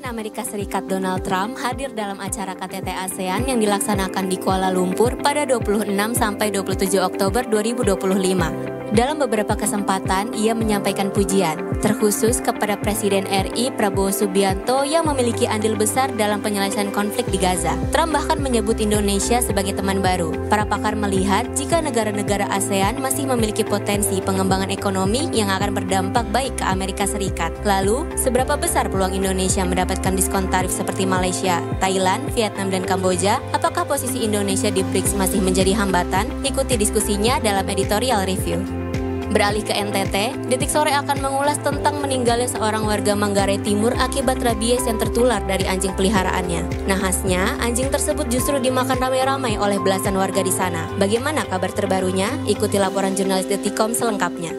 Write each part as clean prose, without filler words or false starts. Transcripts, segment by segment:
Presiden Amerika Serikat Donald Trump hadir dalam acara KTT ASEAN yang dilaksanakan di Kuala Lumpur pada 26 sampai 27 Oktober 2025. Dalam beberapa kesempatan, ia menyampaikan pujian, terkhusus kepada Presiden RI Prabowo Subianto yang memiliki andil besar dalam penyelesaian konflik di Gaza. Trump bahkan menyebut Indonesia sebagai teman baru. Para pakar melihat jika negara-negara ASEAN masih memiliki potensi pengembangan ekonomi yang akan berdampak baik ke Amerika Serikat. Lalu, seberapa besar peluang Indonesia mendapatkan diskon tarif seperti Malaysia, Thailand, Vietnam, dan Kamboja? Apakah posisi Indonesia di BRICS masih menjadi hambatan? Ikuti diskusinya dalam editorial review. Beralih ke NTT, Detik Sore akan mengulas tentang meninggalnya seorang warga Manggarai Timur akibat rabies yang tertular dari anjing peliharaannya. Nahasnya, anjing tersebut justru dimakan ramai-ramai oleh belasan warga di sana. Bagaimana kabar terbarunya? Ikuti laporan jurnalis Detikcom selengkapnya.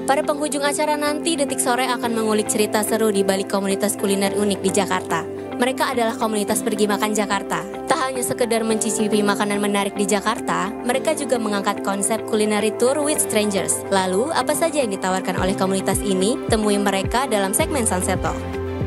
Pada penghujung acara nanti, Detik Sore akan mengulik cerita seru di balik komunitas kuliner unik di Jakarta. Mereka adalah komunitas pergi makan Jakarta. Tak hanya sekedar mencicipi makanan menarik di Jakarta, mereka juga mengangkat konsep culinary tour with strangers. Lalu, apa saja yang ditawarkan oleh komunitas ini? Temui mereka dalam segmen Sunset Talk.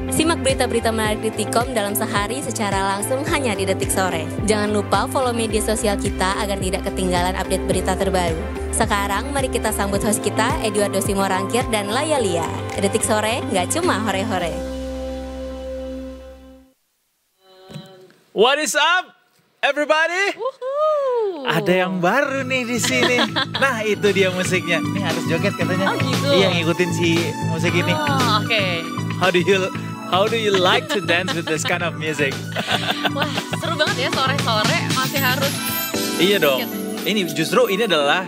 Simak berita-berita menarik Detikcom dalam sehari secara langsung hanya di Detik Sore. Jangan lupa follow media sosial kita agar tidak ketinggalan update berita terbaru. Sekarang, mari kita sambut host kita, Eduardo Simorangkir dan Laya Lia. Detik Sore, nggak cuma hore-hore. What is up, everybody? Woohoo. Ada yang baru nih di sini. Nah, itu dia musiknya. Nih harus joget katanya. Oh gitu. Iya, ngikutin si musik ini. Oh, oke. How do you like to dance with this kind of music? Wah, seru banget ya sore-sore masih harus. Iya dong. Ini justru ini adalah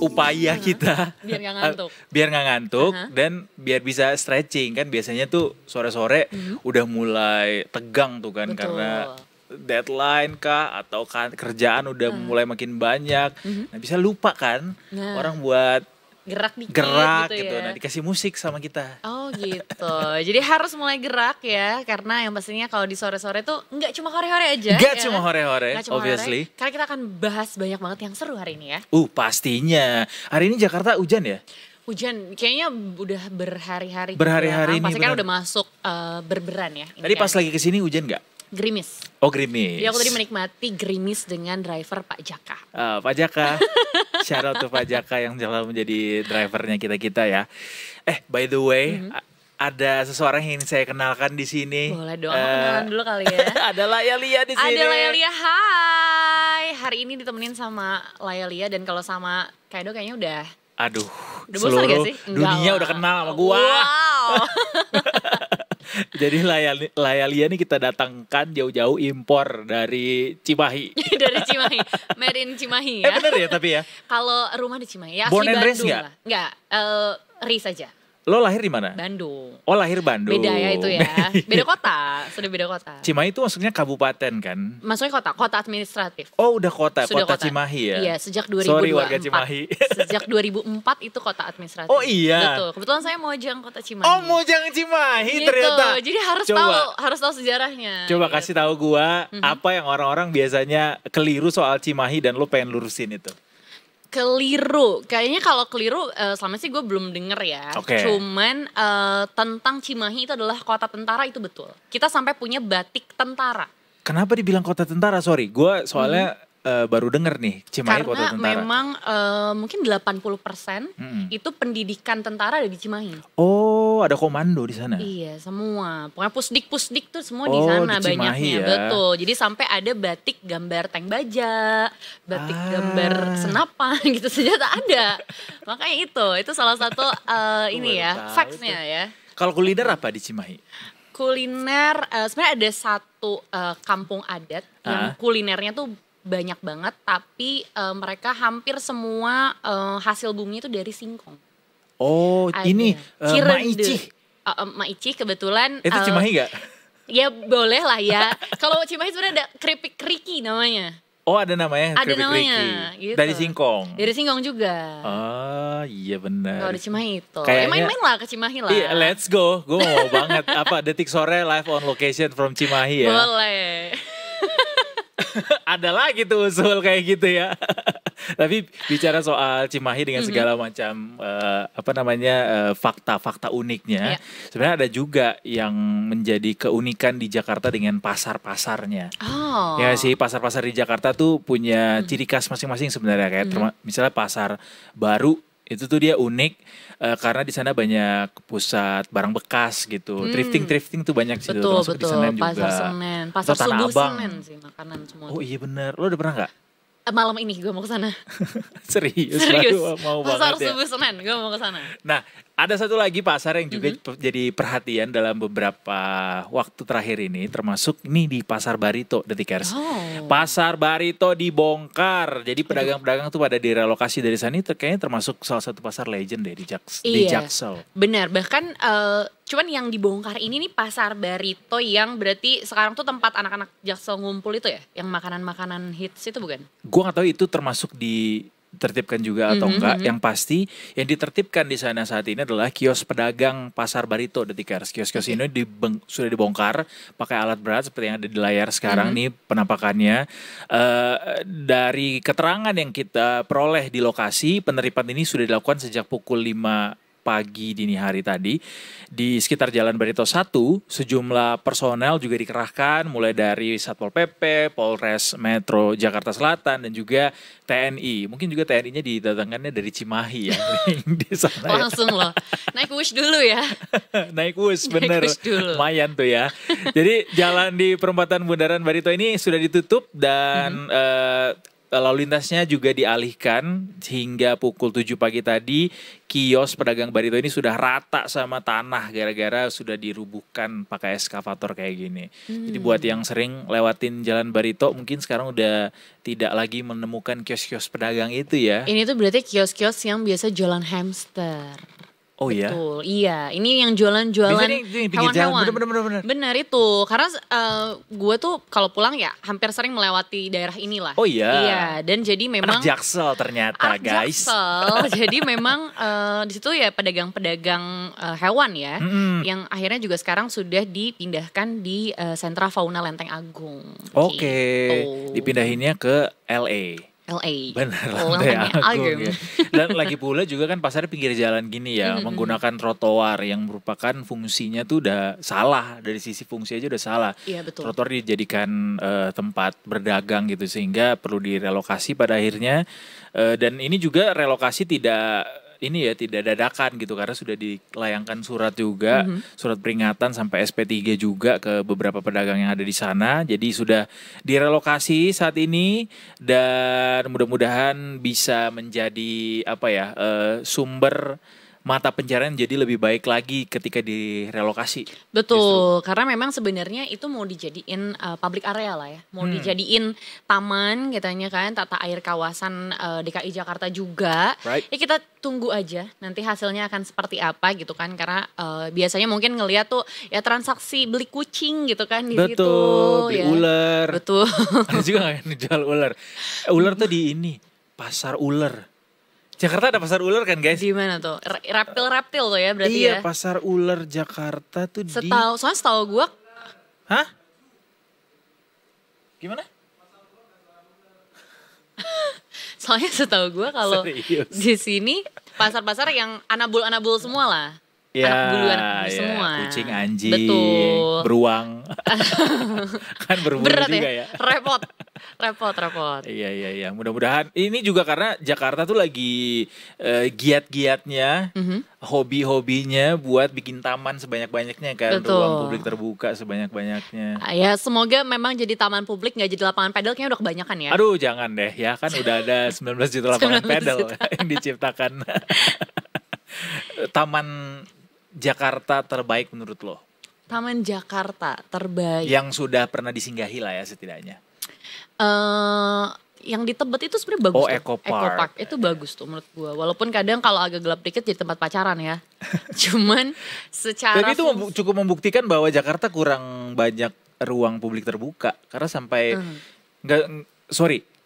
upaya kita biar nggak ngantuk. Biar nggak ngantuk dan biar bisa stretching kan biasanya tuh sore-sore udah mulai tegang tuh kan. Betul. Karena deadline kah atau kan kerjaan udah mulai makin banyak. Nah, bisa lupa kan orang buat gerak dikit gitu ya. Nah, dikasih musik sama kita. Oh gitu. Jadi harus mulai gerak ya, karena yang pastinya kalau di sore-sore tuh nggak cuma hore-hore aja. Nggak cuma hore-hore, obviously. Karena kita akan bahas banyak banget yang seru hari ini ya. Pastinya. Hari ini Jakarta hujan ya? Hujan, kayaknya udah berhari-hari. Berhari-hari ini. Pasti kan udah masuk berberan ya. Tadi pas lagi kesini hujan nggak? Gerimis. Oh, gerimis. Jadi aku tadi menikmati gerimis dengan driver Pak Jaka. Pak Jaka, shout out to Pak Jaka yang selalu menjadi drivernya kita ya. By the way, ada seseorang yang ingin saya kenalkan di sini. Boleh dong, kenalan dulu kali ya. Ada Laya Lia di sini. Ada Laya Lia, hai. Hari ini ditemenin sama Laya Lia dan kalau sama Kaido kayaknya udah. Aduh, udah bosan gak sih? Dunia udah kenal sama gua. Wow. Jadi Laya Lia nih kita datangkan jauh-jauh impor dari Cimahi. Dari Cimahi, made in Cimahi ya. Bener ya tapi ya? Kalau rumah di Cimahi, ya asli Born and raised Bandung lah. Enggak, Ri saja. Lo lahir di mana? Bandung. Oh, lahir Bandung. Beda ya itu ya. Beda kota, sudah beda kota. Cimahi itu maksudnya kabupaten kan? Maksudnya kota administratif. Oh, udah kota Cimahi ya? Iya, sejak 2024. Sorry warga Cimahi. Sejak 2004 itu kota administratif. Oh iya. Betul. Kebetulan saya Mojang kota Cimahi. Oh, Mojang Cimahi gitu. Ternyata. Jadi harus tahu sejarahnya. Coba gitu. kasih tahu gua apa yang orang-orang biasanya keliru soal Cimahi dan lo pengen lurusin itu. Keliru, kayaknya kalau keliru selama sih gue belum denger ya. Okay. Cuman tentang Cimahi itu adalah kota tentara itu betul. Kita sampai punya batik tentara. Kenapa dibilang kota tentara? Sorry, gue soalnya baru denger nih Cimahi kota tentara. Karena memang mungkin 80% itu pendidikan tentara ada di Cimahi. Oh, ada komando di sana? Iya, semua. Pokoknya pusdik tuh semua di sana di Cimahi banyaknya. ya. Betul. Jadi sampai ada batik gambar tank baja, batik gambar senapan gitu senjata ada. Makanya itu salah satu ini ya, facts-nya ya. Kalau kuliner apa di Cimahi? Kuliner sebenarnya ada satu kampung adat yang kulinernya tuh banyak banget, tapi mereka hampir semua hasil buminya itu dari singkong. Oh, Ada ini Cirende. Mak Ici kebetulan. Itu Cimahi gak? Ya boleh lah ya. Kalau Cimahi sebenarnya ada keripik Riki namanya. Oh, ada namanya Ada keripik namanya, Riki. gitu. Dari singkong? Dari singkong juga. Oh, iya benar. Kalau di Cimahi itu. Kayaknya, main-main lah ke Cimahi lah. Iya, let's go. Gue mau banget. Detik Sore live on location from Cimahi ya. Boleh. Ada lagi tuh usul kayak gitu ya. Tapi bicara soal Cimahi dengan segala macam fakta-fakta uniknya, sebenarnya ada juga yang menjadi keunikan di Jakarta dengan pasar-pasarnya. Ya sih, pasar-pasar di Jakarta tuh punya ciri khas masing-masing sebenarnya, kayak misalnya pasar baru itu tuh dia unik karena di sana banyak pusat barang bekas gitu. Thrifting tuh banyak sih. Betul, di Senen juga. Pasar Senen, pasar Subuh Senen sih makanan semua. Oh iya benar, lo udah pernah nggak? Malam ini gue mau ke sana. Serius. Mau pasar banget ya. Subuh Senen, gue mau ke sana. Nah, ada satu lagi pasar yang juga jadi perhatian dalam beberapa waktu terakhir ini, termasuk ini di Pasar Barito, Detikers. Pasar Barito dibongkar, jadi pedagang-pedagang tuh pada direlokasi dari sana. Kayaknya termasuk salah satu pasar legend deh di Jaksel. Benar, bahkan cuman yang dibongkar ini nih Pasar Barito yang berarti sekarang tuh tempat anak-anak Jaksel ngumpul itu ya, yang makanan-makanan hits itu bukan? Gue nggak tahu itu termasuk ditertibkan juga atau enggak. Yang pasti yang ditertibkan di sana saat ini adalah kios pedagang Pasar Barito, Detikers. Kios-kios ini sudah dibongkar pakai alat berat seperti yang ada di layar sekarang nih penampakannya. Dari keterangan yang kita peroleh di lokasi, penerimaan ini sudah dilakukan sejak pukul 5 pagi dini hari tadi di sekitar Jalan Barito 1. Sejumlah personel juga dikerahkan mulai dari Satpol PP, Polres Metro Jakarta Selatan dan juga TNI. Mungkin juga TNI-nya didatangkannya dari Cimahi ya. Di sana. Langsung loh. Naik wush dulu ya. Naik wush bener. Lumayan tuh ya. Jadi jalan di perempatan Bundaran Barito ini sudah ditutup dan lalu lintasnya juga dialihkan hingga pukul 7 pagi tadi. Kios pedagang Barito ini sudah rata sama tanah gara-gara sudah dirubuhkan pakai eskavator kayak gini. Jadi buat yang sering lewatin Jalan Barito mungkin sekarang udah tidak lagi menemukan kios-kios pedagang itu ya. Ini tuh berarti kios-kios yang biasa jualan hamster. Oh iya? Betul, iya. Ini yang jualan-jualan hewan-hewan. Bener. Bener itu, karena gue tuh kalau pulang ya hampir sering melewati daerah inilah. Oh iya? Iya, dan jadi memang. Anak Jaksel ternyata guys. Jaksel, jadi memang di situ ya pedagang-pedagang hewan ya. Yang akhirnya juga sekarang sudah dipindahkan di sentra fauna Lenteng Agung. Oke, dipindahinnya ke LA. Benar, Lenteng Agung ya. Dan lagi pula juga kan pasarnya pinggir jalan gini ya, menggunakan trotoar yang merupakan fungsinya tuh udah salah, dari sisi fungsi aja udah salah. Iya betul. Trotoar dijadikan tempat berdagang gitu sehingga perlu direlokasi pada akhirnya. Dan ini juga relokasi tidak dadakan gitu karena sudah dilayangkan surat juga, surat peringatan sampai SP3 juga ke beberapa pedagang yang ada di sana. Jadi sudah direlokasi saat ini dan mudah-mudahan bisa menjadi sumber mata pencarian jadi lebih baik lagi ketika direlokasi. Betul, karena memang sebenarnya itu mau dijadiin public area lah ya. Mau dijadiin taman katanya kan, tata air kawasan DKI Jakarta juga. Right. Ya kita tunggu aja nanti hasilnya akan seperti apa gitu kan. Karena biasanya mungkin ngeliat tuh ya transaksi beli kucing gitu kan di situ. Betul, beli ular. Betul. Ada juga gak yang jual ular? Ular tuh di ini, pasar ular. Jakarta ada pasar ular kan guys? Di mana tuh? Reptil tuh ya berarti iya, ya? Iya, pasar ular Jakarta tuh soalnya setahu gue. Hah? Gimana? Soalnya setahu gue kalau di sini pasar-pasar yang anabul semua lah. Ya, anak bulu semua. Kucing, anjing, betul. Beruang. Kan berbulu berat juga ya. Repot. Iya. Mudah-mudahan ini juga karena Jakarta tuh lagi giat-giatnya, hobi-hobinya buat bikin taman sebanyak-banyaknya kan. Betul. Ruang publik terbuka sebanyak-banyaknya. Ya semoga memang jadi taman publik gak jadi lapangan pedal, kayaknya udah kebanyakan ya. Aduh jangan deh ya, kan udah ada 19 juta lapangan pedal yang diciptakan. Taman Jakarta terbaik menurut lo? Taman Jakarta terbaik yang sudah pernah disinggahi lah ya setidaknya. Yang di Tebet itu sebenarnya bagus. Oh, Eco Park. Itu bagus tuh menurut gua. Walaupun kadang kalau agak gelap dikit jadi tempat pacaran ya. Cuman secara tapi itu cukup membuktikan bahwa Jakarta kurang banyak ruang publik terbuka karena sampai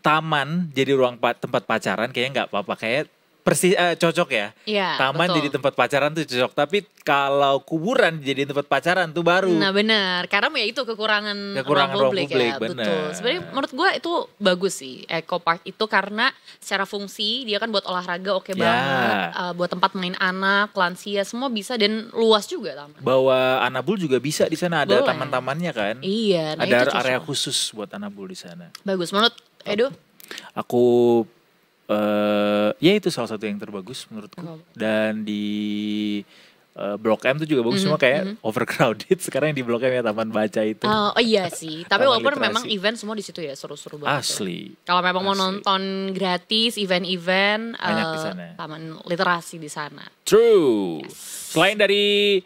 taman jadi ruang tempat pacaran kayaknya nggak apa-apa, kayak cocok ya. Iya, Taman betul. jadi tempat pacaran tuh cocok. Tapi kalau kuburan jadi tempat pacaran tuh baru. Nah benar, karena ya itu kekurangan ruang publik ya, bener. betul. Sebenarnya menurut gue itu bagus sih Eco Park itu karena secara fungsi dia kan buat olahraga oke banget, buat tempat main anak, lansia semua bisa dan luas juga taman. Bawa anabul juga bisa di sana, ada Boleh. taman-tamannya kan. Iya, nah Ada itu cocok. area khusus buat anabul di sana. Bagus menurut Edo. Aku ya itu salah satu yang terbagus menurutku. Dan di Blok M tuh juga bagus, cuma kayak overcrowded sekarang yang di Blok M ya, taman baca itu. Oh iya sih, tapi Taman walaupun literasi. memang event semua di situ ya seru-seru banget. Asli. Kalau memang mau Asli. nonton gratis event-event, Banyak di sana. taman literasi di sana. True. Selain dari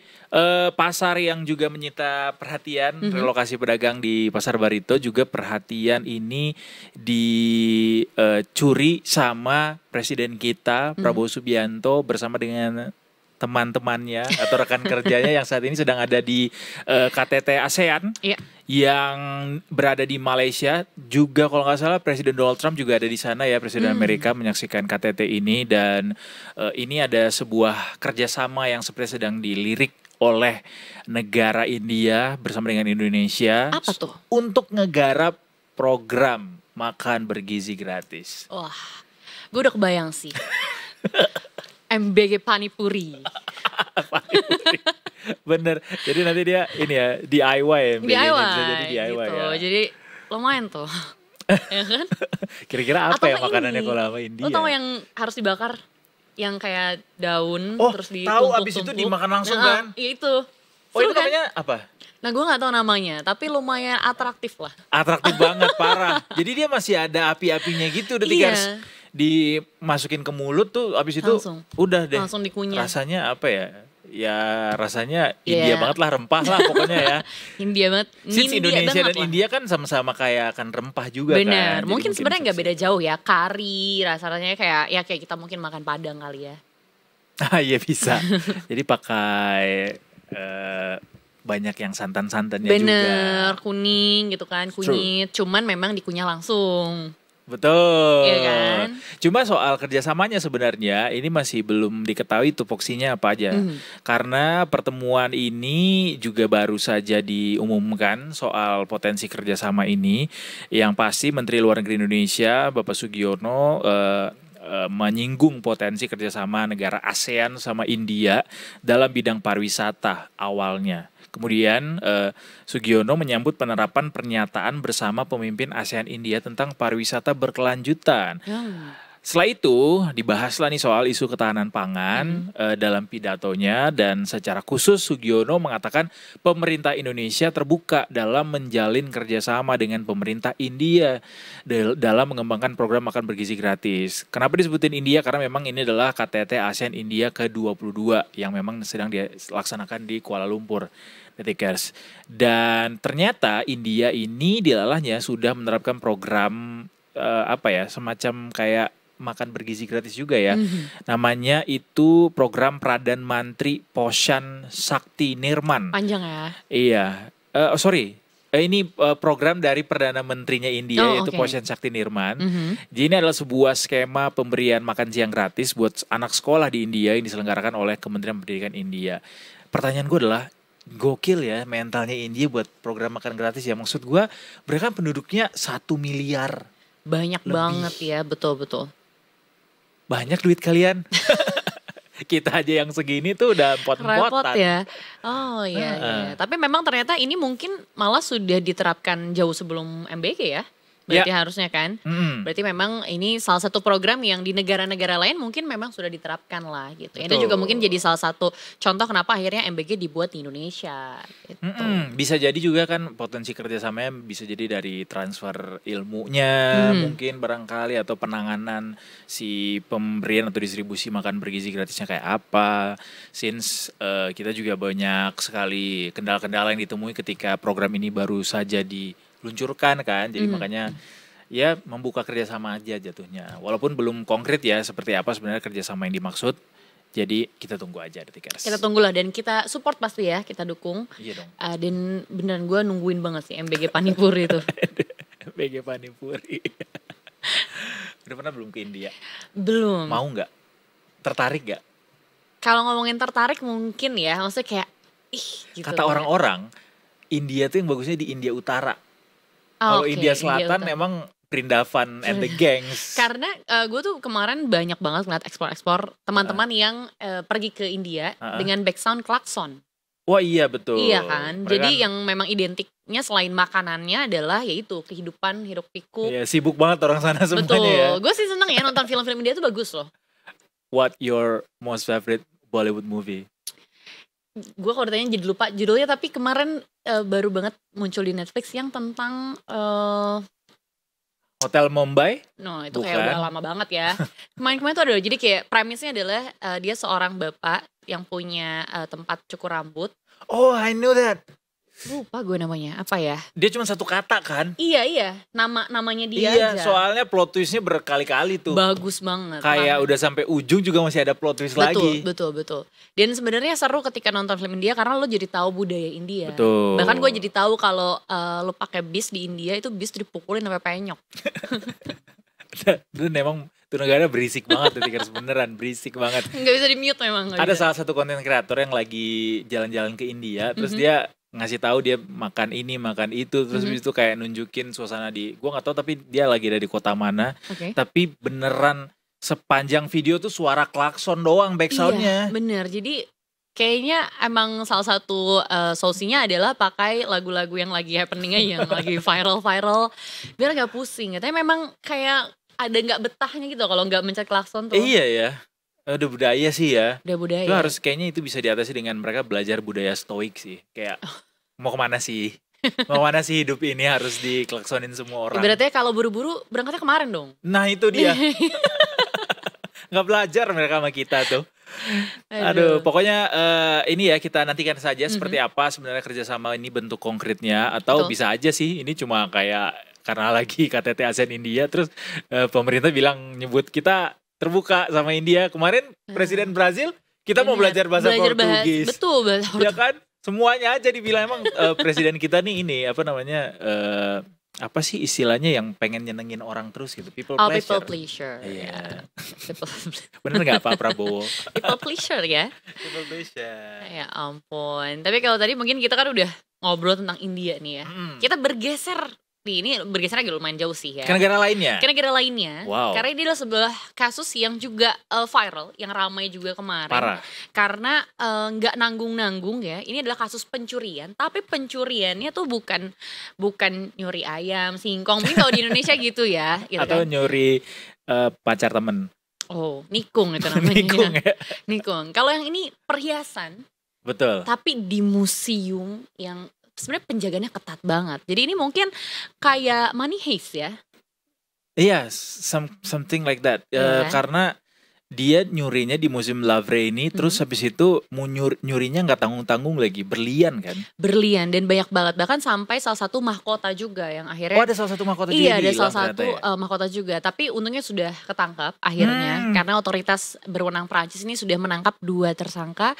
pasar yang juga menyita perhatian, relokasi pedagang di Pasar Barito, juga perhatian ini dicuri sama Presiden kita Prabowo Subianto bersama dengan teman-temannya atau rekan kerjanya yang saat ini sedang ada di KTT ASEAN. Iya. Yang berada di Malaysia juga, kalau nggak salah Presiden Donald Trump juga ada di sana ya, Presiden Amerika menyaksikan KTT ini. Dan ini ada sebuah kerjasama yang seperti sedang dilirik oleh negara India bersama dengan Indonesia. Apa tuh? Untuk ngegarap program makan bergizi gratis. Wah, gue udah kebayang sih. MBG Panipuri. Bener, jadi nanti dia ini ya DIY ya, DIY, bisa jadi DIY gitu. ya. Jadi lumayan tuh. Ya kan? Kira-kira apa Atau ya makanannya ini, kalau sama India? lo tau yang harus dibakar? Yang kayak daun Oh, terus tahu, ditumpuk-tumpuk. abis itu dimakan langsung Nah, kan? Iya itu. Oh, Seru itu kan? namanya apa? Nah gue gak tahu namanya, tapi lumayan atraktif lah. Atraktif banget, parah. Jadi dia masih ada api-apinya gitu, udah Iya. harus dimasukin ke mulut tuh, abis itu Langsung. udah deh. Langsung dikunyah. Rasanya apa ya? Ya rasanya Iya. India banget lah, rempah lah pokoknya ya. India banget. Since Indonesia banget dan lah. India kan sama-sama kayak kan rempah juga kan. Bener, Jadi mungkin sebenarnya nggak bisa beda jauh ya. Kari rasanya kayak kita mungkin makan Padang kali ya. Ah iya bisa. Jadi pakai banyak yang santan-santannya juga. Bener, kuning gitu kan, kunyit. Cuman memang dikunyah langsung. Betul. Iya kan? Cuma soal kerjasamanya sebenarnya ini masih belum diketahui tupoksinya apa aja. Karena pertemuan ini juga baru saja diumumkan soal potensi kerjasama ini. Yang pasti Menteri Luar Negeri Indonesia Bapak Sugiono menyinggung potensi kerjasama negara ASEAN sama India dalam bidang pariwisata awalnya. Kemudian Sugiono menyambut penerapan pernyataan bersama pemimpin ASEAN India tentang pariwisata berkelanjutan. Setelah itu dibahaslah nih soal isu ketahanan pangan dalam pidatonya, dan secara khusus Sugiono mengatakan pemerintah Indonesia terbuka dalam menjalin kerjasama dengan pemerintah India dalam mengembangkan program makan bergizi gratis. Kenapa disebutin India? Karena memang ini adalah KTT ASEAN India ke-22 yang memang sedang dilaksanakan di Kuala Lumpur. Detikers. Dan ternyata India ini dilalahnya sudah menerapkan program semacam kayak makan bergizi gratis juga ya. Namanya itu program Pradhan Mantri Poshan Shakti Nirman. Panjang ya. Iya. Ini program dari Perdana Menterinya India, yaitu Poshan Shakti Nirman. Jadi ini adalah sebuah skema pemberian makan siang gratis buat anak sekolah di India yang diselenggarakan oleh Kementerian Pendidikan India. Pertanyaan gue adalah, gokil ya mentalnya India buat program makan gratis ya. Maksud gue mereka penduduknya 1 miliar. Banyak Lebih. banget ya, betul-betul. Banyak duit kalian. Kita aja yang segini tuh udah Repot pot-potan. ya. Oh iya. Tapi memang ternyata ini mungkin malah sudah diterapkan jauh sebelum MBG ya. Berarti harusnya kan. Berarti memang ini salah satu program yang di negara-negara lain mungkin memang sudah diterapkan lah gitu. Itu juga mungkin jadi salah satu contoh kenapa akhirnya MBG dibuat di Indonesia gitu. Bisa jadi juga kan potensi kerjasamanya bisa jadi dari transfer ilmunya mungkin barangkali, atau penanganan si pemberian atau distribusi makan bergizi gratisnya kayak apa. Since kita juga banyak sekali kendala-kendala yang ditemui ketika program ini baru saja diluncurkan kan. Jadi makanya ya membuka kerjasama aja jatuhnya. Walaupun belum konkret ya seperti apa sebenarnya kerjasama yang dimaksud. Jadi kita tunggu aja Detikers. Kita tunggulah dan kita support pasti ya, kita dukung. Iya dong. Dan beneran gue nungguin banget sih MBG Panipuri itu. MBG Panipuri. Udah pernah belum ke India? Belum. Mau nggak? tertarik gak? Kalau ngomongin tertarik mungkin ya, maksudnya kayak gitu. Kata orang-orang India tuh yang bagusnya di India Utara. Kalau India Selatan memang Vrindavan and the gangs. Karena gue tuh kemarin banyak banget ngeliat ekspor teman-teman yang pergi ke India dengan background klakson. Wah iya betul. Iya kan. Jadi yang memang identiknya selain makanannya adalah yaitu kehidupan hiruk pikuk. Iya, sibuk banget orang sana semuanya. Betul. Ya. Gue sih seneng ya nonton film-film India tuh bagus loh. What your most favorite Bollywood movie? Gue kalau ditanya jadi lupa judulnya, tapi kemarin baru banget muncul di Netflix yang tentang Hotel Mumbai? No, itu kayak udah lama banget ya. Kemarin-kemarin tuh ada, jadi kayak premisnya adalah dia seorang bapak yang punya tempat cukur rambut. Oh, I know that. Lupa gue namanya, apa ya? Dia cuma satu kata kan? Iya, namanya dia aja. Iya, soalnya plot twistnya berkali-kali tuh. Bagus banget. Kayak udah sampai ujung juga masih ada plot twist lagi. Betul. Dan sebenarnya seru ketika nonton film India karena lo jadi tahu budaya India. Betul. Bahkan gue jadi tahu kalau lo pakai bis di India itu bis dipukulin sampai penyok. Dan memang tuh negara berisik banget, Tikers, beneran berisik banget. Nggak bisa di mute memang. Ada salah satu konten kreator yang lagi jalan-jalan ke India, terus dia ngasih tahu dia makan ini makan itu, terus habis itu kayak nunjukin suasana di, gue nggak tahu tapi dia lagi dari kota mana, tapi beneran sepanjang video tuh suara klakson doang backsoundnya. Iya bener, jadi kayaknya emang salah satu solusinya adalah pakai lagu-lagu yang lagi happeningnya, yang lagi viral biar gak pusing. Katanya memang kayak ada nggak betahnya gitu kalau nggak mencet klakson tuh. Iya ya. Udah budaya sih ya. Udah budaya. Itu harus kayaknya itu bisa diatasi dengan mereka belajar budaya stoik sih. Kayak mau kemana sih? Mau kemana sih hidup ini harus diklaksonin semua orang. Ibaratnya kalau buru-buru berangkatnya kemarin dong. Nah itu dia. Nggak belajar mereka sama kita tuh. Aduh, pokoknya ini ya kita nantikan saja seperti apa sebenarnya kerjasama ini bentuk konkretnya. Atau bisa aja sih ini cuma kayak karena lagi KTT ASEAN India terus pemerintah bilang nyebut kita terbuka sama India. Kemarin Presiden Brazil kita mau belajar bahasa Portugis. Betul, bahasa Portugis. Ya kan? Semuanya aja dibilang emang presiden kita nih ini apa namanya apa sih istilahnya yang pengen nyenengin orang terus gitu, people pleasure. Iya. Bener nggak Pak Prabowo? People pleasure ya. People pleasure. Ya ampun. Tapi kalau tadi mungkin kita kan udah ngobrol tentang India nih ya. Kita bergeser. Ini bergeser agak lumayan jauh sih ya. Ke negara lainnya? Ke negara lainnya. Wow. Karena ini adalah sebuah kasus yang juga viral, yang ramai juga kemarin. Parah. Karena nggak nanggung-nanggung ya. Ini adalah kasus pencurian. Tapi pencuriannya tuh bukan nyuri ayam, singkong. Mungkin kalau di Indonesia gitu ya. Gitu atau kan? nyuri pacar temen. Oh, nikung itu namanya. Nikung ya. Nikung. Kalau yang ini perhiasan. Betul. Tapi di museum yang sebenarnya penjagaannya ketat banget. Jadi ini mungkin kayak money heist ya. Iya, something like that. Karena dia nyurinya di Museum Louvre ini, terus habis itu mau nyurinya nggak tanggung-tanggung lagi, berlian kan? Berlian dan banyak banget, bahkan sampai salah satu mahkota juga yang akhirnya. Oh ada salah satu mahkota juga. Iya ada salah satu mahkota juga, tapi untungnya sudah ketangkap akhirnya karena otoritas berwenang Prancis ini sudah menangkap 2 tersangka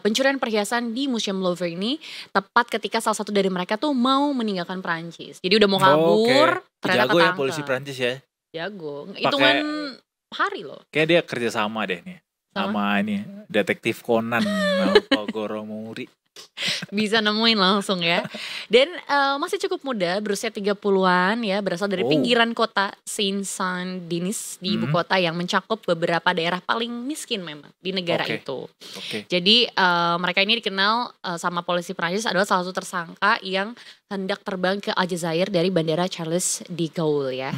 pencurian perhiasan di Museum Louvre ini, tepat ketika salah satu dari mereka tuh mau meninggalkan Prancis. Jadi udah mau kabur, ternyata jago ketangkap. Ya polisi Prancis ya? Jago, hitungan hari loh. Kayak dia kerja sama deh nih. Sama ini detektif Conan Pogoro Muri. Bisa nemuin langsung ya. Dan masih cukup muda, berusia 30-an ya, berasal dari pinggiran kota Saint-Denis di ibu kota yang mencakup beberapa daerah paling miskin memang di negara itu. Jadi mereka ini dikenal sama polisi Prancis adalah salah satu tersangka yang hendak terbang ke Aljazair dari bandara Charles de Gaulle ya.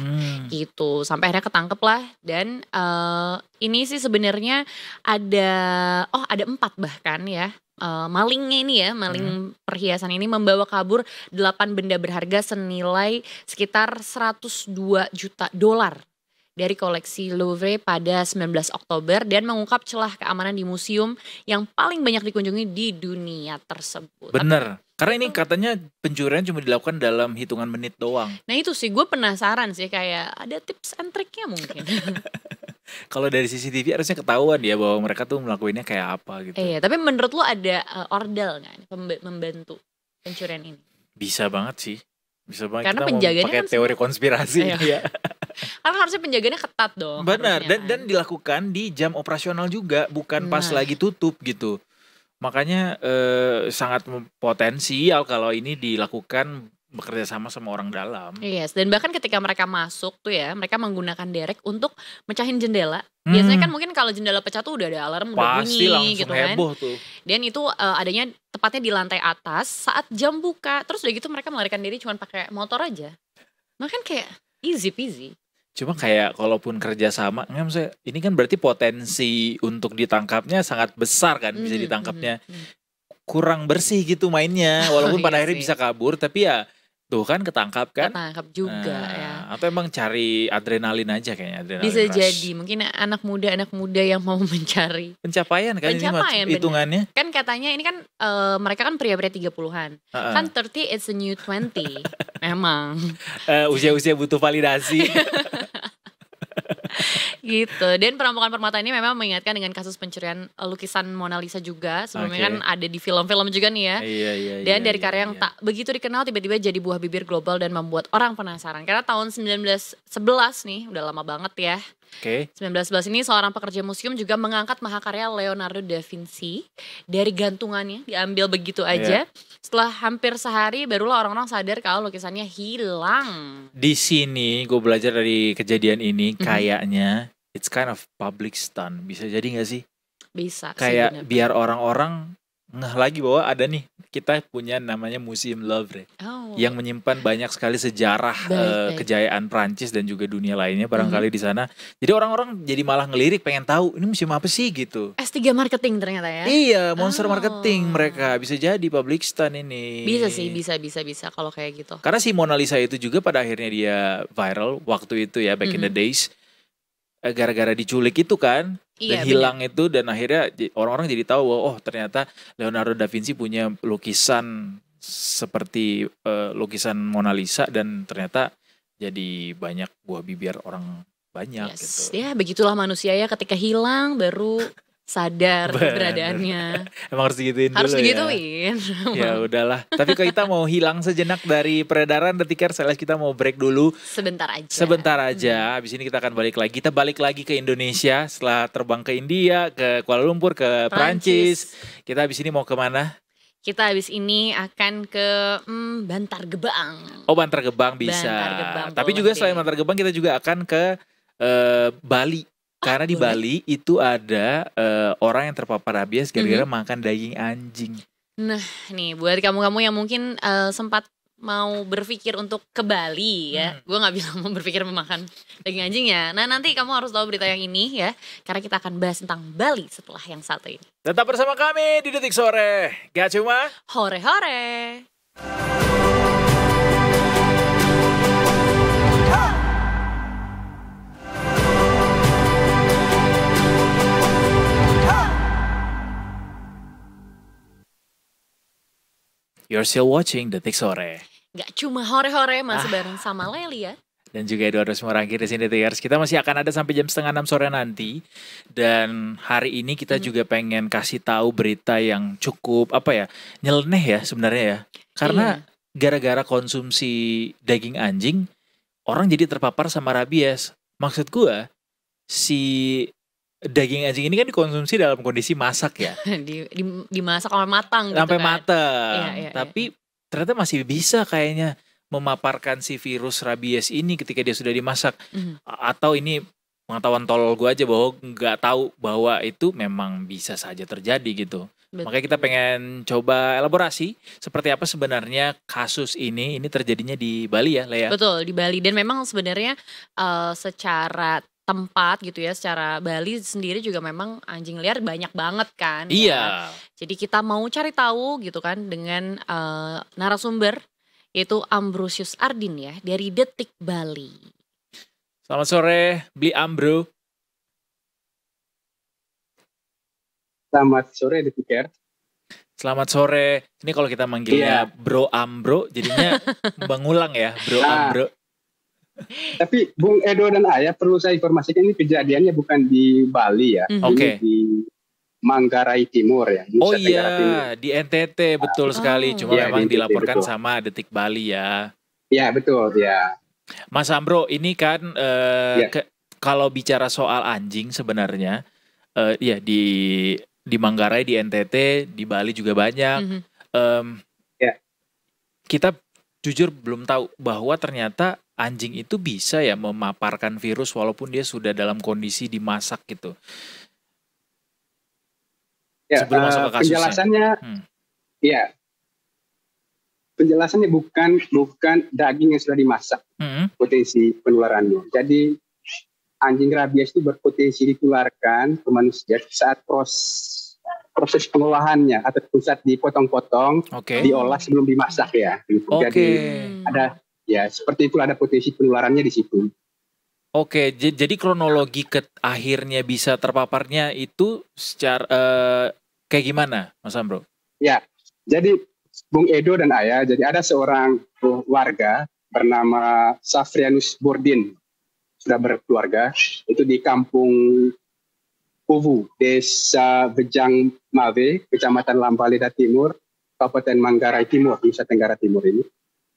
Gitu. Sampai akhirnya ketangkep lah. Dan ini sih sebenarnya ada 4 bahkan ya. Malingnya ini ya, maling perhiasan ini membawa kabur 8 benda berharga senilai sekitar 102 juta dolar dari koleksi Louvre pada 19 Oktober dan mengungkap celah keamanan di museum yang paling banyak dikunjungi di dunia tersebut. Bener, karena ini katanya pencurian cuma dilakukan dalam hitungan menit doang. Nah itu sih gue penasaran sih, kayak ada tips and triknya mungkin. Kalau dari CCTV harusnya ketahuan ya bahwa mereka tuh melakukannya kayak apa gitu. Iya, tapi menurut lo ada ordal nggak membantu pencurian ini? Bisa banget sih, bisa banget. Karena kita penjaganya mau pakai kan teori konspirasi ya. Karena harusnya penjagaannya ketat dong. Benar, dan dilakukan di jam operasional juga, bukan pas lagi tutup gitu. Makanya sangat potensial kalau ini dilakukan bekerja sama orang dalam. Yes, dan bahkan ketika mereka masuk tuh ya, mereka menggunakan derek untuk mecahin jendela. Biasanya kan mungkin kalau jendela pecah tuh udah ada alarm, udah bunyi langsung gitu kan. heboh tuh. Dan itu adanya tepatnya di lantai atas saat jam buka. Terus udah gitu mereka melarikan diri cuma pakai motor aja. Makan kayak easy peasy. Cuma kayak kalaupun kerja sama, maksudnya ini kan berarti potensi untuk ditangkapnya sangat besar kan, bisa ditangkapnya. Kurang bersih gitu mainnya, walaupun pada akhirnya bisa kabur, tapi ya tuh kan ketangkap kan. Ketangkap juga ya. Atau emang cari adrenalin aja kayaknya, adrenalin bisa rush. jadi mungkin anak muda yang mau mencari pencapaian kan, ini hitungannya. Kan katanya ini kan mereka kan pria-pria 30-an. Kan 30 it's a new 20. Memang usia-usia butuh validasi. gitu. Dan perampokan permata ini memang mengingatkan dengan kasus pencurian lukisan Mona Lisa juga. Sebelumnya kan ada di film-film juga nih ya. Dan dari karya yang tak begitu dikenal tiba-tiba jadi buah bibir global dan membuat orang penasaran. Karena tahun 1911 nih, udah lama banget ya. 1911 ini seorang pekerja museum juga mengangkat mahakarya Leonardo da Vinci dari gantungannya, diambil begitu aja. Setelah hampir sehari barulah orang-orang sadar kalau lukisannya hilang. Di sini gue belajar dari kejadian ini, kayaknya it's kind of public stunt. Bisa jadi gak sih? Bisa. Kayak sih, biar orang-orang ngeh lagi bahwa ada nih, kita punya namanya Museum Louvre yang menyimpan banyak sekali sejarah kejayaan Prancis dan juga dunia lainnya barangkali di sana. Jadi orang-orang jadi malah ngelirik pengen tahu ini museum apa sih gitu. S3 marketing ternyata ya. Iya, monster marketing mereka. Bisa jadi public stunt ini. Bisa sih, bisa kalau kayak gitu. Karena si Mona Lisa itu juga pada akhirnya dia viral waktu itu ya, back in the days. Gara-gara diculik itu kan. Dan hilang itu, dan akhirnya orang-orang jadi tahu bahwa oh ternyata Leonardo da Vinci punya lukisan seperti lukisan Mona Lisa, dan ternyata jadi banyak buah bibir orang banyak gitu. Ya begitulah manusia ya, ketika hilang baru sadar keberadaannya. Emang harus digituin dulu. Harus digituin. Ya udahlah. Tapi kalau kita mau hilang sejenak dari peredaran Detikers, kita mau break dulu. Sebentar aja. Habis ini kita akan balik lagi. Kita balik lagi ke Indonesia setelah terbang ke India, ke Kuala Lumpur, ke Prancis. Kita habis ini mau kemana? Kita habis ini akan ke Bantar Gebang. Oh, Bantar Gebang bisa. Tapi juga selain Bantar Gebang kita juga akan ke Bali. Karena di Bali itu ada orang yang terpapar rabies gara-gara makan daging anjing. Nah nih buat kamu-kamu yang mungkin sempat mau berpikir untuk ke Bali ya. Gue gak bilang mau berpikir memakan daging anjing ya. Nah nanti kamu harus tahu berita yang ini ya. Karena kita akan bahas tentang Bali setelah yang satu ini. Tetap bersama kami di Detik Sore. Gak cuma hore-hore. You're still watching Detik Sore. Gak cuma hore-hore, masih bareng sama Leli ya. Dan juga Eduardo Semorangkir di sini Detikers. Kita masih akan ada sampai jam 5:30 sore nanti. Dan hari ini kita juga pengen kasih tahu berita yang cukup nyeleneh ya sebenarnya ya. Karena gara-gara konsumsi daging anjing, orang jadi terpapar sama rabies. Maksud gua, si daging anjing ini kan dikonsumsi dalam kondisi masak ya. Dimasak sampai matang gitu sampai kan. matang. Tapi ternyata masih bisa kayaknya memaparkan si virus rabies ini ketika dia sudah dimasak. Atau ini pengetahuan tolol gue aja bahwa nggak tahu bahwa itu memang bisa saja terjadi gitu. Betul. Makanya kita pengen coba elaborasi seperti apa sebenarnya kasus ini terjadinya di Bali ya, Lea. Betul, di Bali. Dan memang sebenarnya secara tempat gitu ya, secara Bali sendiri juga memang anjing liar banyak banget kan. Iya. Ya. Jadi kita mau cari tahu gitu kan dengan narasumber yaitu Ambrosius Ardin ya dari Detik Bali. Selamat sore, Bli Ambro. Selamat sore Detikers. Selamat sore. Ini kalau kita manggilnya Bro Ambro jadinya mengulang ya, Bro Ambro. Tapi Bung Edo dan Ayah perlu saya informasikan ini kejadiannya bukan di Bali ya. Oke. Di Manggarai Timur ya. Nusa Tenggara Timur. Di NTT betul sekali. Cuma memang dilaporkan sama Detik Bali ya. Ya betul ya. Mas Ambro, ini kan Ya. kalau bicara soal anjing sebenarnya, ya di Manggarai, di NTT, di Bali juga banyak. Ya. Kita jujur belum tahu bahwa ternyata anjing itu bisa ya memaparkan virus walaupun dia sudah dalam kondisi dimasak gitu. Ya, Sebelum masuk ke kasusnya. penjelasannya, ya, penjelasannya bukan daging yang sudah dimasak potensi penularannya. Jadi anjing rabies itu berpotensi ditularkan ke manusia saat proses pengolahannya ataupun saat dipotong-potong, diolah sebelum dimasak ya. Gitu. Jadi ada ya seperti itu, ada potensi penularannya di situ. Oke, jadi kronologi ke akhirnya bisa terpaparnya itu secara kayak gimana, Mas Ambro? Ya, jadi Bung Edo dan Ayah, jadi ada seorang warga bernama Safrianus Bordin, sudah berkeluarga, itu di kampung Puvu, Desa Bejang Mave, Kecamatan Lambaleda Timur, Kabupaten Manggarai Timur, Nusa Tenggara Timur ini.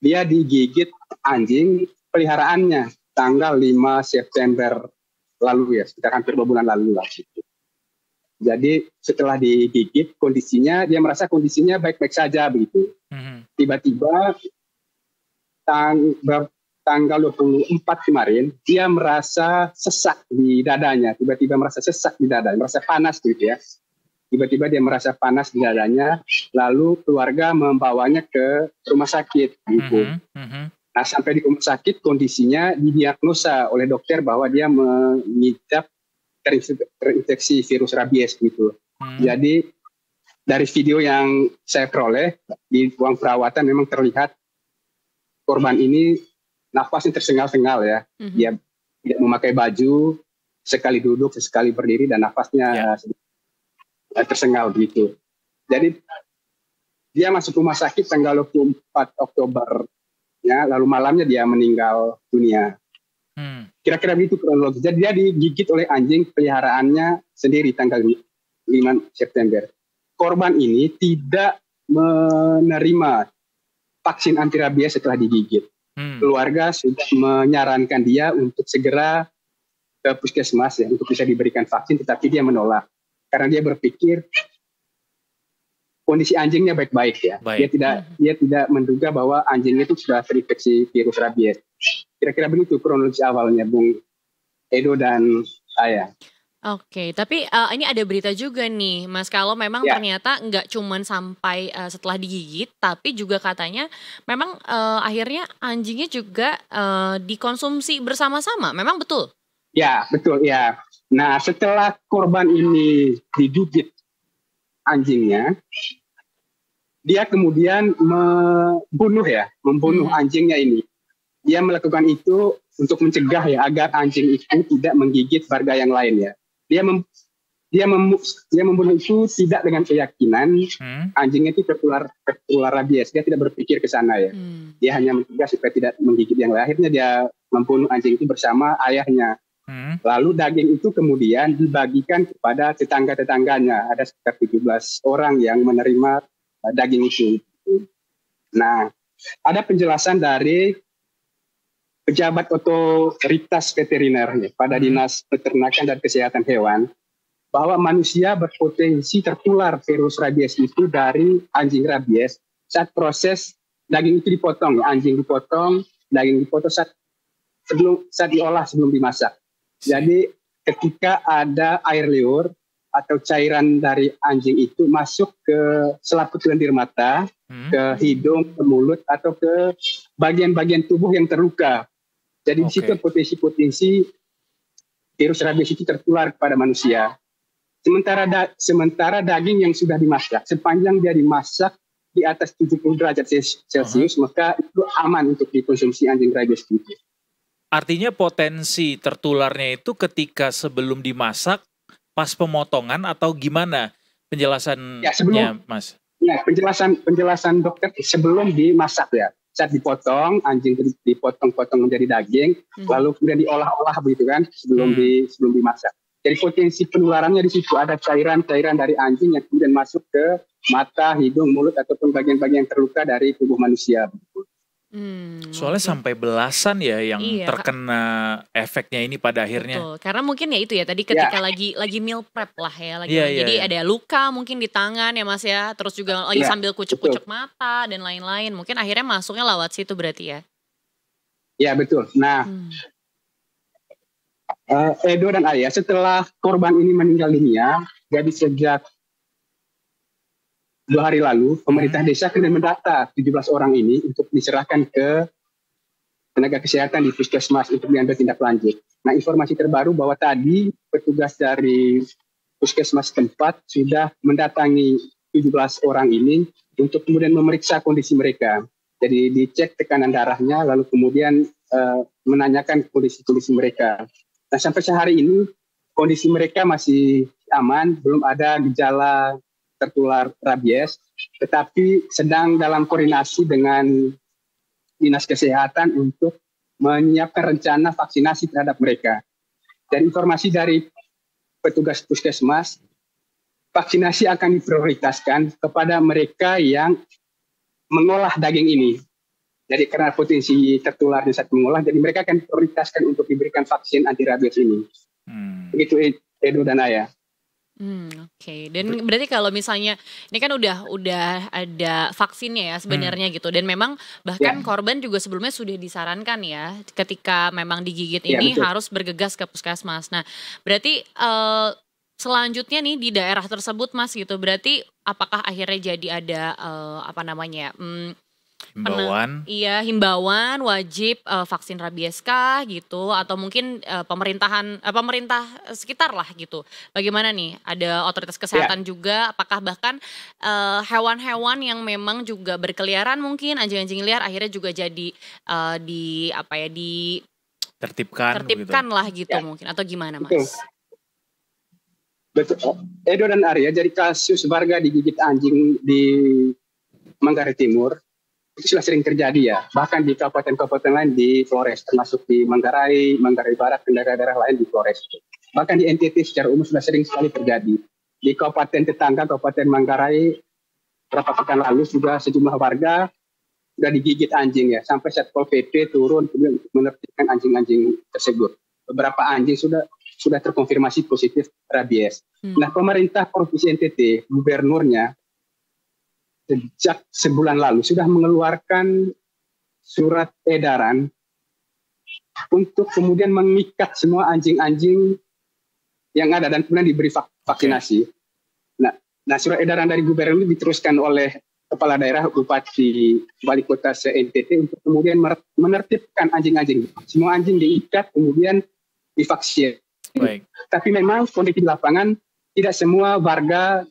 Dia digigit anjing peliharaannya tanggal 5 September lalu ya, sekitar hampir 2 bulan lalu lah. Jadi setelah digigit dia merasa kondisinya baik-baik saja begitu. Tiba-tiba tanggal 24 kemarin dia merasa sesak di dadanya, merasa panas gitu ya. Tiba-tiba dia merasa panas di dadanya, lalu keluarga membawanya ke rumah sakit gitu. Nah, sampai di rumah sakit kondisinya didiagnosa oleh dokter bahwa dia mengidap terinfeksi virus rabies gitu. Jadi dari video yang saya peroleh di ruang perawatan memang terlihat korban ini nafasnya tersengal-sengal ya. Dia tidak memakai baju, sekali duduk, sekali berdiri dan nafasnya tersengal gitu. Jadi dia masuk rumah sakit tanggal 24 Oktober ya, lalu malamnya dia meninggal dunia. Kira-kira begitu kronologi. Jadi dia digigit oleh anjing peliharaannya sendiri tanggal 5 September. Korban ini tidak menerima vaksin anti rabies setelah digigit. Keluarga sudah menyarankan dia untuk segera ke puskesmas ya, untuk bisa diberikan vaksin, tetapi dia menolak. Karena dia berpikir kondisi anjingnya baik-baik ya. Dia tidak menduga bahwa anjingnya itu sudah terinfeksi virus rabies. Kira-kira begitu kronologi awalnya, Bung Edo dan saya. Oke, tapi ini ada berita juga nih, Mas, kalau memang ternyata nggak cuman sampai setelah digigit, tapi juga katanya memang akhirnya anjingnya juga dikonsumsi bersama-sama. Memang betul? Ya, betul ya. Nah, setelah korban ini digigit anjingnya, dia kemudian membunuh anjingnya ini. Dia melakukan itu untuk mencegah ya agar anjing itu tidak menggigit warga yang lain ya. Dia membunuh itu tidak dengan keyakinan anjingnya itu tertular rabies. Dia tidak berpikir ke sana ya. Dia hanya mencegah supaya tidak menggigit yang lain. Akhirnya dia membunuh anjing itu bersama ayahnya. Lalu daging itu kemudian dibagikan kepada tetangga-tetangganya. Ada sekitar 17 orang yang menerima daging itu. Nah, ada penjelasan dari pejabat otoritas veteriner ya, pada Dinas Peternakan dan Kesehatan Hewan bahwa manusia berpotensi tertular virus rabies itu dari anjing rabies saat proses daging itu dipotong. Anjing dipotong, daging dipotong saat diolah sebelum dimasak. Jadi ketika ada air liur atau cairan dari anjing itu masuk ke selaput lendir mata, ke hidung, ke mulut atau ke bagian-bagian tubuh yang terluka. Jadi di situ potensi virus rabies itu tertular kepada manusia. Sementara daging yang sudah dimasak, sepanjang dia dimasak di atas 70 derajat Celcius, maka itu aman untuk dikonsumsi anjing rabies itu. Artinya potensi tertularnya itu ketika sebelum dimasak, pas pemotongan atau gimana penjelasannya, Mas? Ya, penjelasan dokter sebelum dimasak ya. Saat dipotong, anjing dipotong-potong menjadi daging, lalu kemudian diolah-olah begitu kan sebelum dimasak. Jadi potensi penularannya di situ ada cairan-cairan dari anjing yang kemudian masuk ke mata, hidung, mulut ataupun bagian-bagian terluka dari tubuh manusia. Soalnya sampai belasan ya yang terkena efeknya ini pada akhirnya. Betul. Karena mungkin ya itu ya tadi ketika lagi meal prep lah ya, jadi ada luka mungkin di tangan ya Mas ya, terus juga lagi sambil kucek-kucek mata dan lain-lain, mungkin akhirnya masuknya lewat situ berarti ya. Ya betul. Nah, Edo dan Ayah setelah korban ini meninggal dunia, jadi sejak 2 hari lalu, pemerintah desa akan mendata 17 orang ini untuk diserahkan ke tenaga kesehatan di puskesmas untuk diambil tindak lanjut. Nah, informasi terbaru bahwa tadi petugas dari puskesmas tempat sudah mendatangi 17 orang ini untuk kemudian memeriksa kondisi mereka. Jadi dicek tekanan darahnya, lalu kemudian menanyakan kondisi mereka. Nah, sampai sehari ini kondisi mereka masih aman, belum ada gejala tertular rabies, tetapi sedang dalam koordinasi dengan Dinas Kesehatan untuk menyiapkan rencana vaksinasi terhadap mereka. Dan informasi dari petugas puskesmas, vaksinasi akan diprioritaskan kepada mereka yang mengolah daging ini. Jadi karena potensi tertularnya saat mengolah, jadi mereka akan diprioritaskan untuk diberikan vaksin anti rabies ini. Begitu Edo dan Ayah. Oke. Dan berarti kalau misalnya ini kan udah ada vaksinnya ya sebenarnya gitu, dan memang bahkan korban juga sebelumnya sudah disarankan ya ketika memang digigit ini harus bergegas ke puskesmas. Nah, berarti selanjutnya nih di daerah tersebut Mas gitu, berarti apakah akhirnya jadi ada himbauan wajib vaksin rabies kah gitu, atau mungkin pemerintah sekitar lah gitu. Bagaimana nih? Ada otoritas kesehatan juga, apakah bahkan hewan-hewan yang memang juga berkeliaran, mungkin anjing-anjing liar akhirnya juga jadi tertibkan gitu lah gitu mungkin, atau gimana Mas? Betul. Edo dan Arya, jadi kasus warga digigit anjing di Manggarai Timur itu sudah sering terjadi ya, bahkan di kabupaten-kabupaten lain di Flores, termasuk di Manggarai Barat, dan daerah-daerah lain di Flores. Bahkan di NTT secara umum sudah sering sekali terjadi. Di kabupaten tetangga, Kabupaten Manggarai, beberapa pekan lalu juga sejumlah warga sudah digigit anjing ya, sampai Satpol PP turun kemudian menertibkan anjing-anjing tersebut. Beberapa anjing sudah terkonfirmasi positif rabies. Nah, pemerintah Provinsi NTT, gubernurnya, sejak sebulan lalu sudah mengeluarkan surat edaran untuk kemudian mengikat semua anjing-anjing yang ada dan kemudian diberi vaksinasi. Nah, surat edaran dari gubernur ini diteruskan oleh kepala daerah, bupati, wali kota se-NTT untuk kemudian menertibkan anjing-anjing. Semua anjing diikat kemudian divaksin. Tapi memang kondisi di lapangan tidak semua warga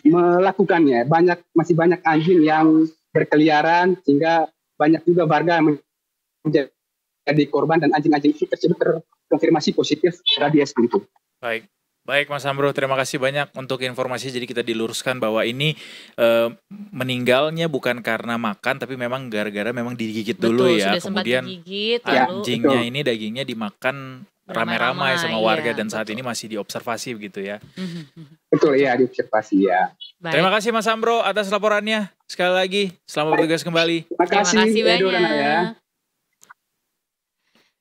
melakukannya. Masih banyak anjing yang berkeliaran, sehingga banyak juga warga yang menjadi korban dan anjing-anjing itu tersebut terkonfirmasi positif rabies begitu. Baik Mas Ambro, terima kasih banyak untuk informasi. Jadi kita diluruskan bahwa ini meninggalnya bukan karena makan, tapi memang gara-gara memang digigit dulu ya. Kemudian digigit, anjingnya ini dagingnya dimakan ramai-ramai sama warga dan saat ini masih diobservasi begitu ya. Betul ya, diobservasi ya. Terima kasih Mas Ambro atas laporannya. Sekali lagi selamat bertugas kembali. Terima kasih banyak.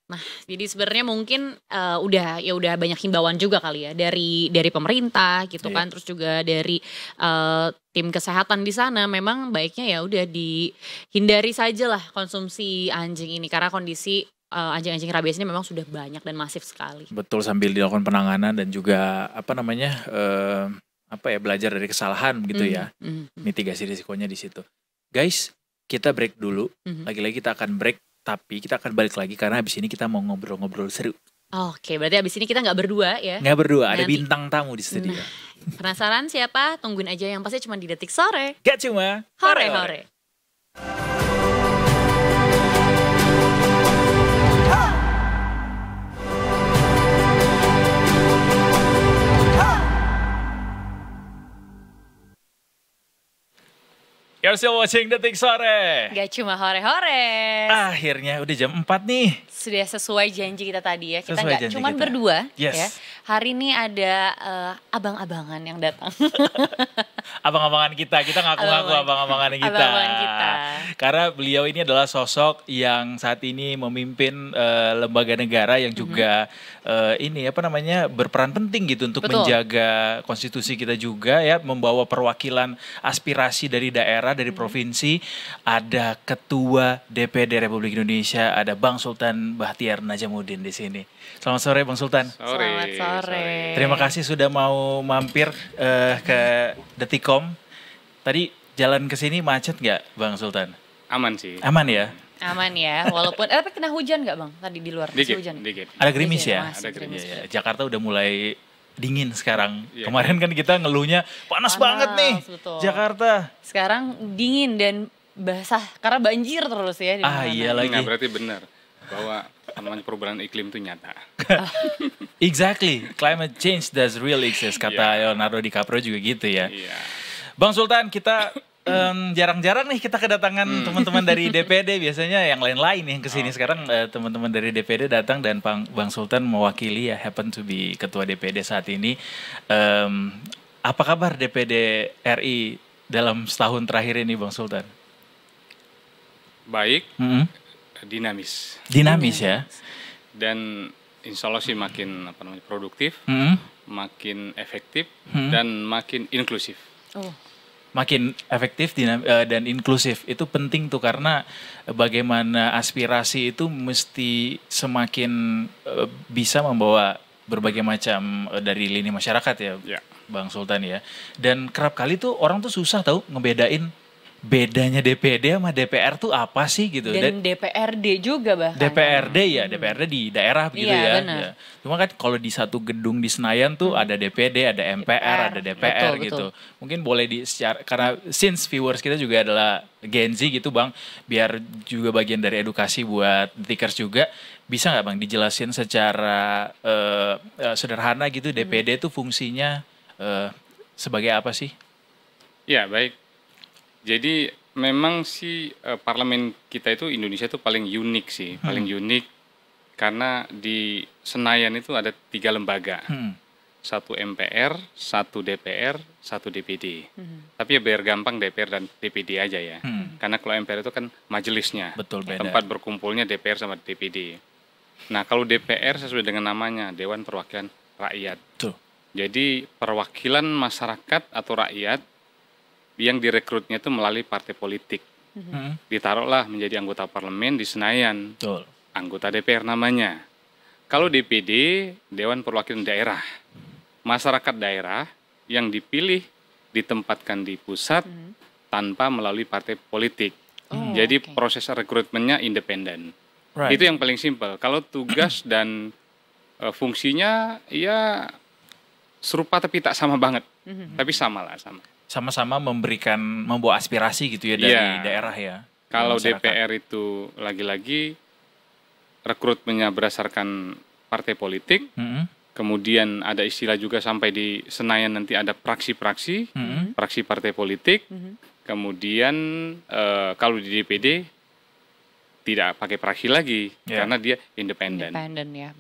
Nah, jadi sebenarnya mungkin udah banyak himbauan juga kali ya dari pemerintah gitu kan, terus juga dari tim kesehatan di sana. Memang baiknya ya udah dihindari saja lah konsumsi anjing ini, karena kondisi anjing-anjing rabies ini memang sudah banyak dan masif sekali. Betul, sambil dilakukan penanganan dan juga belajar dari kesalahan gitu ya. Mitigasi risikonya di situ. Guys, kita break dulu. Lagi-lagi kita akan break, tapi kita akan balik lagi karena habis ini kita mau ngobrol-ngobrol seru. Oke, berarti habis ini kita nggak berdua ya? Nggak berdua, ada bintang tamu di studio. Penasaran siapa? Tungguin aja, yang pasti cuma di Detik Sore. Gak cuma hore-hore. You're still watching Detik Sore. Gak cuma hore-hore. Akhirnya udah jam 4 nih. Sudah sesuai janji kita tadi ya. Kita gak cuma berdua ya. Hari ini ada abang-abangan yang datang. abang-abangan kita ngaku-ngaku abang-abangan kita. Karena beliau ini adalah sosok yang saat ini memimpin lembaga negara yang juga berperan penting gitu untuk menjaga konstitusi kita juga ya, membawa perwakilan aspirasi dari daerah, dari provinsi. Ada Ketua DPD Republik Indonesia, ada Bang Sultan Bahtiar Najamuddin di sini. Selamat sore Bang Sultan. Selamat sore. Terima kasih sudah mau mampir ke Detikom. Tadi jalan ke sini macet nggak Bang Sultan? Aman sih. Aman ya? Aman ya, walaupun tapi kena hujan nggak Bang tadi di luar? Dikit. Ada gerimis ya? Ada gerimis. Ya, Jakarta udah mulai dingin sekarang. Ya. Kemarin kan kita ngeluhnya panas banget nih betul. Jakarta. Sekarang dingin dan basah karena banjir terus ya. Iya lagi. Nah, berarti benar bahwa namanya perubahan iklim itu nyata. Exactly, climate change does really exist kata Leonardo DiCaprio juga gitu ya. Bang Sultan, kita jarang-jarang nih kita kedatangan teman-teman dari DPD, biasanya yang lain-lain yang kesini. Sekarang teman-teman dari DPD datang dan Bang Sultan mewakili ya, happen to be ketua DPD saat ini. Apa kabar DPD RI dalam setahun terakhir ini Bang Sultan? Baik, dinamis ya. Dan insya Allah sih makin produktif, makin efektif dan makin inklusif. Makin efektif dan inklusif itu penting tuh, karena bagaimana aspirasi itu mesti semakin bisa membawa berbagai macam dari lini masyarakat ya, Bang Sultan ya. Dan kerap kali tuh orang tuh susah tahu ngebedain bedanya DPD sama DPR tuh apa sih gitu. Dan DPRD juga bahkan. DPRD di daerah begitu ya. Cuma kan kalau di satu gedung di Senayan tuh ada DPD, ada MPR, ada DPR gitu. Mungkin boleh karena since viewers kita juga adalah Gen Z gitu Bang, biar juga bagian dari edukasi buat Detikers juga, bisa nggak Bang dijelasin secara sederhana gitu DPD tuh fungsinya sebagai apa sih? Ya baik. Jadi memang sih parlemen kita itu Indonesia itu paling unik sih, paling unik karena di Senayan itu ada 3 lembaga, 1 MPR, 1 DPR, 1 DPD. Tapi ya biar gampang DPR dan DPD aja ya, karena kalau MPR itu kan majelisnya, tempat berkumpulnya DPR sama DPD. Nah kalau DPR sesuai dengan namanya Dewan Perwakilan Rakyat. Jadi perwakilan masyarakat atau rakyat yang direkrutnya itu melalui partai politik. Ditaruhlah menjadi anggota parlemen di Senayan. Anggota DPR namanya. Kalau DPD, Dewan Perwakilan Daerah. Masyarakat daerah yang dipilih ditempatkan di pusat tanpa melalui partai politik. Jadi proses rekrutmennya independen. Itu yang paling simpel. Kalau tugas dan fungsinya ya serupa tapi tak sama banget. Tapi sama. Sama-sama membawa aspirasi gitu ya dari daerah ya. Kalau DPR itu lagi-lagi rekrutmennya berdasarkan partai politik, kemudian ada istilah juga sampai di Senayan nanti ada praksi-praksi, praksi partai politik, kemudian kalau di DPD tidak pakai praksi lagi karena dia independen. Independen ya.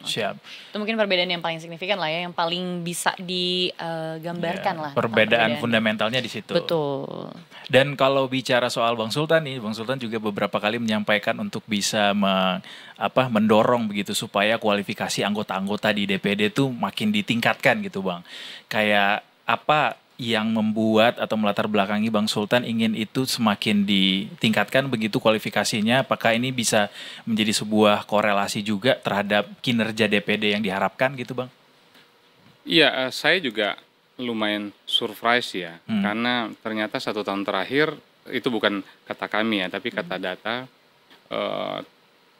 Siap. Itu mungkin perbedaan yang paling signifikan lah ya, yang paling bisa digambarkan lah. Perbedaan fundamentalnya di situ. Betul. Dan kalau bicara soal Bang Sultan nih, Bang Sultan juga beberapa kali menyampaikan untuk bisa mendorong begitu supaya kualifikasi anggota-anggota di DPD tuh makin ditingkatkan gitu Bang. Kayak apa yang membuat atau melatar belakangi Bang Sultan ingin itu semakin ditingkatkan begitu kualifikasinya? Apakah ini bisa menjadi sebuah korelasi juga terhadap kinerja DPD yang diharapkan gitu Bang? Iya, saya juga lumayan surprise ya, karena ternyata 1 tahun terakhir, itu bukan kata kami ya, tapi kata data,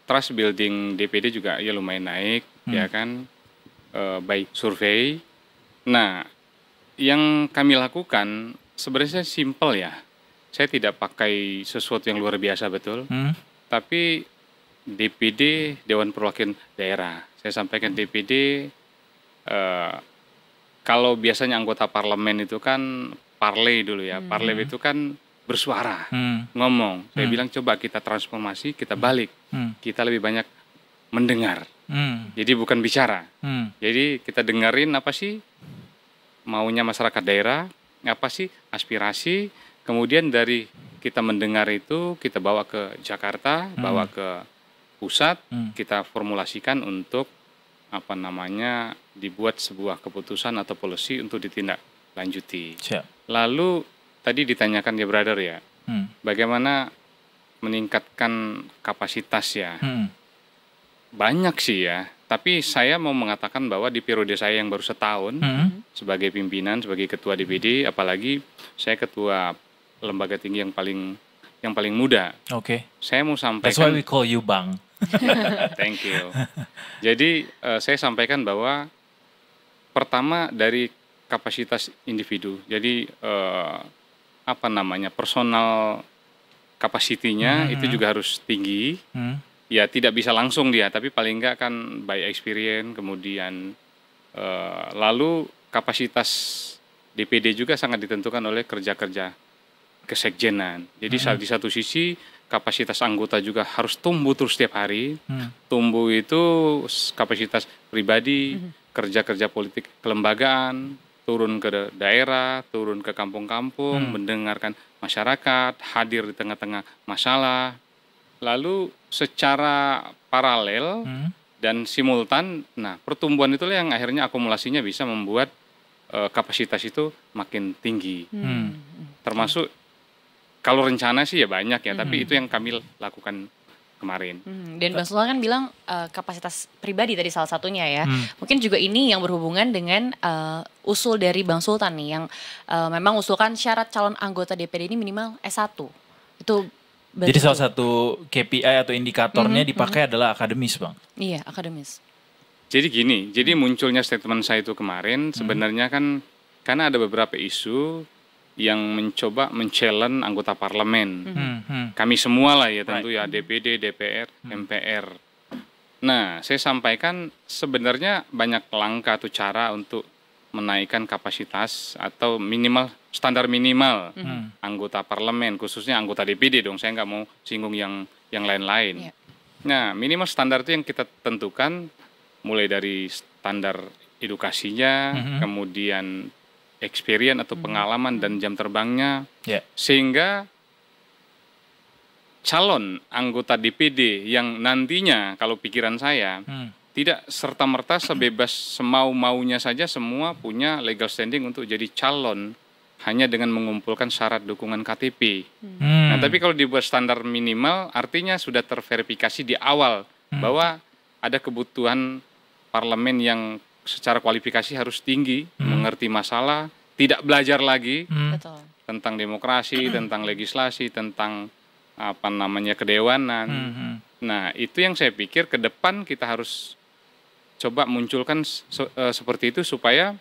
trust building DPD juga ya lumayan naik, ya kan, by survei. Nah, yang kami lakukan sebenarnya simple ya. Saya tidak pakai sesuatu yang luar biasa betul. Tapi DPD, Dewan Perwakilan Daerah. Saya sampaikan DPD, kalau biasanya anggota parlemen itu kan parley dulu ya. Parley itu kan bersuara, ngomong. Saya bilang coba kita transformasi, kita balik. Kita lebih banyak mendengar. Jadi bukan bicara. Jadi kita dengerin apa sih maunya masyarakat daerah, apa sih aspirasi, kemudian dari kita mendengar itu kita bawa ke Jakarta, bawa ke pusat, kita formulasikan untuk apa namanya dibuat sebuah keputusan atau policy untuk ditindaklanjuti. Lalu tadi ditanyakan ya brother ya, bagaimana meningkatkan kapasitas ya. Banyak sih ya, tapi saya mau mengatakan bahwa di periode saya yang baru setahun sebagai pimpinan, sebagai ketua DPD, apalagi saya ketua lembaga tinggi yang paling muda. Oke. Saya mau sampaikan. That's why we call you Bang. Thank you. Jadi saya sampaikan bahwa pertama dari kapasitas individu. Jadi apa namanya personal kapasitinya itu juga harus tinggi. Ya tidak bisa langsung dia, tapi paling enggak kan by experience, kemudian lalu kapasitas DPD juga sangat ditentukan oleh kerja-kerja kesekjenan. Jadi di satu sisi kapasitas anggota juga harus tumbuh terus setiap hari. Tumbuh itu kapasitas pribadi, kerja-kerja politik kelembagaan, turun ke daerah, turun ke kampung-kampung, mendengarkan masyarakat, hadir di tengah-tengah masalah. Lalu secara paralel dan simultan, nah pertumbuhan itulah yang akhirnya akumulasinya bisa membuat kapasitas itu makin tinggi. Termasuk kalau rencana sih ya banyak ya, tapi itu yang kami lakukan kemarin. Dan Bang Sultan kan bilang kapasitas pribadi tadi salah satunya ya. Mungkin juga ini yang berhubungan dengan usul dari Bang Sultan nih, yang memang usulkan syarat calon anggota DPD ini minimal S1. Itu jadi salah satu KPI atau indikatornya dipakai adalah akademis, Bang. Iya, akademis. Jadi gini, jadi munculnya statement saya itu kemarin sebenarnya kan karena ada beberapa isu yang mencoba men-challenge anggota parlemen. Kami semua lah ya tentu ya, DPD, DPR, MPR. Nah, saya sampaikan sebenarnya banyak langkah atau cara untuk menaikkan kapasitas atau minimal standar minimal anggota parlemen, khususnya anggota DPD dong. Saya nggak mau singgung yang lain-lain. Nah, minimal standar itu yang kita tentukan mulai dari standar edukasinya, kemudian experience atau pengalaman dan jam terbangnya, sehingga calon anggota DPD yang nantinya kalau pikiran saya tidak serta-merta sebebas semau-maunya saja semua punya legal standing untuk jadi calon hanya dengan mengumpulkan syarat dukungan KTP. Nah, tapi kalau dibuat standar minimal artinya sudah terverifikasi di awal bahwa ada kebutuhan parlemen yang secara kualifikasi harus tinggi, mengerti masalah, tidak belajar lagi tentang demokrasi, tentang legislasi, tentang apa namanya kedewanan. Nah, itu yang saya pikir ke depan kita harus coba munculkan seperti itu supaya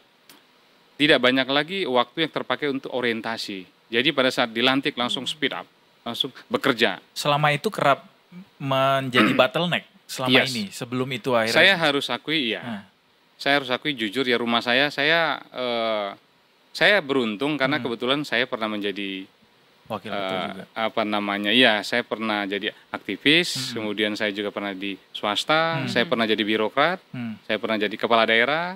tidak banyak lagi waktu yang terpakai untuk orientasi. Jadi pada saat dilantik langsung speed up, langsung bekerja. Selama itu kerap menjadi bottleneck selama ini. Sebelum itu akhirnya. Saya harus akui ya. Saya harus akui jujur ya, rumah saya beruntung karena kebetulan saya pernah menjadi wakil ketua juga. Apa namanya? Iya, saya pernah jadi aktivis, kemudian saya juga pernah di swasta, saya pernah jadi birokrat, saya pernah jadi kepala daerah,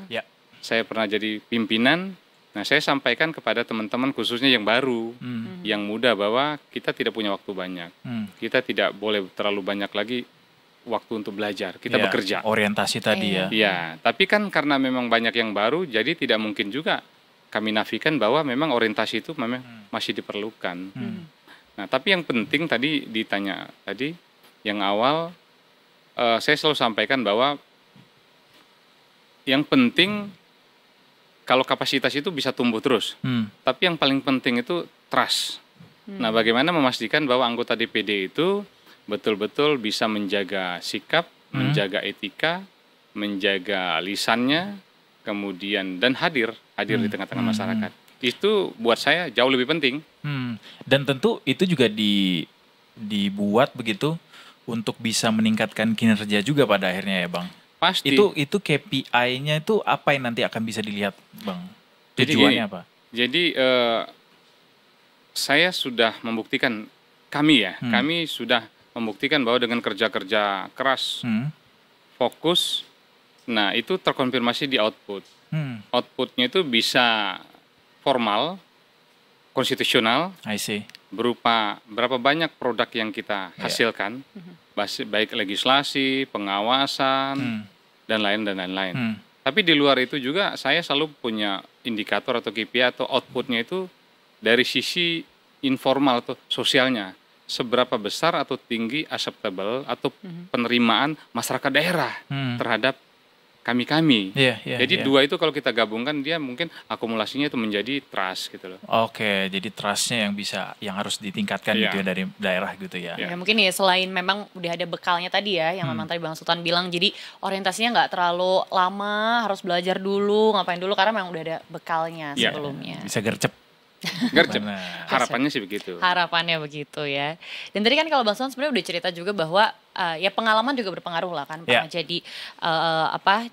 saya pernah jadi pimpinan. Nah, saya sampaikan kepada teman-teman khususnya yang baru, yang muda bahwa kita tidak punya waktu banyak. Kita tidak boleh terlalu banyak lagi waktu untuk belajar. Kita bekerja. Orientasi tadi ya. Iya, tapi kan karena memang banyak yang baru, jadi tidak mungkin juga kami nafikan bahwa memang orientasi itu memang masih diperlukan. Nah, tapi yang penting tadi ditanya tadi, yang awal saya selalu sampaikan bahwa yang penting kalau kapasitas itu bisa tumbuh terus, tapi yang paling penting itu trust. Nah, bagaimana memastikan bahwa anggota DPD itu betul-betul bisa menjaga sikap, menjaga etika, menjaga lisannya, kemudian dan hadir di tengah-tengah masyarakat. Itu buat saya jauh lebih penting. Dan tentu itu juga dibuat begitu untuk bisa meningkatkan kinerja juga pada akhirnya ya, Bang. Pasti. Itu KPI-nya itu apa yang nanti akan bisa dilihat, Bang? Tujuannya apa? Jadi saya sudah membuktikan, kami sudah membuktikan bahwa dengan kerja-kerja keras, fokus, nah itu terkonfirmasi di output. Outputnya itu bisa formal, konstitusional, I see. berupa berapa banyak produk yang kita hasilkan, baik legislasi, pengawasan, dan lain-lain. Tapi di luar itu juga saya selalu punya indikator atau KPI atau outputnya itu dari sisi informal atau sosialnya. Seberapa besar atau tinggi acceptable atau penerimaan masyarakat daerah terhadap kami-kami. Jadi dua itu kalau kita gabungkan dia mungkin akumulasinya itu menjadi trust gitu loh. Oke, jadi trustnya yang harus ditingkatkan gitu ya dari daerah gitu ya. Ya mungkin ya selain memang udah ada bekalnya tadi ya, yang memang tadi Bang Sultan bilang, jadi orientasinya nggak terlalu lama, harus belajar dulu, ngapain dulu, karena memang udah ada bekalnya sebelumnya. Bisa gercep. Gercep. Harapannya sih begitu. Harapannya begitu ya. Dan tadi kan kalau Bang Sultan sebenarnya udah cerita juga bahwa ya pengalaman juga berpengaruh lah kan. Pernah jadi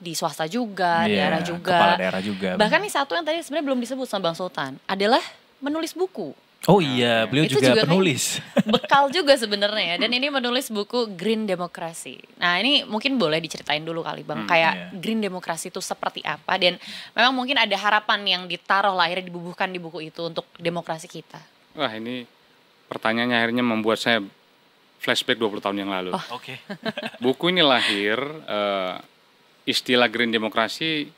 di swasta juga, daerah juga. Kepala daerah juga. Bahkan nih satu yang tadi sebenarnya belum disebut sama Bang Sultan adalah menulis buku. Oh iya, beliau itu juga penulis. Bekal juga sebenarnya ya. Dan ini menulis buku Green Demokrasi. Nah ini mungkin boleh diceritain dulu kali Bang. Kayak Green Demokrasi itu seperti apa. Dan memang mungkin ada harapan yang ditaruh lah, akhirnya dibubuhkan di buku itu untuk demokrasi kita. Wah ini pertanyaannya akhirnya membuat saya flashback 20 tahun yang lalu. Oke. Buku ini lahir, istilah Green Demokrasi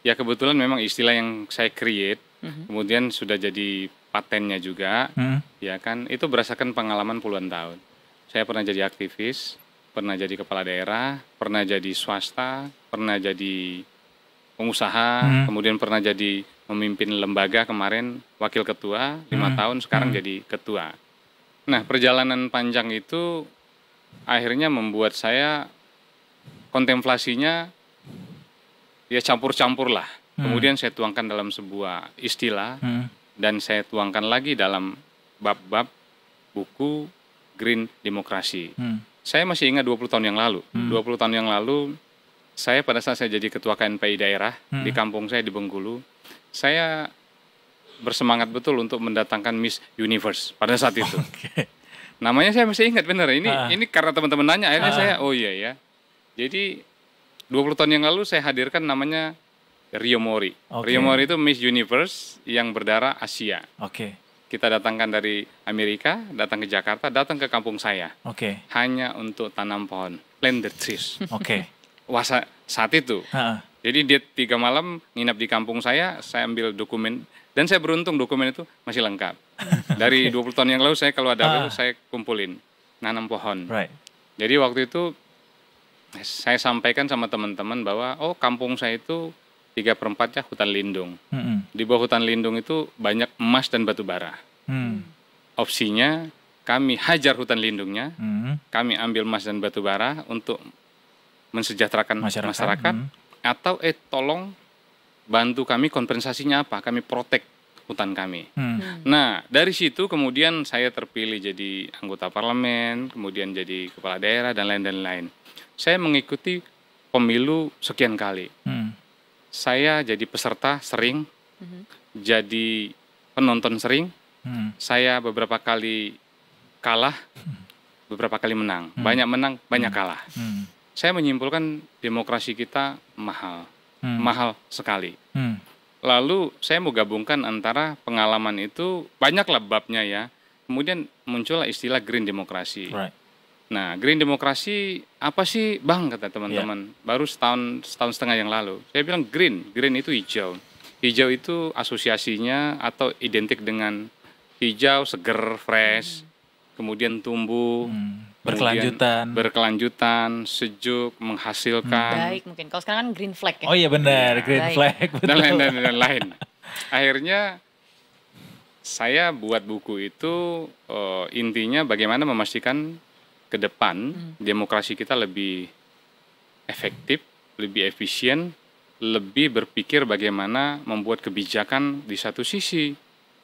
ya kebetulan memang istilah yang saya create. Kemudian sudah jadi patennya juga, ya kan, itu berdasarkan pengalaman puluhan tahun. Saya pernah jadi aktivis, pernah jadi kepala daerah, pernah jadi swasta, pernah jadi pengusaha, kemudian pernah jadi memimpin lembaga kemarin, wakil ketua, 5 tahun, sekarang jadi ketua. Nah, perjalanan panjang itu akhirnya membuat saya kontemplasinya ya campur-campur lah. Kemudian saya tuangkan dalam sebuah istilah, dan saya tuangkan lagi dalam bab-bab buku Green Demokrasi. Saya masih ingat 20 tahun yang lalu. 20 tahun yang lalu, saya pada saat saya jadi ketua KNPI daerah di kampung saya di Bengkulu, saya bersemangat betul untuk mendatangkan Miss Universe pada saat itu. Namanya saya masih ingat benar. Ini karena teman-teman nanya, akhirnya saya, oh iya ya. Jadi 20 tahun yang lalu saya hadirkan namanya Rio Mori. Rio Mori itu Miss Universe yang berdarah Asia. Kita datangkan dari Amerika, datang ke Jakarta, datang ke kampung saya. Hanya untuk tanam pohon, plant the trees. Wah saat itu. Jadi dia 3 malam nginap di kampung saya ambil dokumen, dan saya beruntung dokumen itu masih lengkap. Dari 20 tahun yang lalu saya kalau ada itu saya kumpulin, nanam pohon. Jadi waktu itu saya sampaikan sama teman-teman bahwa kampung saya itu 3/4-nya hutan lindung. Di bawah hutan lindung itu banyak emas dan batu bara. Opsinya kami hajar hutan lindungnya, kami ambil emas dan batu bara untuk mensejahterakan masyarakat, atau tolong bantu kami, kompensasinya apa? Kami protek hutan kami. Nah dari situ kemudian saya terpilih jadi anggota parlemen, kemudian jadi kepala daerah dan lain-lain. Saya mengikuti pemilu sekian kali. Saya jadi peserta sering, jadi penonton sering. Saya beberapa kali kalah, beberapa kali menang. Banyak menang, banyak kalah. Saya menyimpulkan demokrasi kita mahal, mahal sekali. Lalu saya mau gabungkan antara pengalaman itu, banyaklah babnya ya. Kemudian muncullah istilah Green Demokrasi. Nah, Green Demokrasi apa sih Bang, kata teman-teman. Baru setahun setengah yang lalu. Saya bilang green itu hijau. Hijau itu asosiasinya atau identik dengan hijau, seger, fresh, kemudian tumbuh, berkelanjutan, sejuk, menghasilkan. Baik, mungkin kalau sekarang kan green flag ya. Oh iya benar, green flag. Dan lain-lain. Akhirnya saya buat buku itu intinya bagaimana memastikan ke depan demokrasi kita lebih efektif, lebih efisien, lebih berpikir bagaimana membuat kebijakan. Di satu sisi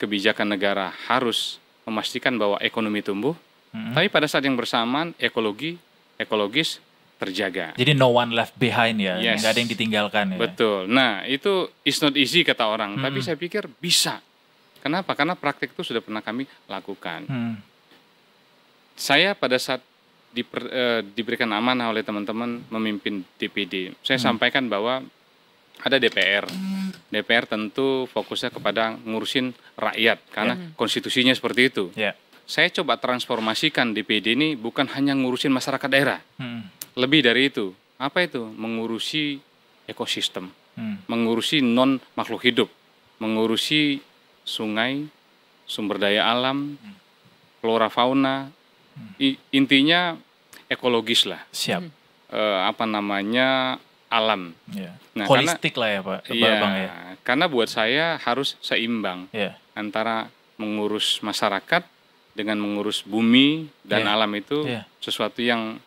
kebijakan negara harus memastikan bahwa ekonomi tumbuh, tapi pada saat yang bersamaan ekologis terjaga. Jadi no one left behind ya, nggak ada yang ditinggalkan ya. Betul. Nah itu is not easy kata orang, tapi saya pikir bisa. Kenapa? Karena praktik itu sudah pernah kami lakukan. Saya pada saat diberikan amanah oleh teman-teman memimpin DPD, saya sampaikan bahwa ada DPR, DPR tentu fokusnya kepada ngurusin rakyat karena konstitusinya seperti itu. Saya coba transformasikan DPD ini bukan hanya ngurusin masyarakat daerah. Lebih dari itu. Apa itu? Mengurusi ekosistem, mengurusi non makhluk hidup, mengurusi sungai, sumber daya alam, flora fauna, intinya ekologis lah. Alam. Nah, holistik lah ya Pak. Bang, karena buat saya harus seimbang antara mengurus masyarakat dengan mengurus bumi dan alam itu sesuatu yang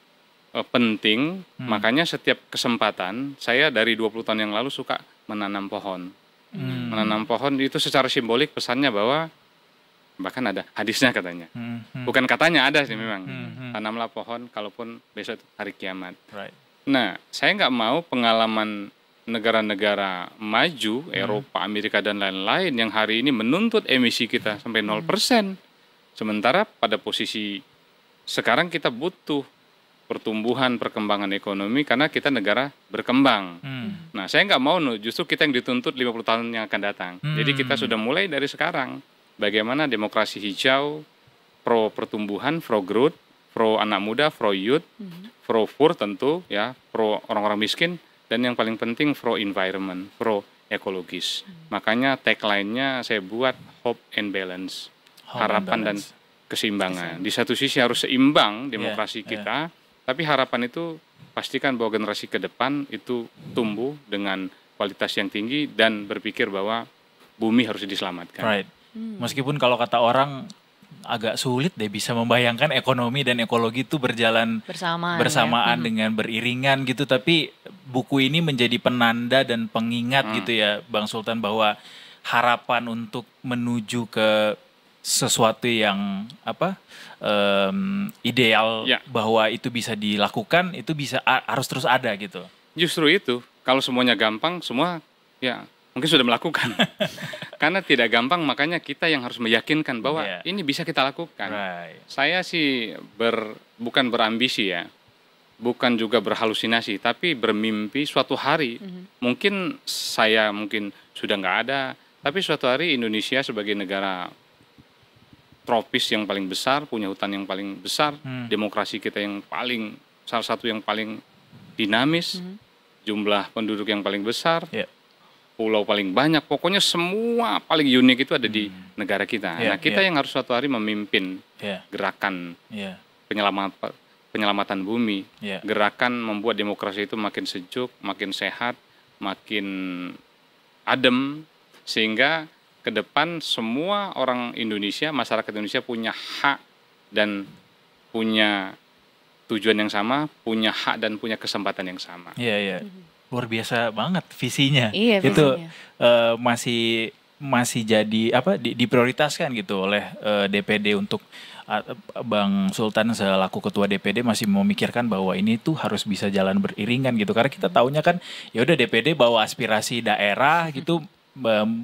penting. Makanya setiap kesempatan saya dari 20 tahun yang lalu suka menanam pohon. Menanam pohon itu secara simbolik pesannya bahwa bahkan ada hadisnya katanya. Bukan katanya, ada sih memang. Tanamlah pohon kalaupun besok itu hari kiamat. Nah, saya nggak mau pengalaman negara-negara maju, Eropa, Amerika dan lain-lain yang hari ini menuntut emisi kita sampai 0%. Sementara pada posisi sekarang kita butuh pertumbuhan, perkembangan ekonomi karena kita negara berkembang. Nah, saya nggak mau justru kita yang dituntut 50 tahun yang akan datang. Jadi kita sudah mulai dari sekarang. Bagaimana demokrasi hijau, pro pertumbuhan, pro growth, pro anak muda, pro youth, pro poor tentu, ya, pro orang-orang miskin, dan yang paling penting pro environment, pro ekologis. Makanya tagline-nya saya buat hope and balance, harapan dan keseimbangan. Di satu sisi harus seimbang demokrasi kita, tapi harapan itu pastikan bahwa generasi ke depan itu tumbuh dengan kualitas yang tinggi dan berpikir bahwa bumi harus diselamatkan. Meskipun kalau kata orang agak sulit deh bisa membayangkan ekonomi dan ekologi itu berjalan bersamaan dengan beriringan gitu, tapi buku ini menjadi penanda dan pengingat gitu ya Bang Sultan, bahwa harapan untuk menuju ke sesuatu yang ideal, bahwa itu bisa dilakukan, itu bisa harus terus ada gitu. Justru itu, kalau semuanya gampang, semua ya mungkin sudah melakukan. Karena tidak gampang, makanya kita yang harus meyakinkan bahwa ini bisa kita lakukan. Saya sih bukan berambisi ya, bukan juga berhalusinasi, tapi bermimpi suatu hari, mungkin saya sudah nggak ada, tapi suatu hari Indonesia sebagai negara tropis yang paling besar, punya hutan yang paling besar, demokrasi kita yang salah satu yang paling dinamis, jumlah penduduk yang paling besar, pulau paling banyak, pokoknya semua paling unik itu ada di negara kita. Nah, kita yang harus suatu hari memimpin gerakan penyelamatan bumi, gerakan membuat demokrasi itu makin sejuk, makin sehat, makin adem, sehingga ke depan semua orang Indonesia, masyarakat Indonesia punya hak dan punya tujuan yang sama, punya hak dan punya kesempatan yang sama. Luar biasa banget visinya. Itu masih jadi diprioritaskan gitu oleh DPD untuk Bang Sultan selaku ketua DPD masih memikirkan bahwa ini tuh harus bisa jalan beriringan gitu, karena kita taunya kan ya udah DPD bawa aspirasi daerah gitu,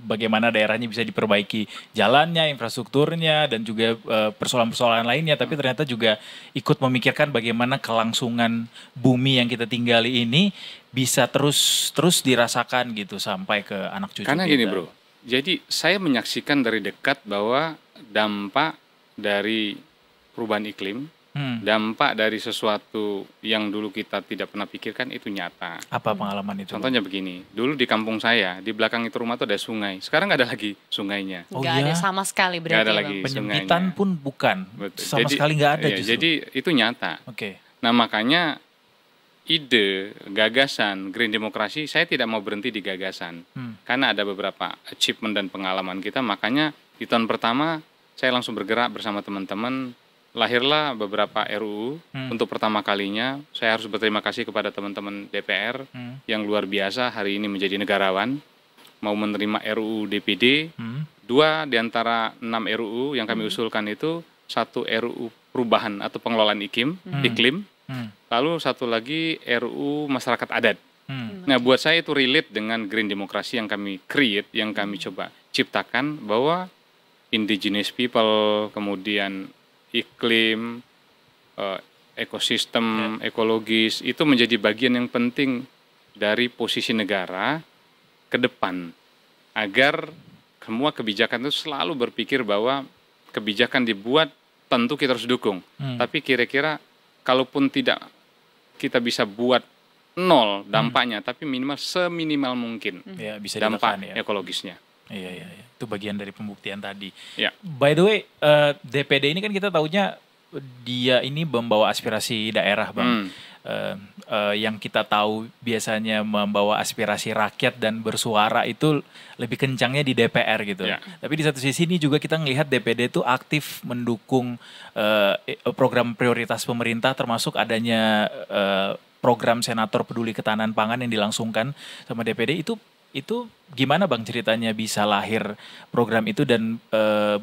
bagaimana daerahnya bisa diperbaiki jalannya, infrastrukturnya, dan juga persoalan-persoalan lainnya, tapi ternyata juga ikut memikirkan bagaimana kelangsungan bumi yang kita tinggali ini bisa terus dirasakan gitu sampai ke anak cucu Karena kita. Gini bro, jadi saya menyaksikan dari dekat bahwa dampak dari perubahan iklim, dampak dari sesuatu yang dulu kita tidak pernah pikirkan itu nyata. Apa pengalaman itu? Contohnya begini, dulu di kampung saya, di belakang itu rumah tuh ada sungai. Sekarang nggak ada lagi sungainya. Nggak ada sama sekali berarti. Nggak ada lagi penyempitan sungainya. Pun bukan. Betul. Sama sekali nggak ada justru. Jadi itu nyata. Nah makanya ide, gagasan, green demokrasi, saya tidak mau berhenti di gagasan. Karena ada beberapa achievement dan pengalaman kita, makanya di tahun pertama saya langsung bergerak bersama teman-teman. Lahirlah beberapa RUU. Untuk pertama kalinya saya harus berterima kasih kepada teman-teman DPR yang luar biasa hari ini menjadi negarawan, mau menerima RUU DPD. 2 di antara 6 RUU yang kami usulkan itu, 1 RUU perubahan atau pengelolaan iklim, lalu 1 lagi RUU masyarakat adat. Nah buat saya itu relate dengan green demokrasi yang kami create, yang kami coba ciptakan, bahwa indigenous people, kemudian iklim, ekosistem, ekologis, itu menjadi bagian yang penting dari posisi negara ke depan. agar semua kebijakan itu selalu berpikir bahwa kebijakan dibuat tentu kita harus dukung. Tapi kira-kira kalaupun tidak kita bisa buat nol dampaknya, tapi minimal seminimal mungkin ya, bisa dampak ya. ekologisnya. Iya. Itu bagian dari pembuktian tadi. Ya. By the way, DPD ini kan kita tahunya dia ini membawa aspirasi daerah, Bang. Yang kita tahu biasanya membawa aspirasi rakyat dan bersuara itu lebih kencangnya di DPR gitu. Ya. Tapi di satu sisi ini juga kita melihat DPD itu aktif mendukung program prioritas pemerintah, termasuk adanya program Senator Peduli Ketahanan Pangan yang dilangsungkan sama DPD. Itu gimana Bang ceritanya bisa lahir program itu, dan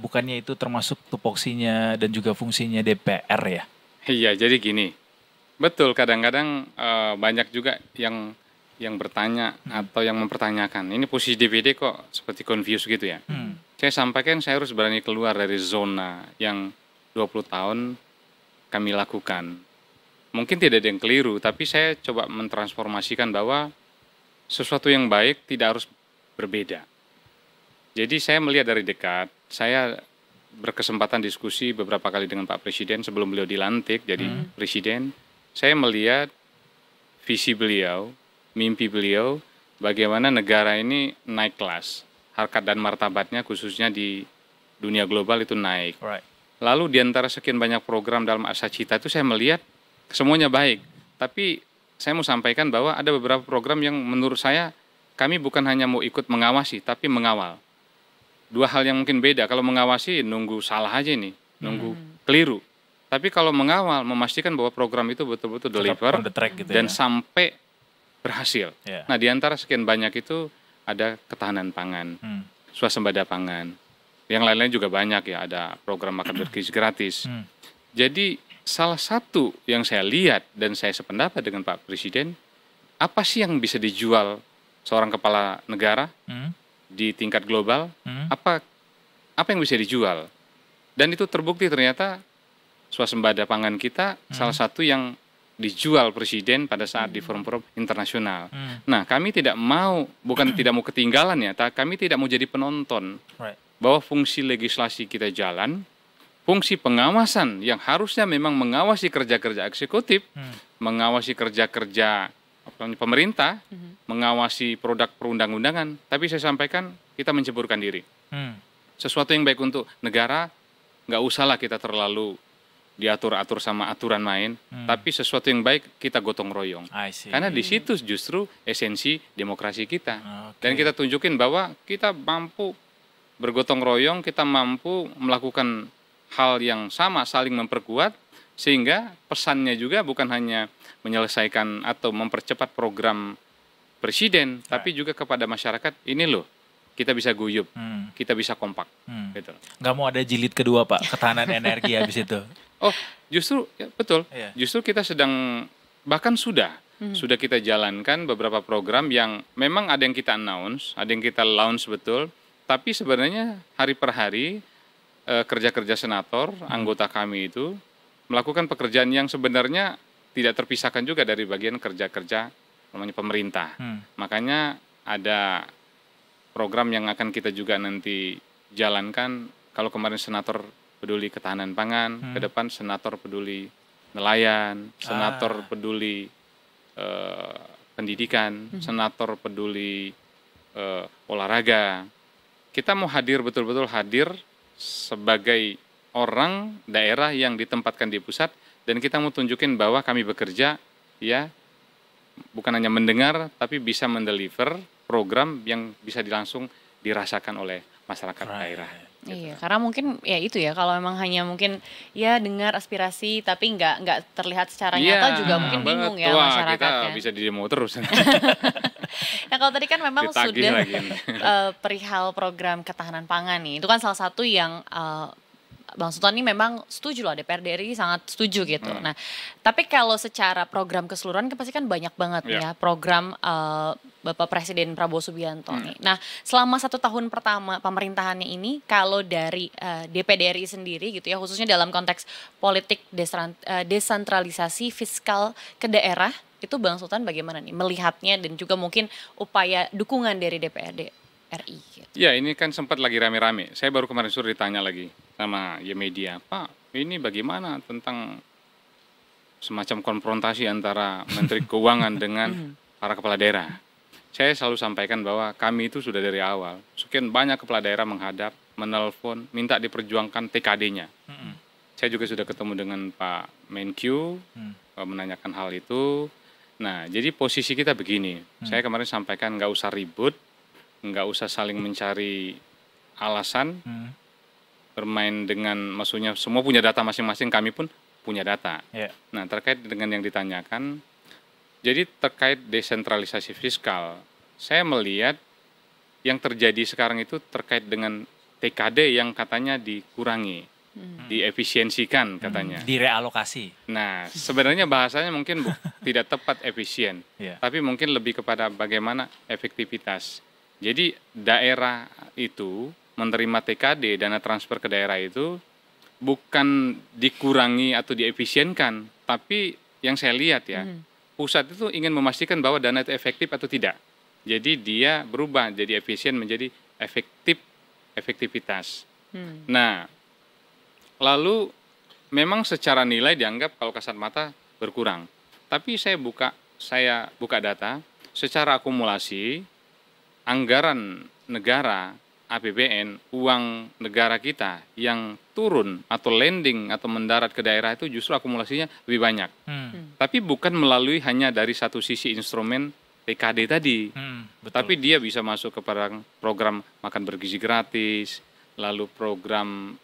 bukannya itu termasuk tupoksinya dan juga fungsinya DPR ya? Iya, jadi gini. Betul, kadang-kadang banyak juga yang bertanya atau yang mempertanyakan, ini posisi DPD kok seperti confused gitu ya. Saya sampaikan saya harus berani keluar dari zona yang 20 tahun kami lakukan. Mungkin tidak ada yang keliru, tapi saya coba mentransformasikan bahwa sesuatu yang baik tidak harus berbeda. Jadi saya melihat dari dekat, saya berkesempatan diskusi beberapa kali dengan Pak Presiden sebelum beliau dilantik jadi Presiden. Saya melihat visi beliau, mimpi beliau, bagaimana negara ini naik kelas. Harkat dan martabatnya khususnya di dunia global itu naik. Right. Lalu di antara sekian banyak program dalam Asa Cita itu saya melihat semuanya baik. Tapi saya mau sampaikan bahwa ada beberapa program yang menurut saya kami bukan hanya mau ikut mengawasi, tapi mengawal. Dua hal yang mungkin beda. Kalau mengawasi nunggu salah aja nih, nunggu keliru. Tapi kalau mengawal, memastikan bahwa program itu betul-betul deliver gitu dan ya. sampai berhasil. Yeah. Nah, di antara sekian banyak itu ada ketahanan pangan, swasembada pangan. Yang lain-lain juga banyak ya, ada program makan bergizi gratis. Jadi salah satu yang saya lihat dan saya sependapat dengan Pak Presiden, apa sih yang bisa dijual seorang kepala negara di tingkat global? Apa yang bisa dijual? Dan itu terbukti ternyata swasembada pangan kita salah satu yang dijual Presiden pada saat di forum-forum internasional. Nah, kami tidak mau, bukan tidak mau ketinggalan ya, kami tidak mau jadi penonton. Right. Bahwa fungsi legislasi kita jalan, fungsi pengawasan yang harusnya memang mengawasi kerja-kerja eksekutif, mengawasi kerja-kerja pemerintah, mengawasi produk perundang-undangan, tapi saya sampaikan kita menceburkan diri. Sesuatu yang baik untuk negara, nggak usahlah kita terlalu diatur-atur sama aturan main, tapi sesuatu yang baik kita gotong royong. Karena di situ justru esensi demokrasi kita. Dan kita tunjukin bahwa kita mampu bergotong royong, kita mampu melakukan hal yang sama, saling memperkuat, sehingga pesannya juga bukan hanya menyelesaikan atau mempercepat program Presiden, tapi juga kepada masyarakat, ini loh, kita bisa guyup, kita bisa kompak. Gitu. Nggak mau ada jilid kedua Pak, ketahanan energi habis itu. Oh, justru ya, betul. Justru kita sedang, bahkan sudah kita jalankan beberapa program yang memang ada yang kita announce, ada yang kita launch betul, tapi sebenarnya hari per hari kerja-kerja senator, anggota kami itu melakukan pekerjaan yang sebenarnya tidak terpisahkan juga dari bagian kerja-kerja namanya pemerintah. Makanya ada program yang akan kita juga nanti jalankan. Kalau kemarin senator peduli ketahanan pangan, ke depan senator peduli nelayan, senator peduli pendidikan, senator peduli olahraga. Kita mau hadir, betul-betul hadir sebagai orang daerah yang ditempatkan di pusat, dan kita mau tunjukin bahwa kami bekerja ya bukan hanya mendengar, tapi bisa mendeliver program yang bisa langsung dirasakan oleh masyarakat daerah. Iya, karena mungkin ya itu ya, kalau memang hanya mungkin ya dengar aspirasi tapi nggak terlihat secara nyata juga mungkin bingung ya masyarakat. Kita bisa di demo terus. Nah, kalau tadi kan memang ditagih sudah perihal program ketahanan pangan nih, itu kan salah satu yang Bang Sultan ini memang setuju loh, DPR RI sangat setuju gitu. Nah, tapi kalau secara program keseluruhan kan pasti kan banyak banget ya program Bapak Presiden Prabowo Subianto nih. Nah, selama 1 tahun pertama pemerintahannya ini, kalau dari DPD RI sendiri gitu ya, khususnya dalam konteks politik desentralisasi fiskal ke daerah, itu Bang Sultan bagaimana nih melihatnya, dan juga mungkin upaya dukungan dari DPRD? RI. Gitu. Ya, ini kan sempat lagi rame-rame. Saya baru kemarin sore ditanya lagi sama ya media, Pak, ini bagaimana tentang semacam konfrontasi antara Menteri Keuangan dengan para kepala daerah. Saya selalu sampaikan bahwa kami itu sudah dari awal, sekian banyak kepala daerah menghadap, menelpon, minta diperjuangkan TKD-nya. Saya juga sudah ketemu dengan Pak Menkyu, menanyakan hal itu. Nah, jadi posisi kita begini. Saya kemarin sampaikan nggak usah ribut, nggak usah saling mencari alasan, bermain dengan, maksudnya semua punya data masing-masing, kami pun punya data. Nah, terkait dengan yang ditanyakan, jadi terkait desentralisasi fiskal, saya melihat yang terjadi sekarang itu terkait dengan TKD yang katanya dikurangi, diefisiensikan katanya. Direalokasi. Nah, sebenarnya bahasanya mungkin tidak tepat efisien, tapi mungkin lebih kepada bagaimana efektivitas. Jadi daerah itu menerima TKD, dana transfer ke daerah itu bukan dikurangi atau diefisienkan, tapi yang saya lihat ya, pusat itu ingin memastikan bahwa dana itu efektif atau tidak. Jadi dia berubah jadi efisien menjadi efektivitas. Nah, lalu memang secara nilai dianggap kalau kasat mata berkurang. Tapi saya buka data, secara akumulasi anggaran negara APBN, uang negara kita yang turun atau landing atau mendarat ke daerah itu justru akumulasinya lebih banyak. Tapi bukan melalui hanya dari satu sisi instrumen TKD tadi. Tapi dia bisa masuk kepada program makan bergizi gratis, lalu program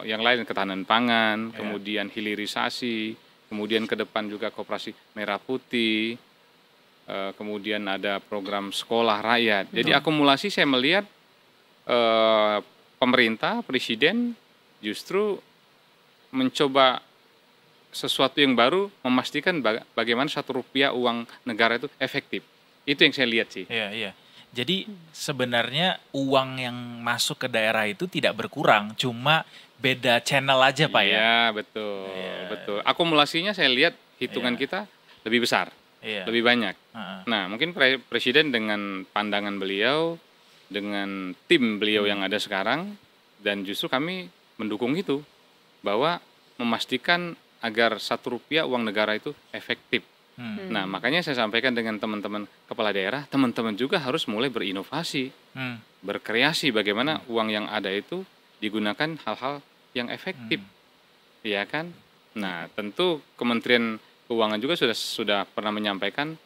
yang lain, ketahanan pangan, kemudian hilirisasi, kemudian ke depan juga koperasi merah putih, kemudian ada program sekolah rakyat. Jadi akumulasi saya melihat pemerintah, presiden justru mencoba sesuatu yang baru, memastikan bagaimana Rp1 uang negara itu efektif. Itu yang saya lihat sih. Iya. Jadi sebenarnya uang yang masuk ke daerah itu tidak berkurang, cuma beda channel aja Pak ya? Iya, betul. Akumulasinya saya lihat hitungan kita lebih besar, lebih banyak. Nah, mungkin presiden dengan pandangan beliau, dengan tim beliau yang ada sekarang, dan justru kami mendukung itu, bahwa memastikan agar Rp1 uang negara itu efektif. Nah, makanya saya sampaikan dengan teman-teman kepala daerah, teman-teman juga harus mulai berinovasi, berkreasi bagaimana uang yang ada itu digunakan hal-hal yang efektif, ya kan? Nah, tentu Kementerian Keuangan juga sudah pernah menyampaikan,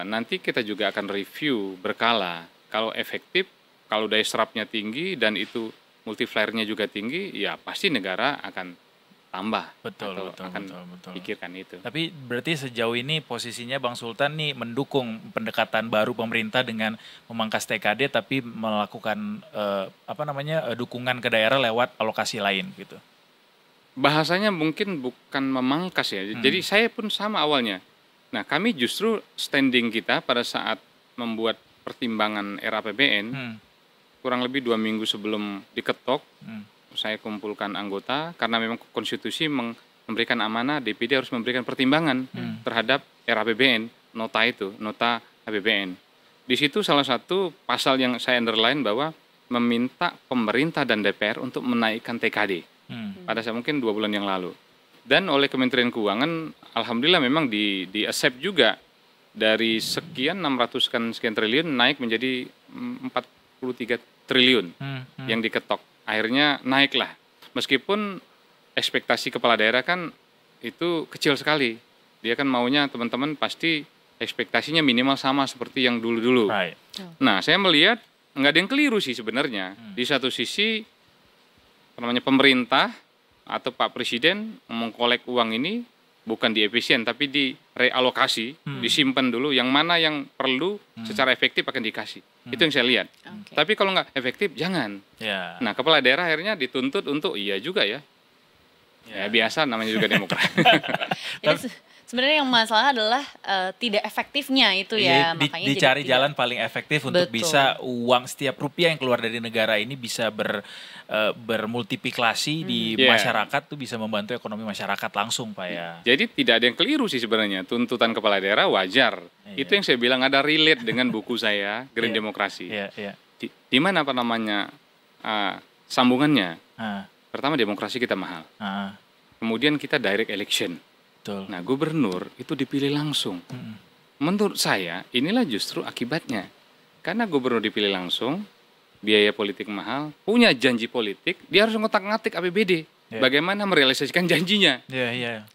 nanti kita juga akan review berkala. Kalau efektif, kalau daya serapnya tinggi dan itu multiplier-nya juga tinggi, ya pasti negara akan tambah. Betul. Pikirkan itu. Tapi berarti sejauh ini posisinya Bang Sultan nih mendukung pendekatan baru pemerintah dengan memangkas TKD tapi melakukan dukungan ke daerah lewat alokasi lain gitu. Bahasanya mungkin bukan memangkas ya. Jadi saya pun sama awalnya. Nah, kami justru standing kita pada saat membuat pertimbangan RAPBN kurang lebih 2 minggu sebelum diketok, saya kumpulkan anggota karena memang konstitusi memberikan amanah DPD harus memberikan pertimbangan terhadap RAPBN, nota APBN. Di situ salah satu pasal yang saya underline bahwa meminta pemerintah dan DPR untuk menaikkan TKD pada saat mungkin 2 bulan yang lalu. Dan oleh Kementerian Keuangan, alhamdulillah memang di-accept juga. Dari sekian 600 sekian triliun naik menjadi 43 triliun yang diketok. Akhirnya naiklah. Meskipun ekspektasi kepala daerah kan itu kecil sekali. Dia kan maunya teman-teman pasti ekspektasinya minimal sama seperti yang dulu-dulu. Right. Nah, saya melihat nggak ada yang keliru sih sebenarnya. Di satu sisi pemerintah atau Pak Presiden mengkolek uang ini bukan diefisien tapi direalokasi, disimpan dulu, yang mana yang perlu secara efektif akan dikasih. Itu yang saya lihat. Tapi kalau nggak efektif, jangan. Nah, kepala daerah akhirnya dituntut untuk iya juga ya. Ya biasa, namanya juga demokrasi. Sebenarnya yang masalah adalah tidak efektifnya itu ya, makanya dicari jadi jalan paling efektif untuk Betul. bisa uang setiap rupiah yang keluar dari negara ini bisa bermultiplikasi di masyarakat tuh bisa membantu ekonomi masyarakat langsung Pak ya. Jadi tidak ada yang keliru sih sebenarnya, tuntutan kepala daerah wajar. Itu yang saya bilang ada relate dengan buku saya Green Demokrasi. Di mana apa namanya sambungannya? Pertama demokrasi kita mahal. Kemudian kita direct election. Betul. Nah gubernur itu dipilih langsung. Menurut saya inilah justru akibatnya. Karena gubernur dipilih langsung, biaya politik mahal, punya janji politik, dia harus ngotak-ngatik APBD. Bagaimana merealisasikan janjinya.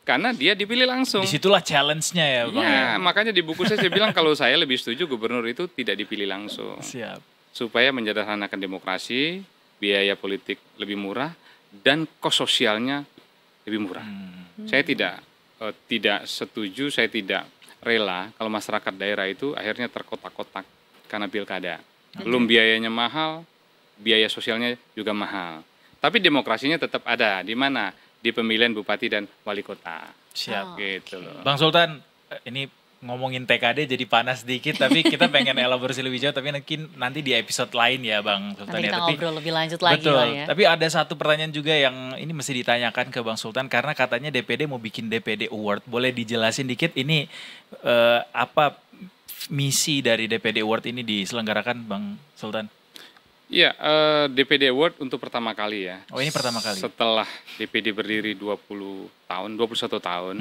Karena dia dipilih langsung. Disitulah challenge-nya ya Bang. Ya, makanya di buku saya bilang kalau saya lebih setuju gubernur itu tidak dipilih langsung. Siap. Supaya menyederhanakan demokrasi, biaya politik lebih murah, dan kos sosialnya lebih murah. Saya tidak setuju, saya tidak rela kalau masyarakat daerah itu akhirnya terkotak-kotak karena pilkada. Belum biayanya mahal, biaya sosialnya juga mahal. Tapi demokrasinya tetap ada, di mana? Di pemilihan bupati dan wali kota. Siap. Gitu loh. Bang Sultan, ini ngomongin TKD jadi panas dikit, tapi kita pengen elaborasi lebih jauh, tapi nanti di episode lain ya Bang Sultan. Nanti kita Tapi ngobrol lebih lanjut lagi betul, lah ya. tapi ada satu pertanyaan juga yang ini mesti ditanyakan ke Bang Sultan, karena katanya DPD mau bikin DPD Award. Boleh dijelasin dikit ini apa misi dari DPD Award ini diselenggarakan Bang Sultan? Iya, DPD Award untuk pertama kali ya. Oh ini pertama kali? Setelah DPD berdiri 21 tahun.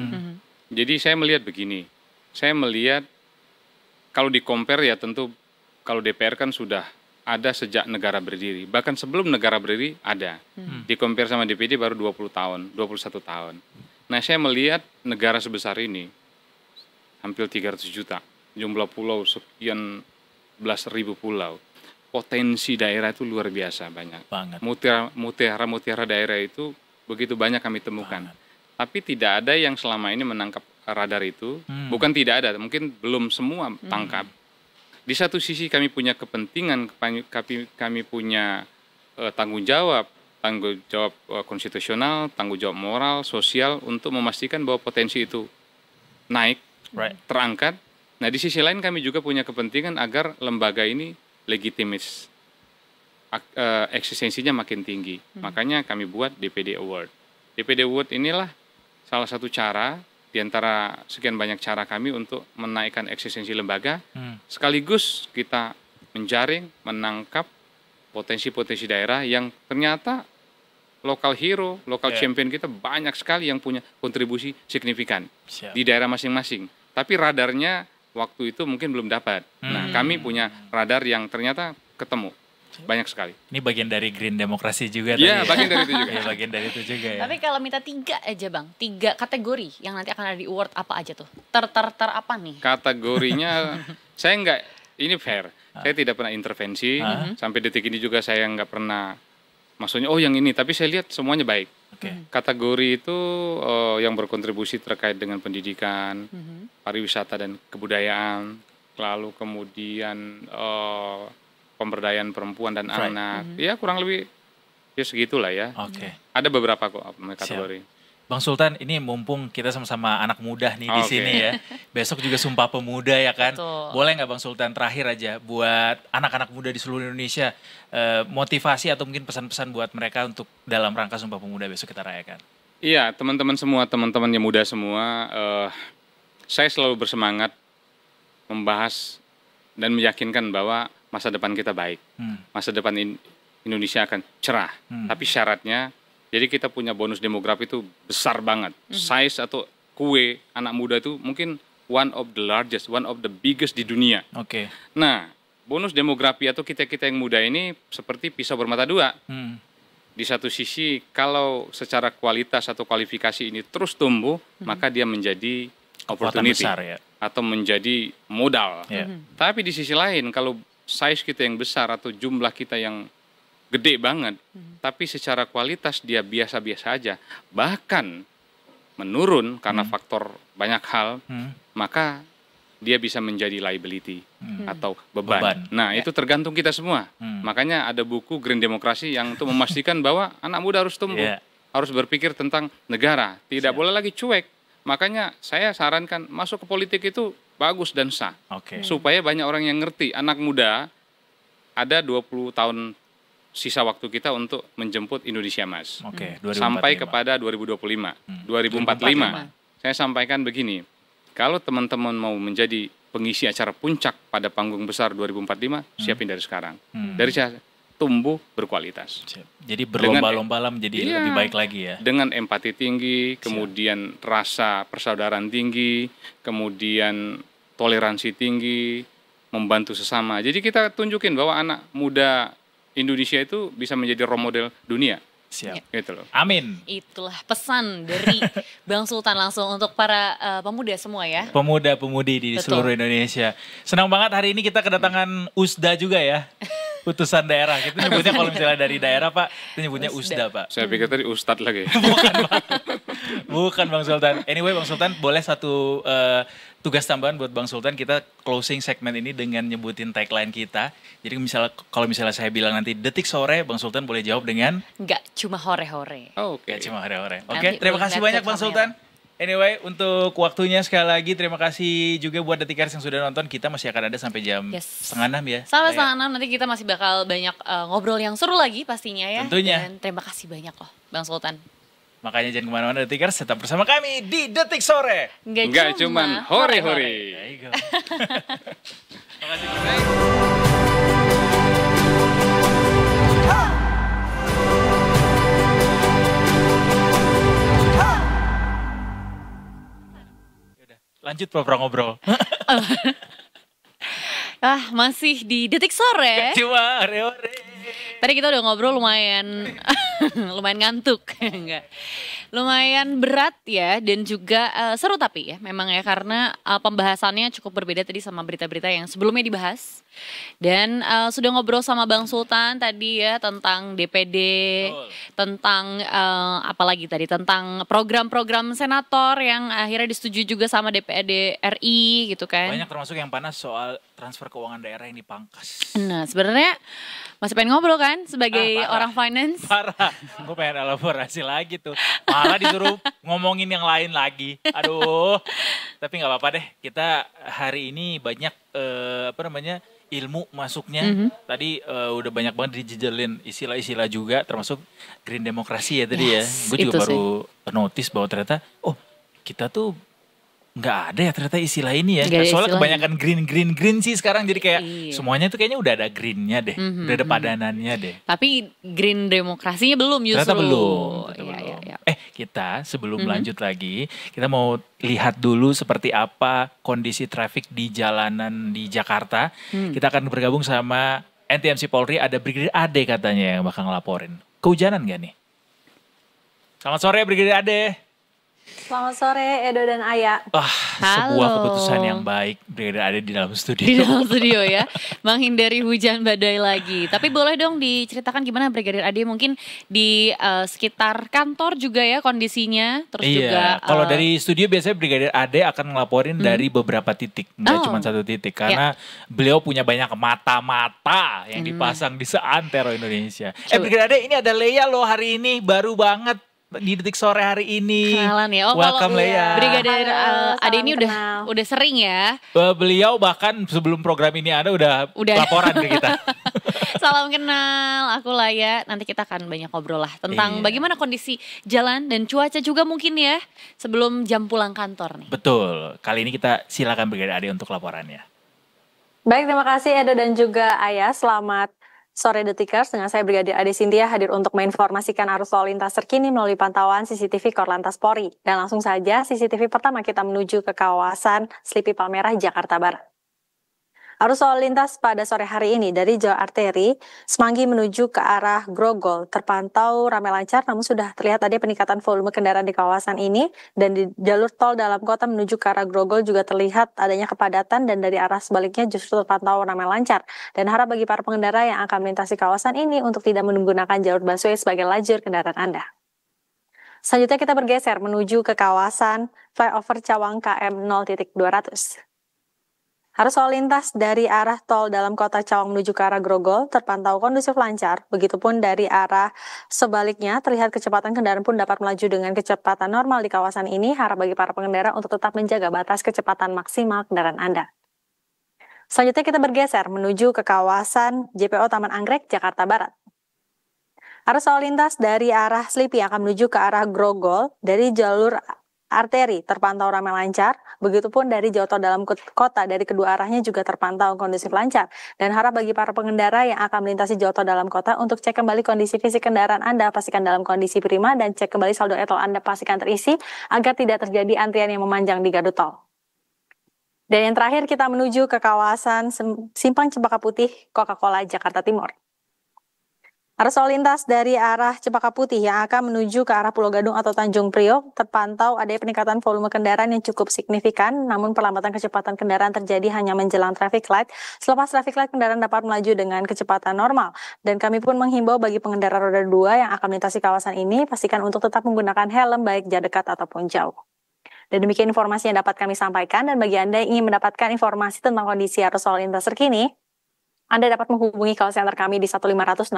Jadi saya melihat begini, saya melihat kalau di-compare ya tentu kalau DPR kan sudah ada sejak negara berdiri. Bahkan sebelum negara berdiri ada. Di-compare sama DPD baru 20 tahun, 21 tahun. Nah saya melihat negara sebesar ini, hampir 300 juta, jumlah pulau sekian belas ribu pulau. Potensi daerah itu luar biasa banyak. Mutiara daerah itu begitu banyak kami temukan. Tapi tidak ada yang selama ini menangkap radar itu. Bukan tidak ada, mungkin belum semua tangkap. Di satu sisi kami punya kepentingan, kami punya tanggung jawab konstitusional, tanggung jawab moral, sosial untuk memastikan bahwa potensi itu naik, terangkat. Nah di sisi lain kami juga punya kepentingan agar lembaga ini legitimis, eksistensinya makin tinggi. Makanya kami buat DPD Award. DPD Award inilah salah satu cara di antara sekian banyak cara kami untuk menaikkan eksistensi lembaga, sekaligus kita menjaring, menangkap potensi-potensi daerah yang ternyata lokal hero, lokal champion kita banyak sekali yang punya kontribusi signifikan di daerah masing-masing. Tapi radarnya waktu itu mungkin belum dapat. Nah, kami punya radar yang ternyata ketemu. Banyak sekali. Ini bagian dari Green Demokrasi juga. Iya, bagian dari itu juga. Bagian dari itu juga ya. Tapi kalau minta 3 aja Bang, 3 kategori yang nanti akan ada di award apa aja tuh? Ter apa nih? Kategorinya, saya enggak, ini fair. Saya tidak pernah intervensi, sampai detik ini juga saya enggak pernah, maksudnya yang ini, tapi saya lihat semuanya baik. Kategori itu yang berkontribusi terkait dengan pendidikan, pariwisata dan kebudayaan, lalu kemudian pemberdayaan perempuan dan anak, ya kurang lebih ya segitulah ya. Ada beberapa kok kategori. Bang Sultan, ini mumpung kita sama-sama anak muda nih di sini ya. Besok juga Sumpah Pemuda ya kan. Betul. Boleh nggak Bang Sultan terakhir aja buat anak-anak muda di seluruh Indonesia, motivasi atau mungkin pesan-pesan buat mereka untuk dalam rangka Sumpah Pemuda besok kita rayakan. Iya, teman-teman semua, teman-teman yang muda semua, saya selalu bersemangat membahas dan meyakinkan bahwa masa depan kita baik. Masa depan Indonesia akan cerah. Tapi syaratnya, jadi kita punya bonus demografi itu besar banget. Size atau kue anak muda itu mungkin one of the largest, one of the biggest di dunia. Nah, bonus demografi atau kita-kita yang muda ini seperti pisau bermata dua. Di satu sisi, kalau secara kualitas atau kualifikasi ini terus tumbuh, maka dia menjadi opportunity besar, ya? Atau menjadi modal. Tapi di sisi lain, kalau size kita yang besar atau jumlah kita yang gede banget, tapi secara kualitas dia biasa-biasa aja, bahkan menurun karena faktor banyak hal, maka dia bisa menjadi liability atau beban. Nah, itu tergantung kita semua. Makanya ada buku Green Demokrasi yang untuk memastikan bahwa anak muda harus tumbuh, harus berpikir tentang negara, tidak boleh lagi cuek. Makanya saya sarankan masuk ke politik itu bagus dan sah. Supaya banyak orang yang ngerti. Anak muda ada 20 tahun sisa waktu kita untuk menjemput Indonesia Emas. Sampai kepada 2025, 2045. Saya sampaikan begini, kalau teman-teman mau menjadi pengisi acara puncak pada panggung besar 2045, siapin dari sekarang. Dari saya tumbuh berkualitas. Jadi berlomba-lomba menjadi lebih baik lagi ya. Dengan empati tinggi, kemudian rasa persaudaraan tinggi, kemudian toleransi tinggi, membantu sesama. Jadi kita tunjukin bahwa anak muda Indonesia itu bisa menjadi role model dunia. Siap. Gitu loh. Amin. Itulah pesan dari Bang Sultan langsung untuk para pemuda semua ya. Pemuda-pemudi di seluruh Indonesia. Senang banget hari ini kita kedatangan Usda juga ya. Utusan daerah. Kita nyebutnya kalau misalnya dari daerah Pak, kita nyebutnya Usda Pak. Saya pikir tadi Ustadz lagi. Bukan Bang. Bukan Bang Sultan. Anyway Bang Sultan boleh satu tugas tambahan buat Bang Sultan, kita closing segmen ini dengan nyebutin tagline kita. Jadi kalau misalnya saya bilang nanti detik sore, Bang Sultan boleh jawab dengan nggak cuma hore-hore. Nggak cuma hore-hore. Oke, terima kasih banyak Bang Sultan. Anyway, untuk waktunya sekali lagi terima kasih juga buat Detikers yang sudah nonton. Kita masih akan ada sampai jam 5:30 ya. Sampai 5:30 nanti kita masih bakal banyak ngobrol yang seru lagi pastinya ya. Tentunya. Dan terima kasih banyak loh Bang Sultan. Makanya jangan kemana-mana Detikers, tetap bersama kami di Detik Sore. Nggak cuma hore-hore. Terima kasih. Lanjut pura-pura ngobrol. Masih di Detik Sore. Cuma hore-hore. Tadi kita udah ngobrol lumayan ngantuk. Enggak. Lumayan berat ya dan juga seru tapi ya memang ya karena pembahasannya cukup berbeda tadi sama berita-berita yang sebelumnya dibahas. Dan sudah ngobrol sama Bang Sultan tadi ya tentang DPD, tentang apalagi tadi tentang program-program senator yang akhirnya disetujui juga sama DPD RI gitu kan. Banyak termasuk yang panas soal transfer keuangan daerah yang dipangkas. Nah sebenarnya masih pengen ngobrol kan sebagai orang finance. Parah, gue pengen elaborasi lagi tuh. Malah disuruh ngomongin yang lain lagi. Aduh, tapi gak apa-apa deh. Kita hari ini banyak ilmu masuknya. Tadi udah banyak banget dijejelin istilah-istilah juga, termasuk green demokrasi ya tadi ya. Gue juga baru notice bahwa ternyata, kita tuh nggak ada ya ternyata istilah ini ya. Soalnya kebanyakan green sih sekarang, jadi kayak semuanya tuh kayaknya udah ada greennya deh, udah ada padanannya deh. Tapi green demokrasinya belum justru. Ternyata belum. Ya. Kita sebelum lanjut lagi, kita mau lihat dulu seperti apa kondisi traffic di jalanan di Jakarta. Kita akan bergabung sama NTMC Polri, ada Brigadir Ade katanya yang bakal ngelaporin. Kehujanan gak nih? Selamat sore Brigadir Ade. Selamat sore Edo dan Aya. Sebuah keputusan yang baik Brigadir Ade di dalam studio. Di dalam studio ya, menghindari hujan badai lagi. Tapi boleh dong diceritakan gimana Brigadir Ade mungkin di sekitar kantor juga ya kondisinya. Terus juga kalau dari studio biasanya Brigadir Ade akan ngelaporin dari beberapa titik, nggak cuma satu titik. Karena beliau punya banyak mata-mata yang dipasang di seantero Indonesia. Brigadir Ade, ini ada Leia loh hari ini, baru banget di Detik Sore hari ini. Kenalan ya. Welcome Leia. Brigadir Ade ini udah sering ya. Beliau bahkan sebelum program ini ada udah laporan ke kita. Salam kenal, aku Laya. Nanti kita akan banyak ngobrol lah tentang bagaimana kondisi jalan dan cuaca juga mungkin ya sebelum jam pulang kantor nih. Betul. Kali ini kita silakan Brigadir Ade untuk laporannya. Baik, terima kasih Edo dan juga Aya. Selamat sore Detikers, dengan saya Brigadir Ade Sintia hadir untuk menginformasikan arus lalu lintas terkini melalui pantauan CCTV Korlantas Polri. Dan langsung saja CCTV pertama kita menuju ke kawasan Slipi Palmerah, Jakarta Barat. Arus lalu lintas pada sore hari ini dari jalur arteri Semanggi menuju ke arah Grogol terpantau ramai lancar, namun sudah terlihat ada peningkatan volume kendaraan di kawasan ini, dan di jalur tol dalam kota menuju ke arah Grogol juga terlihat adanya kepadatan, dan dari arah sebaliknya justru terpantau ramai lancar. Dan harap bagi para pengendara yang akan melintasi kawasan ini untuk tidak menggunakan jalur busway sebagai lajur kendaraan Anda. Selanjutnya kita bergeser menuju ke kawasan flyover Cawang KM 0.200. Arus lalu lintas dari arah tol dalam kota Cawang menuju ke arah Grogol terpantau kondusif lancar, begitupun dari arah sebaliknya terlihat kecepatan kendaraan pun dapat melaju dengan kecepatan normal di kawasan ini. Harap bagi para pengendara untuk tetap menjaga batas kecepatan maksimal kendaraan Anda. Selanjutnya kita bergeser menuju ke kawasan JPO Taman Anggrek, Jakarta Barat. Arus lalu lintas dari arah Slipi yang akan menuju ke arah Grogol dari jalur arteri terpantau ramai lancar, begitupun dari jalur tol dalam kota dari kedua arahnya juga terpantau kondusif lancar. Dan harap bagi para pengendara yang akan melintasi jalur tol dalam kota untuk cek kembali kondisi fisik kendaraan Anda, pastikan dalam kondisi prima dan cek kembali saldo e-tol Anda pastikan terisi agar tidak terjadi antrian yang memanjang di gardu tol. Dan yang terakhir kita menuju ke kawasan Simpang Cempaka Putih, Coca-Cola, Jakarta Timur. Arus lalu lintas dari arah Cempaka Putih yang akan menuju ke arah Pulau Gadung atau Tanjung Priok terpantau adanya peningkatan volume kendaraan yang cukup signifikan, namun perlambatan kecepatan kendaraan terjadi hanya menjelang traffic light. Selepas traffic light, kendaraan dapat melaju dengan kecepatan normal. Dan kami pun menghimbau bagi pengendara roda 2 yang akan melintasi kawasan ini, pastikan untuk tetap menggunakan helm baik jarak dekat ataupun jauh. Dan demikian informasi yang dapat kami sampaikan, dan bagi Anda yang ingin mendapatkan informasi tentang kondisi arus lalu lintas terkini, Anda dapat menghubungi call center kami di 1500669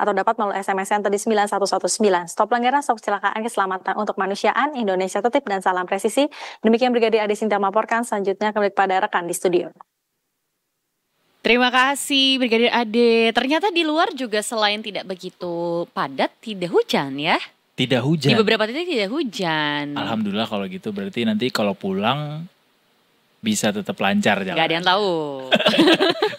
atau dapat melalui SMS center di 9119. Stop pelanggaran, stop kecelakaan, keselamatan untuk kemanusiaan, Indonesia tertib dan salam presisi. Demikian Brigadir Ade Sinta melaporkan, selanjutnya kembali kepada rekan di studio. Terima kasih Brigadir Ade. Ternyata di luar juga selain tidak begitu padat, tidak hujan ya? Tidak hujan. Di beberapa titik tidak hujan. Alhamdulillah kalau gitu, berarti nanti kalau pulang bisa tetap lancar jalan. Gak ada yang tahu.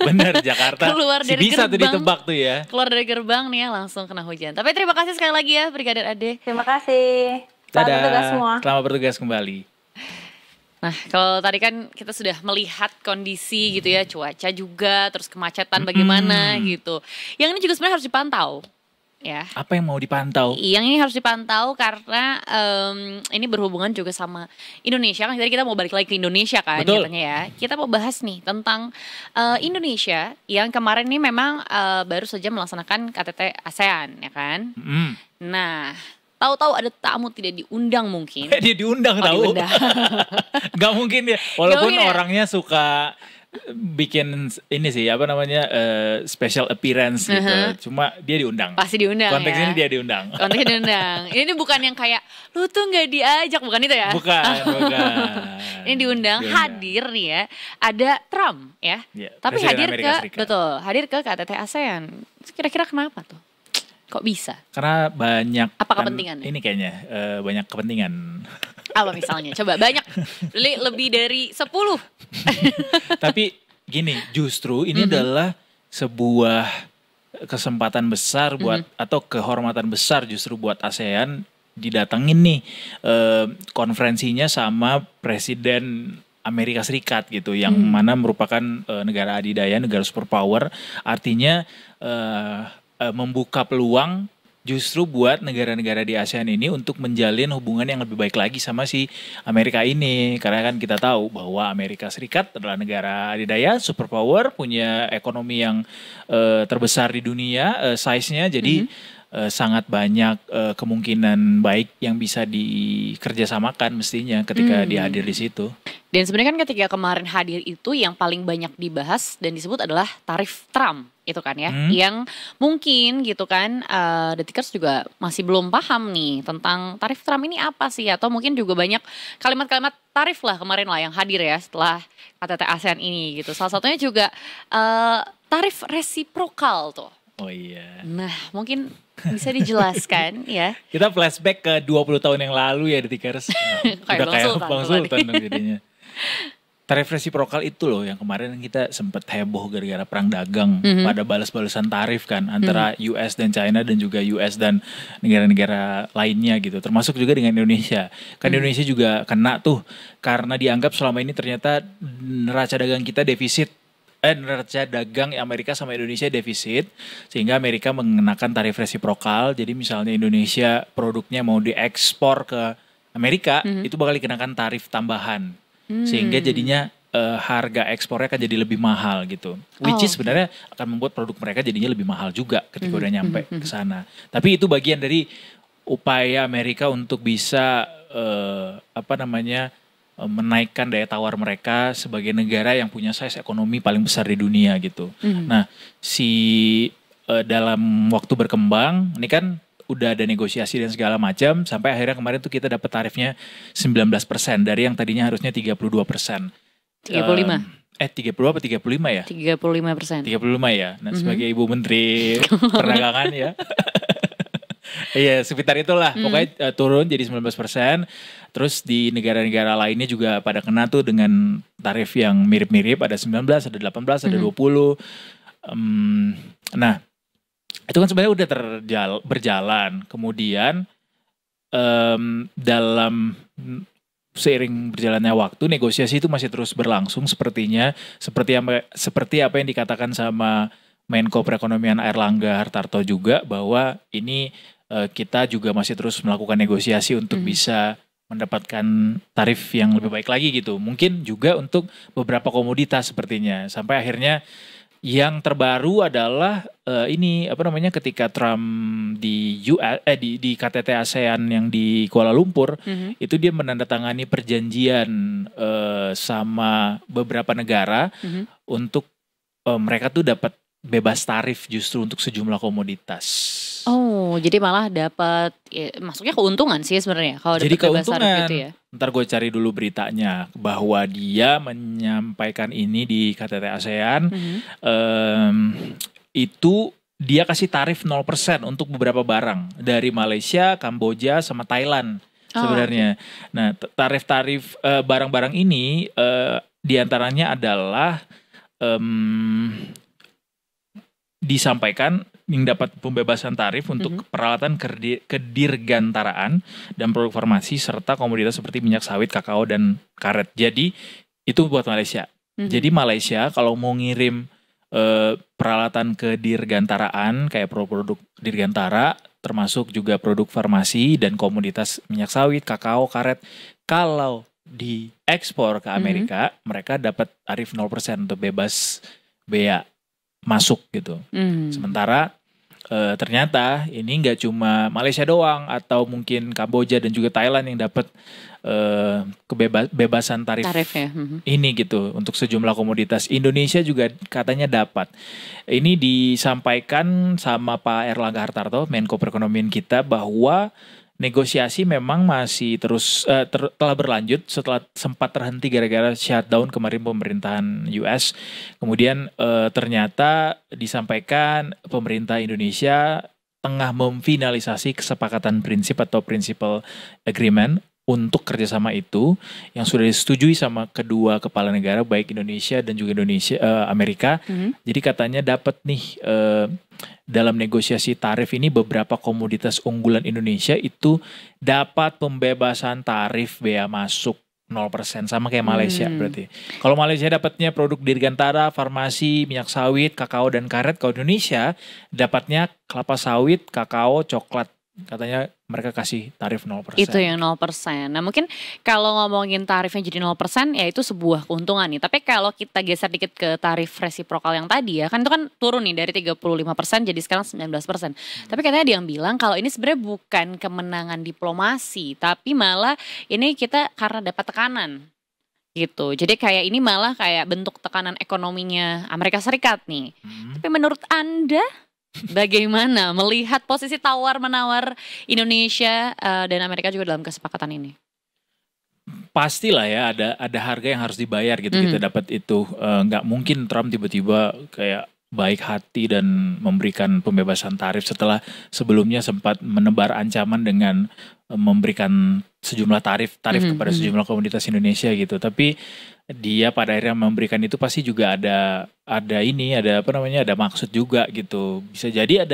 Bener, Jakarta keluar dari bisa gerbang, tuh ditebak tuh ya. Keluar dari gerbang nih ya langsung kena hujan. Tapi terima kasih sekali lagi ya Brigadir Ade. Terima kasih. Selamat bertugas semua. Selamat bertugas kembali. Nah, kalau tadi kan kita sudah melihat kondisi gitu ya, cuaca juga, terus kemacetan bagaimana gitu. Yang ini juga sebenarnya harus dipantau. Ya. Apa yang mau dipantau? Yang ini harus dipantau karena ini berhubungan juga sama Indonesia kan. Tadi kita mau balik lagi ke Indonesia kan. Betul. Katanya ya. Kita mau bahas nih tentang Indonesia yang kemarin ini memang baru saja melaksanakan KTT ASEAN ya kan. Nah, tahu-tahu ada tamu tidak diundang mungkin. Dia diundang tahu. Diundang. Gak mungkin ya. Walaupun mungkin ya. orangnya suka bikin ini sih apa namanya special appearance gitu. Cuma dia diundang. Pasti diundang. Konteks ya. ini dia diundang. Konteksnya diundang. Ini bukan yang kayak lu tuh nggak diajak, bukan itu ya? Bukan. Ini diundang, hadir nih ya. Ada Trump ya. Tapi hadir hadir ke KTT ASEAN. Kira-kira kenapa tuh? Kok bisa? Karena banyak. Apa kepentingannya? Ini kayaknya banyak kepentingan. Apa misalnya? Coba banyak. Lebih dari 10. Tapi gini, justru ini adalah sebuah kesempatan besar buat atau kehormatan besar justru buat ASEAN didatengin nih konferensinya sama Presiden Amerika Serikat gitu, yang mana merupakan negara adidaya, negara superpower, artinya membuka peluang justru buat negara-negara di ASEAN ini untuk menjalin hubungan yang lebih baik lagi sama si Amerika ini. Karena kan kita tahu bahwa Amerika Serikat adalah negara adidaya, superpower, punya ekonomi yang terbesar di dunia, size-nya. Jadi sangat banyak kemungkinan baik yang bisa dikerjasamakan mestinya ketika dia hadir di situ. Dan sebenarnya kan ketika kemarin hadir itu yang paling banyak dibahas dan disebut adalah tarif Trump itu kan ya, yang mungkin gitu kan Detikers juga masih belum paham nih tentang tarif Trump ini apa sih, atau mungkin juga banyak kalimat-kalimat tarif lah kemarin lah yang hadir ya setelah KTT ASEAN ini gitu. Salah satunya juga tarif resiprokal tuh. Oh iya. Nah mungkin bisa dijelaskan ya. Kita flashback ke 20 tahun yang lalu ya Detikers. Udah kayak Bang Sultan dong jadinya. Tarif resiprokal itu loh yang kemarin kita sempat heboh gara-gara perang dagang, pada balas-balasan tarif kan antara US dan China dan juga US dan negara-negara lainnya gitu, termasuk juga dengan Indonesia. Kan Indonesia juga kena tuh karena dianggap selama ini ternyata neraca dagang kita defisit. Neraca dagang Amerika sama Indonesia defisit, sehingga Amerika mengenakan tarif resiprokal. Jadi misalnya Indonesia produknya mau diekspor ke Amerika, itu bakal dikenakan tarif tambahan. Sehingga jadinya harga ekspornya akan jadi lebih mahal gitu. Which is sebenarnya akan membuat produk mereka jadinya lebih mahal juga ketika udah nyampe ke sana. Tapi itu bagian dari upaya Amerika untuk bisa menaikkan daya tawar mereka sebagai negara yang punya size ekonomi paling besar di dunia gitu. Nah, dalam waktu berkembang ini kan udah ada negosiasi dan segala macam sampai akhirnya kemarin tuh kita dapat tarifnya 19% dari yang tadinya harusnya 32%. 35. 30 apa 35 ya? 35%. 35 ya. Nah, sebagai Ibu Menteri Perdagangan ya. Iya, sekitar itulah. Pokoknya turun jadi 19%. Terus di negara-negara lainnya juga pada kena tuh dengan tarif yang mirip-mirip, ada 19, ada 18, ada 20. Nah, itu kan sebenarnya udah berjalan. Kemudian dalam seiring berjalannya waktu, negosiasi itu masih terus berlangsung sepertinya, seperti apa yang dikatakan sama Menko Perekonomian Airlangga Hartarto juga, bahwa ini kita juga masih terus melakukan negosiasi untuk bisa mendapatkan tarif yang lebih baik lagi gitu. Mungkin juga untuk beberapa komoditas sepertinya. Sampai akhirnya yang terbaru adalah ketika Trump di KTT ASEAN yang di Kuala Lumpur, itu dia menandatangani perjanjian sama beberapa negara untuk mereka tuh dapat bebas tarif justru untuk sejumlah komoditas. Oh, jadi malah dapat masuknya keuntungan sih sebenarnya kalau dapat bebas tarif gitu ya. Ntar gue cari dulu beritanya bahwa dia menyampaikan ini di KTT ASEAN. Itu dia kasih tarif 0% untuk beberapa barang dari Malaysia, Kamboja, sama Thailand sebenarnya. Nah, tarif-tarif barang-barang ini diantaranya adalah disampaikan yang dapat pembebasan tarif untuk peralatan kedirgantaraan dan produk farmasi serta komoditas seperti minyak sawit, kakao, dan karet. Jadi itu buat Malaysia. Jadi Malaysia kalau mau ngirim peralatan kedirgantaraan kayak produk dirgantara, termasuk juga produk farmasi dan komoditas minyak sawit, kakao, karet, kalau diekspor ke Amerika, mereka dapat tarif 0% untuk bebas bea masuk gitu. Sementara ternyata ini nggak cuma Malaysia doang atau mungkin Kamboja dan juga Thailand yang dapat kebebasan tarif ya. Ini gitu untuk sejumlah komoditas. Indonesia juga katanya dapat. Ini disampaikan sama Pak Airlangga Hartarto, Menko Perekonomian kita, bahwa negosiasi memang masih terus telah berlanjut setelah sempat terhenti gara-gara shutdown kemarin pemerintahan US. Kemudian ternyata disampaikan pemerintah Indonesia tengah memfinalisasi kesepakatan prinsip atau principal agreement untuk kerjasama itu yang sudah disetujui sama kedua kepala negara baik Indonesia dan juga Amerika. Jadi katanya dapat nih dalam negosiasi tarif ini beberapa komoditas unggulan Indonesia itu dapat pembebasan tarif bea masuk 0% sama kayak Malaysia berarti. Kalau Malaysia dapatnya produk dirgantara, farmasi, minyak sawit, kakao, dan karet. Kalau Indonesia dapatnya kelapa sawit, kakao, coklat. Katanya mereka kasih tarif 0%. Itu yang 0%. Nah mungkin kalau ngomongin tarifnya jadi 0% ya itu sebuah keuntungan nih. Tapi kalau kita geser dikit ke tarif resiprokal yang tadi ya, kan itu kan turun nih dari 35% jadi sekarang 19%. Tapi katanya dia yang bilang kalau ini sebenarnya bukan kemenangan diplomasi, tapi malah ini kita karena dapat tekanan gitu. Jadi kayak ini malah kayak bentuk tekanan ekonominya Amerika Serikat nih. Tapi menurut Anda bagaimana melihat posisi tawar-menawar Indonesia dan Amerika juga dalam kesepakatan ini? Pastilah ya ada harga yang harus dibayar gitu. Kita dapat itu. Nggak mungkin Trump tiba-tiba kayak baik hati dan memberikan pembebasan tarif setelah sebelumnya sempat menebar ancaman dengan memberikan sejumlah tarif kepada sejumlah komoditas Indonesia gitu. Tapi dia pada akhirnya memberikan itu pasti juga ada maksud juga gitu. Bisa jadi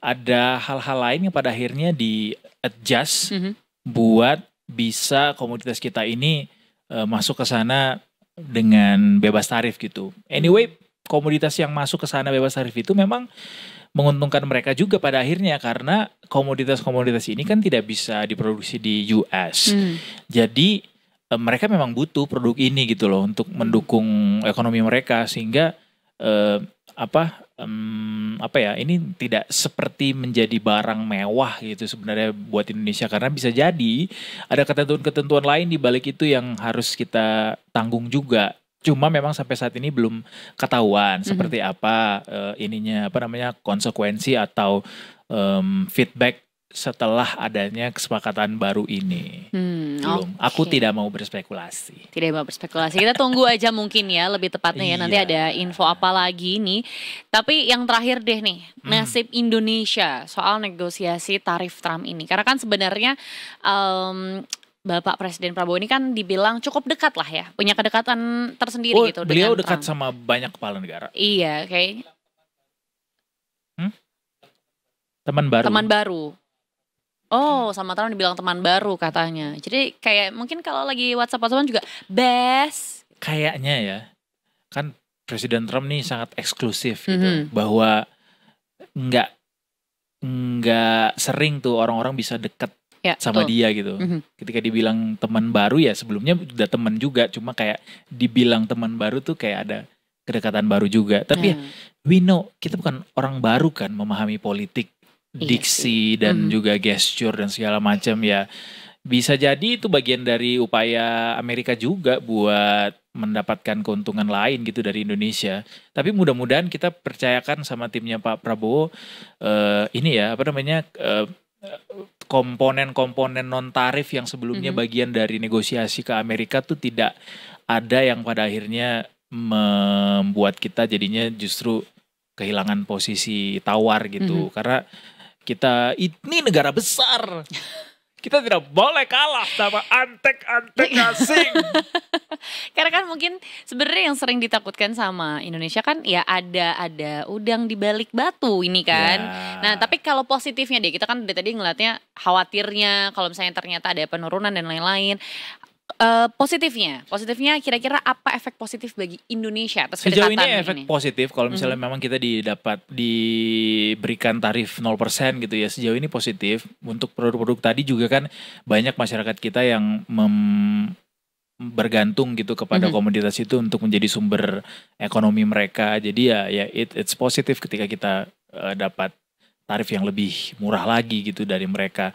ada hal-hal lain yang pada akhirnya di adjust buat bisa komoditas kita ini masuk ke sana dengan bebas tarif gitu. Anyway, komoditas yang masuk ke sana bebas tarif itu memang menguntungkan mereka juga pada akhirnya karena komoditas-komoditas ini kan tidak bisa diproduksi di US. Jadi mereka memang butuh produk ini gitu loh untuk mendukung ekonomi mereka sehingga apa ya, ini tidak seperti menjadi barang mewah gitu sebenarnya buat Indonesia, karena bisa jadi ada ketentuan-ketentuan lain di balik itu yang harus kita tanggung juga. Cuma memang sampai saat ini belum ketahuan seperti apa ininya, apa namanya, konsekuensi atau feedback setelah adanya kesepakatan baru ini. Belum. Okay. Aku tidak mau berspekulasi. Tidak mau berspekulasi. Kita tunggu aja mungkin ya, lebih tepatnya ya. Nanti ada info apa lagi nih. Tapi yang terakhir deh nih, nasib Indonesia soal negosiasi tarif Trump ini. Karena kan sebenarnya Bapak Presiden Prabowo ini kan dibilang cukup dekat lah ya. Punya kedekatan tersendiri gitu beliau dengan dekat Trump. sama banyak kepala negara. Iya, kayaknya. Teman baru. Oh, sama Trump dibilang teman baru katanya. Jadi kayak mungkin kalau lagi WhatsApp-WhatsAppan juga best. Kayaknya ya. Kan Presiden Trump nih sangat eksklusif gitu. Bahwa nggak sering tuh orang-orang bisa dekat sama dia gitu. Ketika dibilang teman baru ya, sebelumnya udah teman juga. Cuma kayak dibilang teman baru tuh kayak ada kedekatan baru juga. Tapi we know, kita bukan orang baru kan memahami politik. Diksi dan juga gesture dan segala macam ya, bisa jadi itu bagian dari upaya Amerika juga buat mendapatkan keuntungan lain gitu dari Indonesia. Tapi mudah-mudahan kita percayakan sama timnya Pak Prabowo ini ya, apa namanya, komponen-komponen non tarif yang sebelumnya bagian dari negosiasi ke Amerika tuh tidak ada yang pada akhirnya membuat kita jadinya justru kehilangan posisi tawar gitu. Karena kita ini negara besar. Kita tidak boleh kalah sama antek-antek asing. Karena kan mungkin sebenarnya yang sering ditakutkan sama Indonesia kan ya ada udang di balik batu ini kan. Nah, tapi kalau positifnya deh, kita kan dari tadi ngeliatnya khawatirnya kalau misalnya ternyata ada penurunan dan lain-lain. Positifnya kira-kira apa efek positif bagi Indonesia atas sejauh kedekatan ini? Efek positif kalau misalnya memang kita diberikan tarif 0% gitu ya, sejauh ini positif. Untuk produk-produk tadi juga kan banyak masyarakat kita yang bergantung gitu kepada komoditas itu untuk menjadi sumber ekonomi mereka. Jadi ya it's positif ketika kita dapat tarif yang lebih murah lagi gitu dari mereka.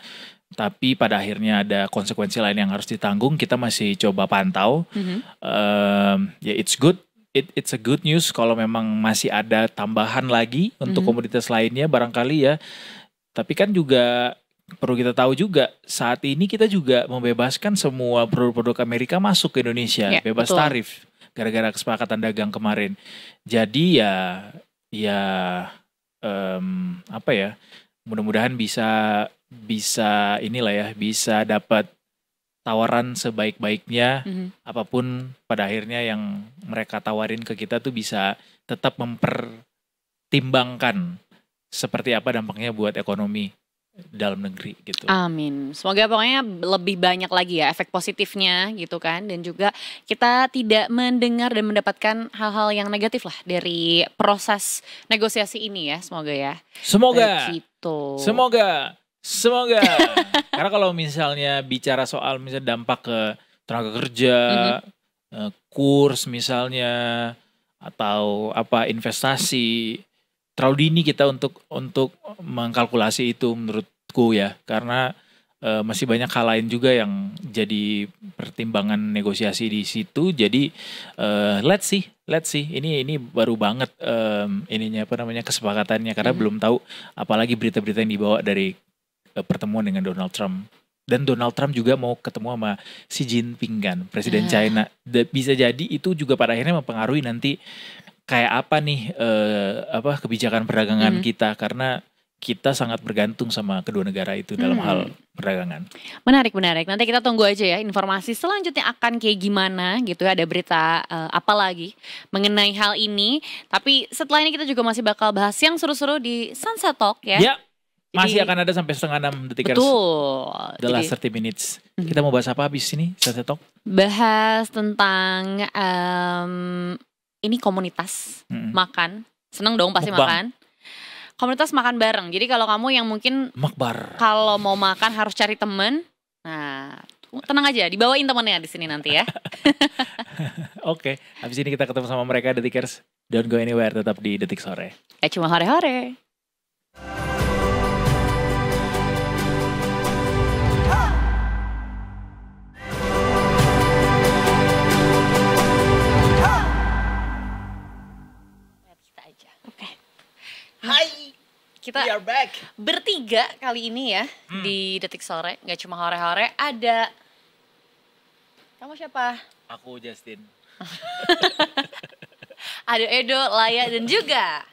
Tapi pada akhirnya ada konsekuensi lain yang harus ditanggung. Kita masih coba pantau. Ya it's good. It's a good news kalau memang masih ada tambahan lagi untuk komoditas lainnya barangkali ya. Tapi kan juga perlu kita tahu juga saat ini kita juga membebaskan semua produk-produk Amerika masuk ke Indonesia, bebas tarif gara-gara kesepakatan dagang kemarin. Jadi apa ya? Mudah-mudahan bisa inilah ya, bisa dapat tawaran sebaik-baiknya, apapun pada akhirnya yang mereka tawarin ke kita tuh bisa tetap mempertimbangkan seperti apa dampaknya buat ekonomi dalam negeri gitu. Amin. Semoga pokoknya lebih banyak lagi ya efek positifnya gitu kan, dan juga kita tidak mendengar dan mendapatkan hal-hal yang negatif lah dari proses negosiasi ini ya, semoga ya. Semoga. Begitu. Semoga. Karena kalau misalnya bicara soal misalnya dampak ke tenaga kerja, kurs misalnya, atau apa investasi, terlalu dini kita untuk mengkalkulasi itu menurutku ya. Karena masih banyak hal lain juga yang jadi pertimbangan negosiasi di situ. Jadi let's see. Ini baru banget ininya apa namanya kesepakatannya, karena belum tahu apalagi berita-berita yang dibawa dari pertemuan dengan Donald Trump. Dan Donald Trump juga mau ketemu sama Xi Jinping kan, Presiden China. Bisa jadi itu juga pada akhirnya mempengaruhi nanti kayak apa nih kebijakan perdagangan kita, karena kita sangat bergantung sama kedua negara itu dalam hal perdagangan. Menarik. Nanti kita tunggu aja ya informasi selanjutnya akan kayak gimana gitu ya. Ada berita apa lagi mengenai hal ini. Tapi setelah ini kita juga masih bakal bahas yang seru-seru di Sunset Talk ya. Ya. Masih akan ada sampai 5:30 Detikers. Betul. The last 30 minutes. Kita mau bahas apa habis ini, Sunset Talk? Bahas tentang ini komunitas makan. Seneng dong pasti makan. Komunitas makan bareng. Jadi kalau kamu yang mungkin makbar, kalau mau makan harus cari temen. Nah, Tenang aja, dibawain temannya di sini nanti ya. Oke, habis ini kita ketemu sama mereka Detikers. Don't go anywhere, tetap di Detik Sore. Cuma hore-hore. Hai, kita back. bertiga kali ini ya di Detik Sore, nggak cuma hore-hore. Ada, kamu siapa? Aku Justin. Ada Edo, Laya, dan juga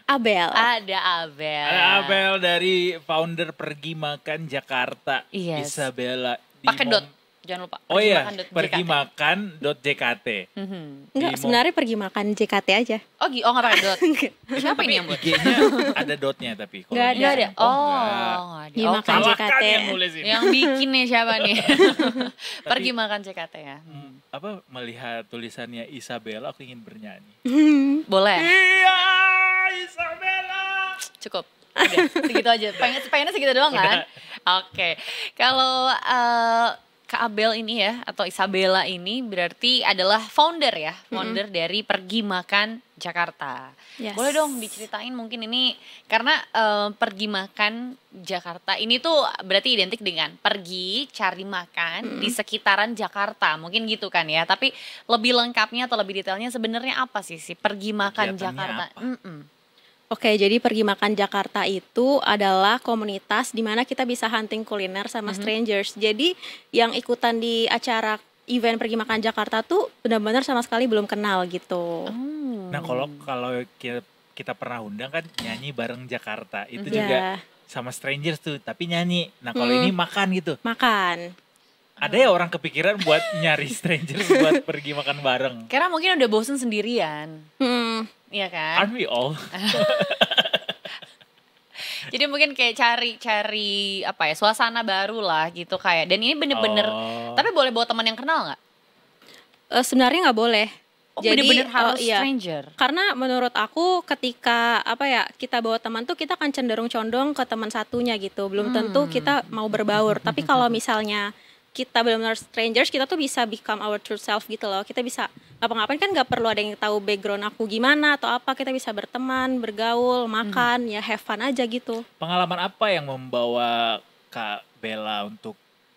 Abel. Ada Abel. Ada Abel dari founder Pergi Makan Jakarta. Yes. Isabella. Pakai dot, jangan lupa. Oh iya, pergimakan.jkt. Enggak, sebenarnya pergi makan JKT aja. Oh nggak pakai dot. Siapa ini yang buat? IG-nya ada dotnya tapi. Nggak ada. Oh, Pergi makan JKT. yang bikinnya siapa nih? Pergi makan JKT ya. Apa melihat tulisannya Isabella aku ingin bernyanyi. Boleh. Iya, Isabella. Cukup. Udah, segitu aja. Pengennya segitu doang kan? Oke. Kalau Kak Abel ini ya, atau Isabella ini berarti adalah founder ya, founder dari Pergi Makan Jakarta. Yes. Boleh dong diceritain mungkin ini, karena Pergi Makan Jakarta ini tuh berarti identik dengan pergi cari makan di sekitaran Jakarta, mungkin gitu kan ya. Tapi lebih lengkapnya atau lebih detailnya sebenarnya apa sih Pergi Makan Jakarta? Oke, jadi Pergi Makan Jakarta itu adalah komunitas di mana kita bisa hunting kuliner sama strangers. Jadi yang ikutan di acara event Pergi Makan Jakarta tuh benar-benar sama sekali belum kenal gitu. Nah kalau kita pernah undang kan nyanyi bareng Jakarta itu juga sama strangers tuh tapi nyanyi. Nah kalau ini makan gitu. Makan. Ada ya orang kepikiran buat nyari strangers buat pergi makan bareng. Karena mungkin udah bosen sendirian. Iya kan? Aren't we all? Jadi mungkin kayak cari apa ya, suasana baru lah gitu kayak. Dan ini bener-bener, tapi boleh bawa teman yang kenal nggak? Sebenarnya nggak boleh. Jadi bener-bener harus stranger. Karena menurut aku ketika kita bawa teman tuh kita akan cenderung condong ke teman satunya gitu. Belum tentu kita mau berbaur. Tapi kalau misalnya kita benar-benar strangers, kita tuh bisa become our true self gitu loh. Kita bisa ngapa-ngapain kan, nggak perlu ada yang tahu background aku gimana atau apa. Kita bisa berteman, bergaul, makan, ya have fun aja gitu. Pengalaman apa yang membawa Kak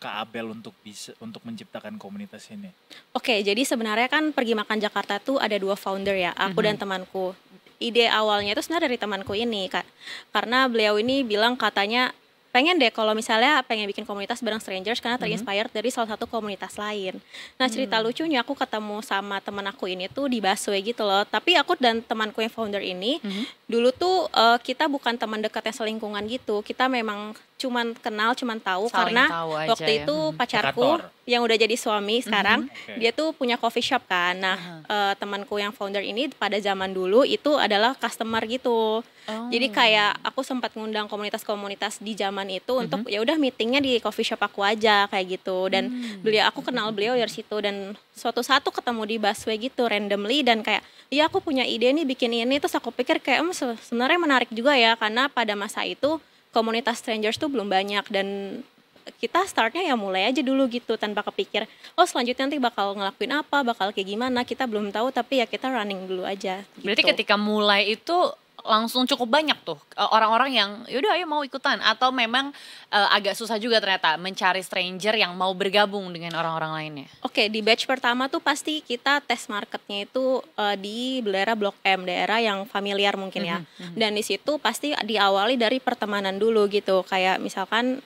Abel untuk menciptakan komunitas ini? Oke, jadi sebenarnya kan Pergi Makan Jakarta tuh ada 2 founder ya, aku dan temanku. Ide awalnya itu sebenarnya dari temanku ini, Kak. Karena beliau ini bilang katanya pengen deh kalau misalnya pengen bikin komunitas bareng strangers karena terinspired dari salah satu komunitas lain. Nah cerita lucunya aku ketemu sama teman aku ini tuh di busway gitu loh. Tapi aku dan temanku yang founder ini dulu tuh kita bukan teman dekat yang selingkungan gitu. Kita memang cuman kenal, cuman tahu saling karena tahu waktu itu pacarku yang udah jadi suami sekarang dia tuh punya coffee shop kan. Nah temanku yang founder ini pada zaman dulu itu adalah customer gitu. Jadi kayak aku sempat ngundang komunitas-komunitas di zaman itu untuk ya udah meetingnya di coffee shop aku aja kayak gitu. Dan aku kenal beliau dari situ. Dan suatu saat tuh ketemu di busway gitu randomly dan kayak iya aku punya ide nih bikin ini. Terus aku pikir kayak sebenarnya menarik juga ya karena pada masa itu komunitas strangers tuh belum banyak dan kita startnya ya mulai aja dulu gitu tanpa kepikir selanjutnya nanti bakal ngelakuin apa, bakal kayak gimana, kita belum tahu tapi ya kita running dulu aja gitu. Berarti ketika mulai itu langsung cukup banyak tuh orang-orang yang yaudah ayo mau ikutan atau memang agak susah juga ternyata mencari stranger yang mau bergabung dengan orang-orang lainnya? Oke, di batch pertama tuh pasti kita tes marketnya itu di daerah Blok M, daerah yang familiar mungkin ya. Dan di situ pasti diawali dari pertemanan dulu gitu, kayak misalkan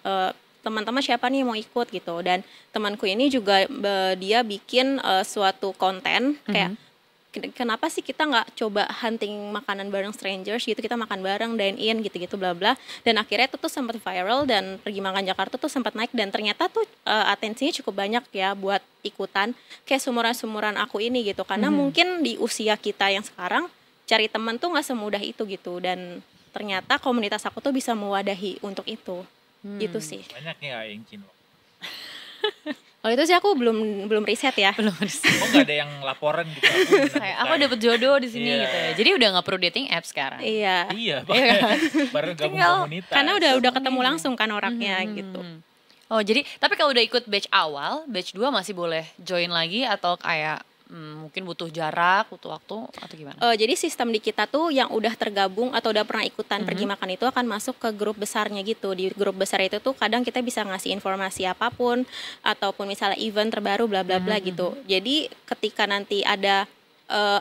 teman-teman siapa nih mau ikut gitu. Dan temanku ini juga dia bikin suatu konten kayak kenapa sih kita nggak coba hunting makanan bareng strangers gitu, kita makan bareng, dine in gitu-gitu bla bla. Dan akhirnya itu tuh sempat viral dan Pergi Makan Jakarta tuh sempat naik dan ternyata tuh atensinya cukup banyak ya buat ikutan kayak sumuran-sumuran aku ini gitu. Karena mungkin di usia kita yang sekarang cari teman tuh nggak semudah itu gitu dan ternyata komunitas aku tuh bisa mewadahi untuk itu. Gitu sih. Banyak ya yang Cino. Kalau itu sih aku belum riset ya. Belum riset. Oh nggak ada yang laporan gitu. Aku dapet jodoh di sini gitu ya. Jadi udah nggak perlu dating apps sekarang. Iya. Bareng gabung komunitas. Karena udah ketemu langsung kan orangnya gitu. Oh jadi, tapi kalau udah ikut batch awal, batch 2 masih boleh join lagi atau kayak mungkin butuh jarak, butuh waktu atau gimana? Jadi sistem di kita tuh yang udah tergabung atau udah pernah ikutan pergi makan itu akan masuk ke grup besarnya gitu. Di grup besar itu tuh kadang kita bisa ngasih informasi apapun ataupun misalnya event terbaru bla bla bla gitu. Jadi ketika nanti ada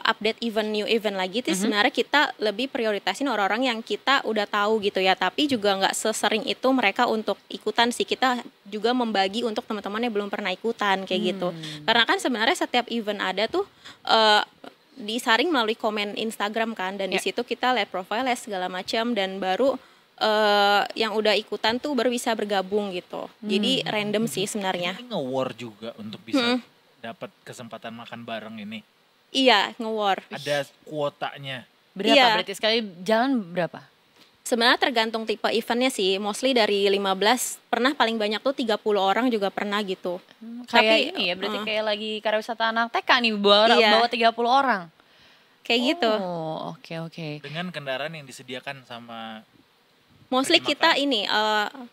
update new event lagi tuh sebenarnya kita lebih prioritasin orang-orang yang kita udah tahu gitu ya, tapi juga nggak sesering itu mereka untuk ikutan sih. Kita juga membagi untuk teman-teman yang belum pernah ikutan kayak gitu, karena kan sebenarnya setiap event ada tuh disaring melalui komen Instagram kan, dan di situ kita lihat profile segala macam, dan baru yang udah ikutan tuh baru bisa bergabung gitu. Jadi random sih sebenarnya. Ini nge-war juga untuk bisa dapat kesempatan makan bareng ini. Iya, nge-war. Ada kuotanya. Berapa berarti sekali jalan berapa? Sebenarnya tergantung tipe eventnya sih. Mostly dari 15, pernah paling banyak tuh 30 orang juga pernah gitu. Kayak ini ya, berarti kayak lagi karya wisata anak TK nih, bawa 30 orang. Kayak gitu. Oh, oke. Dengan kendaraan yang disediakan sama Mostly kita ini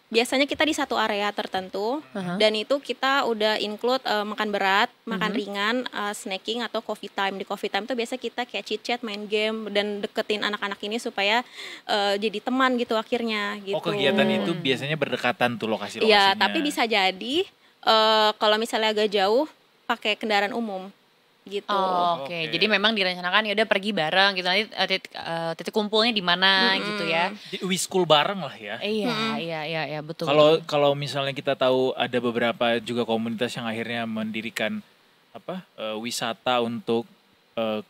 biasanya kita di satu area tertentu, dan itu kita udah include makan berat, makan ringan, snacking atau coffee time. Di coffee time tuh biasa kita kayak chit chat, main game, dan deketin anak-anak ini supaya jadi teman gitu akhirnya gitu. Oh, kegiatan itu biasanya berdekatan tuh lokasi-lokasinya. Iya, tapi bisa jadi kalau misalnya agak jauh pakai kendaraan umum gitu. Oke. Jadi memang direncanakan ya udah pergi bareng gitu, nanti titik kumpulnya di mana gitu ya. Di Wiskul bareng lah ya. Iya, betul. Kalau misalnya kita tahu ada beberapa juga komunitas yang akhirnya mendirikan wisata untuk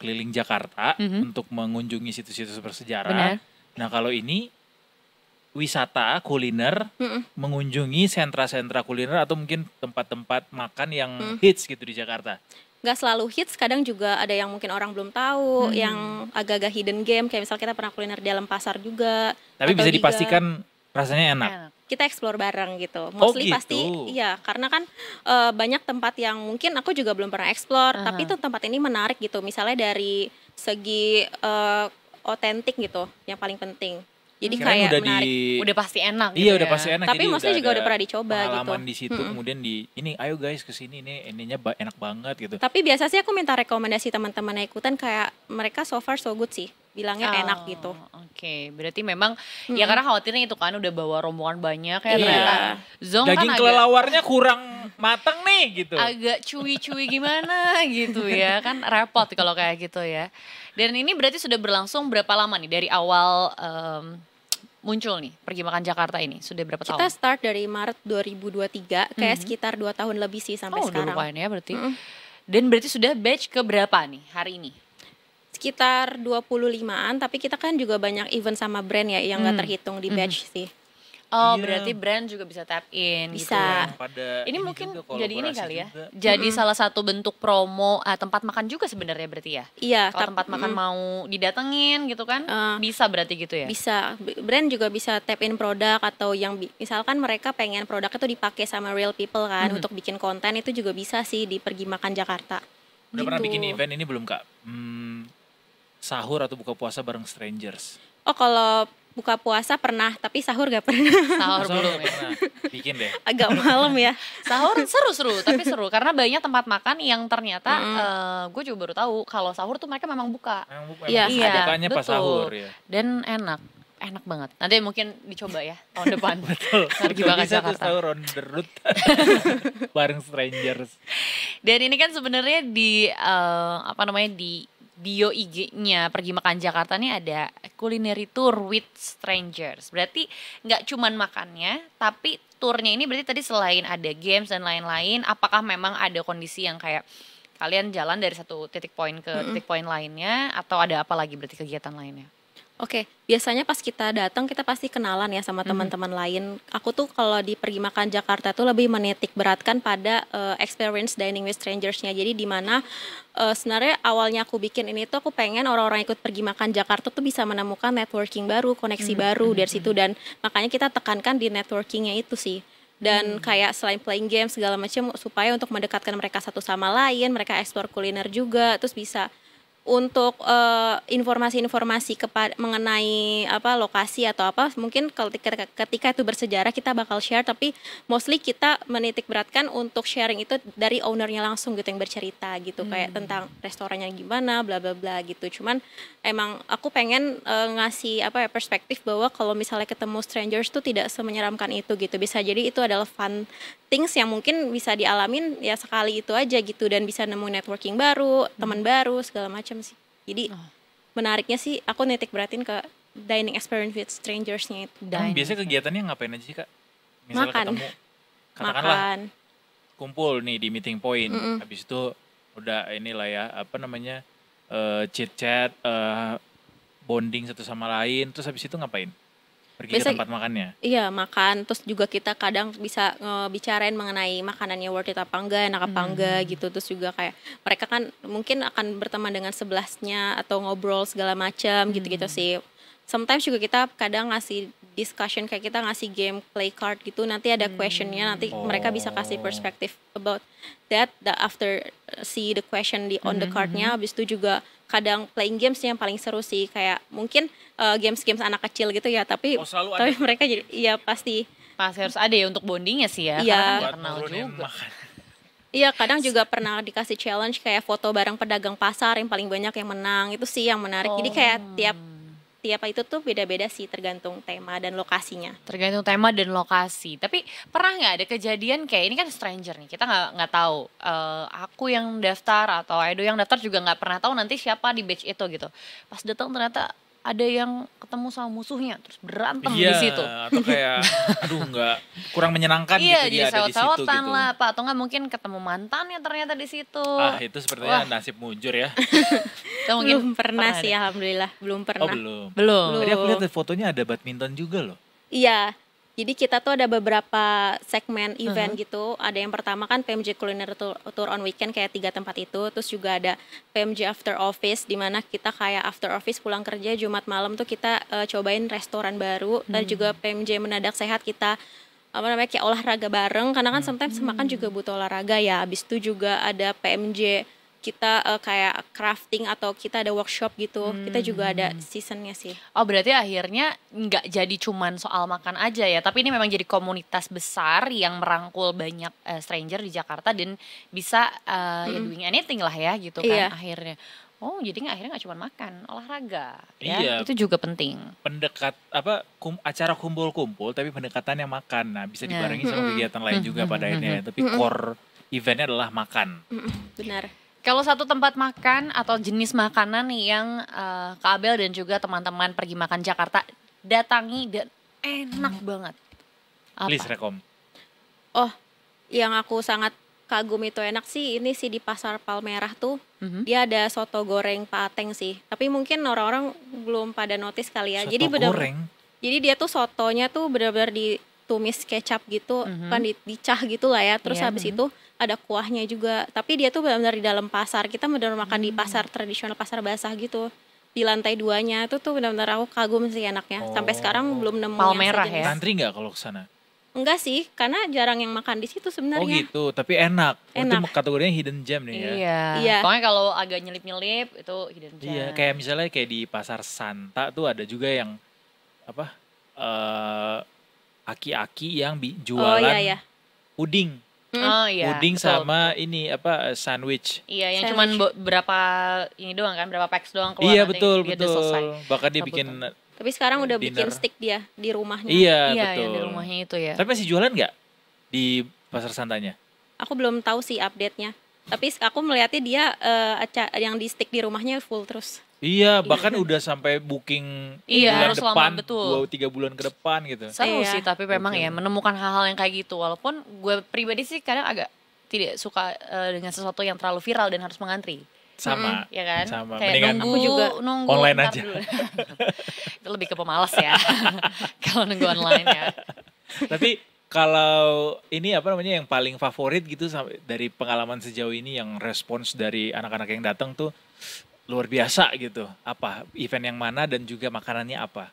keliling Jakarta untuk mengunjungi situs-situs bersejarah. Benar. Nah, kalau ini wisata kuliner mengunjungi sentra-sentra kuliner atau mungkin tempat-tempat makan yang hits gitu di Jakarta. Gak selalu hits, kadang juga ada yang mungkin orang belum tahu, yang agak-agak hidden game, kayak misal kita pernah kuliner di dalam pasar juga. Tapi bisa dipastikan rasanya enak. Kita explore bareng gitu. Mostly gitu. pasti iya, karena kan banyak tempat yang mungkin aku juga belum pernah explore, tapi itu tempat ini menarik gitu. Misalnya dari segi otentik gitu, yang paling penting. Jadi kayak udah menarik. Udah pasti enak gitu. Iya, udah pasti enak. Tapi maksudnya juga udah pernah dicoba gitu. Pengalaman di situ, kemudian ini ayo guys ke sini nih, ininya enak banget gitu. Tapi biasa sih aku minta rekomendasi teman-teman yang ikutan, kayak mereka so far so good sih. Bilangnya enak gitu. Oke, berarti memang ya karena khawatirnya itu kan udah bawa rombongan banyak ya. Zong daging kan kelelawarnya kurang mateng nih gitu. Agak cuy-cuy gimana gitu ya, kan repot kalau kayak gitu ya. Dan ini berarti sudah berlangsung berapa lama nih dari awal muncul nih Pergi Makan Jakarta ini? Sudah berapa tahun? Kita start dari Maret 2023, kayak sekitar 2 tahun lebih sih sampai sekarang. Udah lumayan ya berarti. Dan berarti sudah batch ke berapa nih hari ini? Sekitar 25-an, tapi kita kan juga banyak event sama brand ya yang gak terhitung di batch sih. Oh, berarti brand juga bisa tap in bisa. Gitu ya. Ini mungkin jadi ini kali ya. Juga. Jadi salah satu bentuk promo tempat makan juga sebenarnya berarti ya. Iya, kalau tempat makan mau didatengin gitu kan, bisa berarti gitu ya. Bisa. Brand juga bisa tap in produk, atau yang misalkan mereka pengen produknya tuh dipakai sama real people kan untuk bikin konten, itu juga bisa sih di Pergi Makan Jakarta. Udah pernah bikin event ini belum, Kak? Sahur atau buka puasa bareng strangers? Oh, kalau buka puasa pernah, tapi sahur gak pernah. Sahur belum ya. Bikin deh. Agak malam ya. Sahur seru tapi seru karena banyak tempat makan yang ternyata gue juga baru tahu kalau sahur tuh mereka memang buka. Iya, bukanya pas sahur ya. Dan enak banget. Nanti mungkin dicoba ya tahun depan. Betul. Pergi Makan bisa Jakarta. Tuh sahur on the road bareng strangers. Dan ini kan sebenarnya di di bio IG-nya Pergi Makan Jakarta nih ada culinary tour with strangers. Berarti nggak cuman makannya, tapi turnya ini berarti tadi selain ada games dan lain-lain, apakah memang ada kondisi yang kayak kalian jalan dari satu titik poin ke titik poin lainnya, atau ada apa lagi berarti kegiatan lainnya? Oke, biasanya pas kita datang kita pasti kenalan ya sama teman-teman lain. Aku tuh kalau di Pergi Makan Jakarta tuh lebih menitik beratkan pada experience dining with strangers-nya. Jadi di mana sebenarnya awalnya aku bikin ini tuh aku pengen orang-orang ikut Pergi Makan Jakarta tuh bisa menemukan networking baru, koneksi baru dari situ, dan makanya kita tekankan di networking-nya itu sih. Dan kayak selain playing game segala macam, supaya untuk mendekatkan mereka satu sama lain, mereka explore kuliner juga, terus bisa untuk informasi-informasi mengenai lokasi atau apa, mungkin ketika itu bersejarah kita bakal share, tapi mostly kita menitik beratkan untuk sharing itu dari ownernya langsung gitu yang bercerita gitu, kayak tentang restorannya gimana, bla bla bla gitu. Cuman emang aku pengen ngasih perspektif bahwa kalau misalnya ketemu strangers tuh tidak semenyeramkan itu gitu. Bisa jadi itu adalah fun things yang mungkin bisa dialamin ya sekali itu aja gitu, dan bisa nemu networking baru, teman baru, segala macam sih. Jadi menariknya sih aku nitik beratin ke dining experience with strangers-nya itu. Biasanya kegiatannya ngapain aja sih Kak? Misalnya Makan. ketemu, katakanlah kumpul nih di meeting point, habis itu udah inilah ya chit chat, bonding satu sama lain, terus habis itu ngapain? Pergi ke tempat makannya? Iya, makan. Terus juga kita kadang bisa ngebicarain mengenai makanannya worth it apa enggak, enak apa enggak gitu. Terus juga kayak mereka kan mungkin akan berteman dengan sebelahnya atau ngobrol segala macam gitu-gitu sih. Sometimes juga kita kadang ngasih discussion, kayak kita ngasih game play card gitu. Nanti ada questionnya, nanti mereka bisa kasih perspektif about that after see the question on the cardnya. Habis itu juga kadang playing games yang paling seru sih, kayak mungkin games-games anak kecil gitu ya, tapi mereka jadi iya pasti harus ada ya untuk bondingnya sih ya, karena kan kenal juga. Iya, kadang juga pernah dikasih challenge kayak foto bareng pedagang pasar yang paling banyak yang menang, itu sih yang menarik. Jadi kayak tiap itu tuh beda-beda sih, tergantung tema dan lokasinya. Tergantung tema dan lokasi. Tapi pernah nggak ada kejadian kayak ini kan stranger nih, kita nggak tahu. Aku yang daftar atau Edo yang daftar juga nggak pernah tahu nanti siapa di batch itu gitu. Pas datang ternyata ada yang ketemu sama musuhnya terus berantem di situ. Atau kayak kurang menyenangkan gitu dia ada di situ gitu. Lah Pak, atau nggak mungkin ketemu mantannya ternyata di situ. Itu sepertinya nasib mujur ya. Belum pernah sih, alhamdulillah belum pernah. Belum. Tadi aku lihat fotonya ada badminton juga loh. Iya. Jadi kita tuh ada beberapa segmen event gitu. Ada yang pertama kan PMJ Culinary Tour on Weekend kayak 3 tempat itu. Terus juga ada PMJ After Office, di mana kita kayak after office pulang kerja Jumat malam tuh kita cobain restoran baru. Dan juga PMJ Menadak Sehat kita kayak olahraga bareng, karena kan sometimes makan juga butuh olahraga ya. Habis itu juga ada PMJ kita kayak crafting atau kita ada workshop gitu. Kita juga ada seasonnya sih. Oh, berarti akhirnya nggak jadi cuman soal makan aja ya, tapi ini memang jadi komunitas besar yang merangkul banyak stranger di Jakarta dan bisa doing anything lah ya gitu kan akhirnya. Oh, jadi akhirnya nggak cuma makan, olahraga ya. Iya, itu juga penting. Acara kumpul-kumpul tapi pendekatannya makan. Nah, bisa dibarengi sama kegiatan lain juga pada akhirnya. Tapi core eventnya adalah makan. Benar. Kalau satu tempat makan atau jenis makanan nih yang Kak Abel dan juga teman-teman pergi makan Jakarta datangi dan enak banget. Apa? Please rekom. Oh, yang aku sangat kagum itu enak sih, ini sih di Pasar Palmerah tuh. Dia ada soto goreng Pak Ateng sih. Tapi mungkin orang-orang belum pada notice kali ya. Soto goreng? Jadi dia tuh sotonya tuh benar-benar ditumis kecap gitu, kan dicah gitu lah ya. Terus habis itu ada kuahnya juga, tapi dia tuh benar-benar di dalam pasar. Kita benar-benar makan di pasar tradisional, pasar basah gitu. Di lantai 2-nya itu tuh benar-benar aku kagum sih enaknya. Sampai sekarang belum nemu Palmerah ya. Antri nggak kalau kesana? Enggak sih, karena jarang yang makan di situ sebenarnya. Oh gitu, tapi enak. Itu kategorinya hidden gem nih ya. Iya. Pokoknya kalau agak nyelip-nyelip itu hidden gem. Iya, kayak misalnya kayak di Pasar Santa tuh ada juga yang aki-aki yang jualan puding. Puding sama ini sandwich. Iya, yang cuman berapa ini doang kan, berapa packs doang keluar. Iya, betul. Bahkan dia bikin. Tapi sekarang udah bikin stick dia di rumahnya. Iya, betul. Di rumahnya itu ya. Tapi masih jualan nggak di Pasar Santanya? Aku belum tahu sih update-nya. Tapi aku melihatnya dia yang di stick di rumahnya full terus. Iya, bahkan udah sampai booking bulan depan, 2-3 bulan ke depan gitu. Seru sih, tapi memang ya menemukan hal-hal yang kayak gitu. Walaupun gue pribadi sih kadang agak tidak suka dengan sesuatu yang terlalu viral dan harus mengantri. Sama, ya kan? Sama. Kayak nunggu online aja. Itu lebih ke pemalas ya, kalau nunggu online ya. Tapi kalau ini yang paling favorit gitu dari pengalaman sejauh ini, yang respons dari anak-anak yang datang tuh luar biasa gitu. Apa event yang mana dan juga makanannya apa?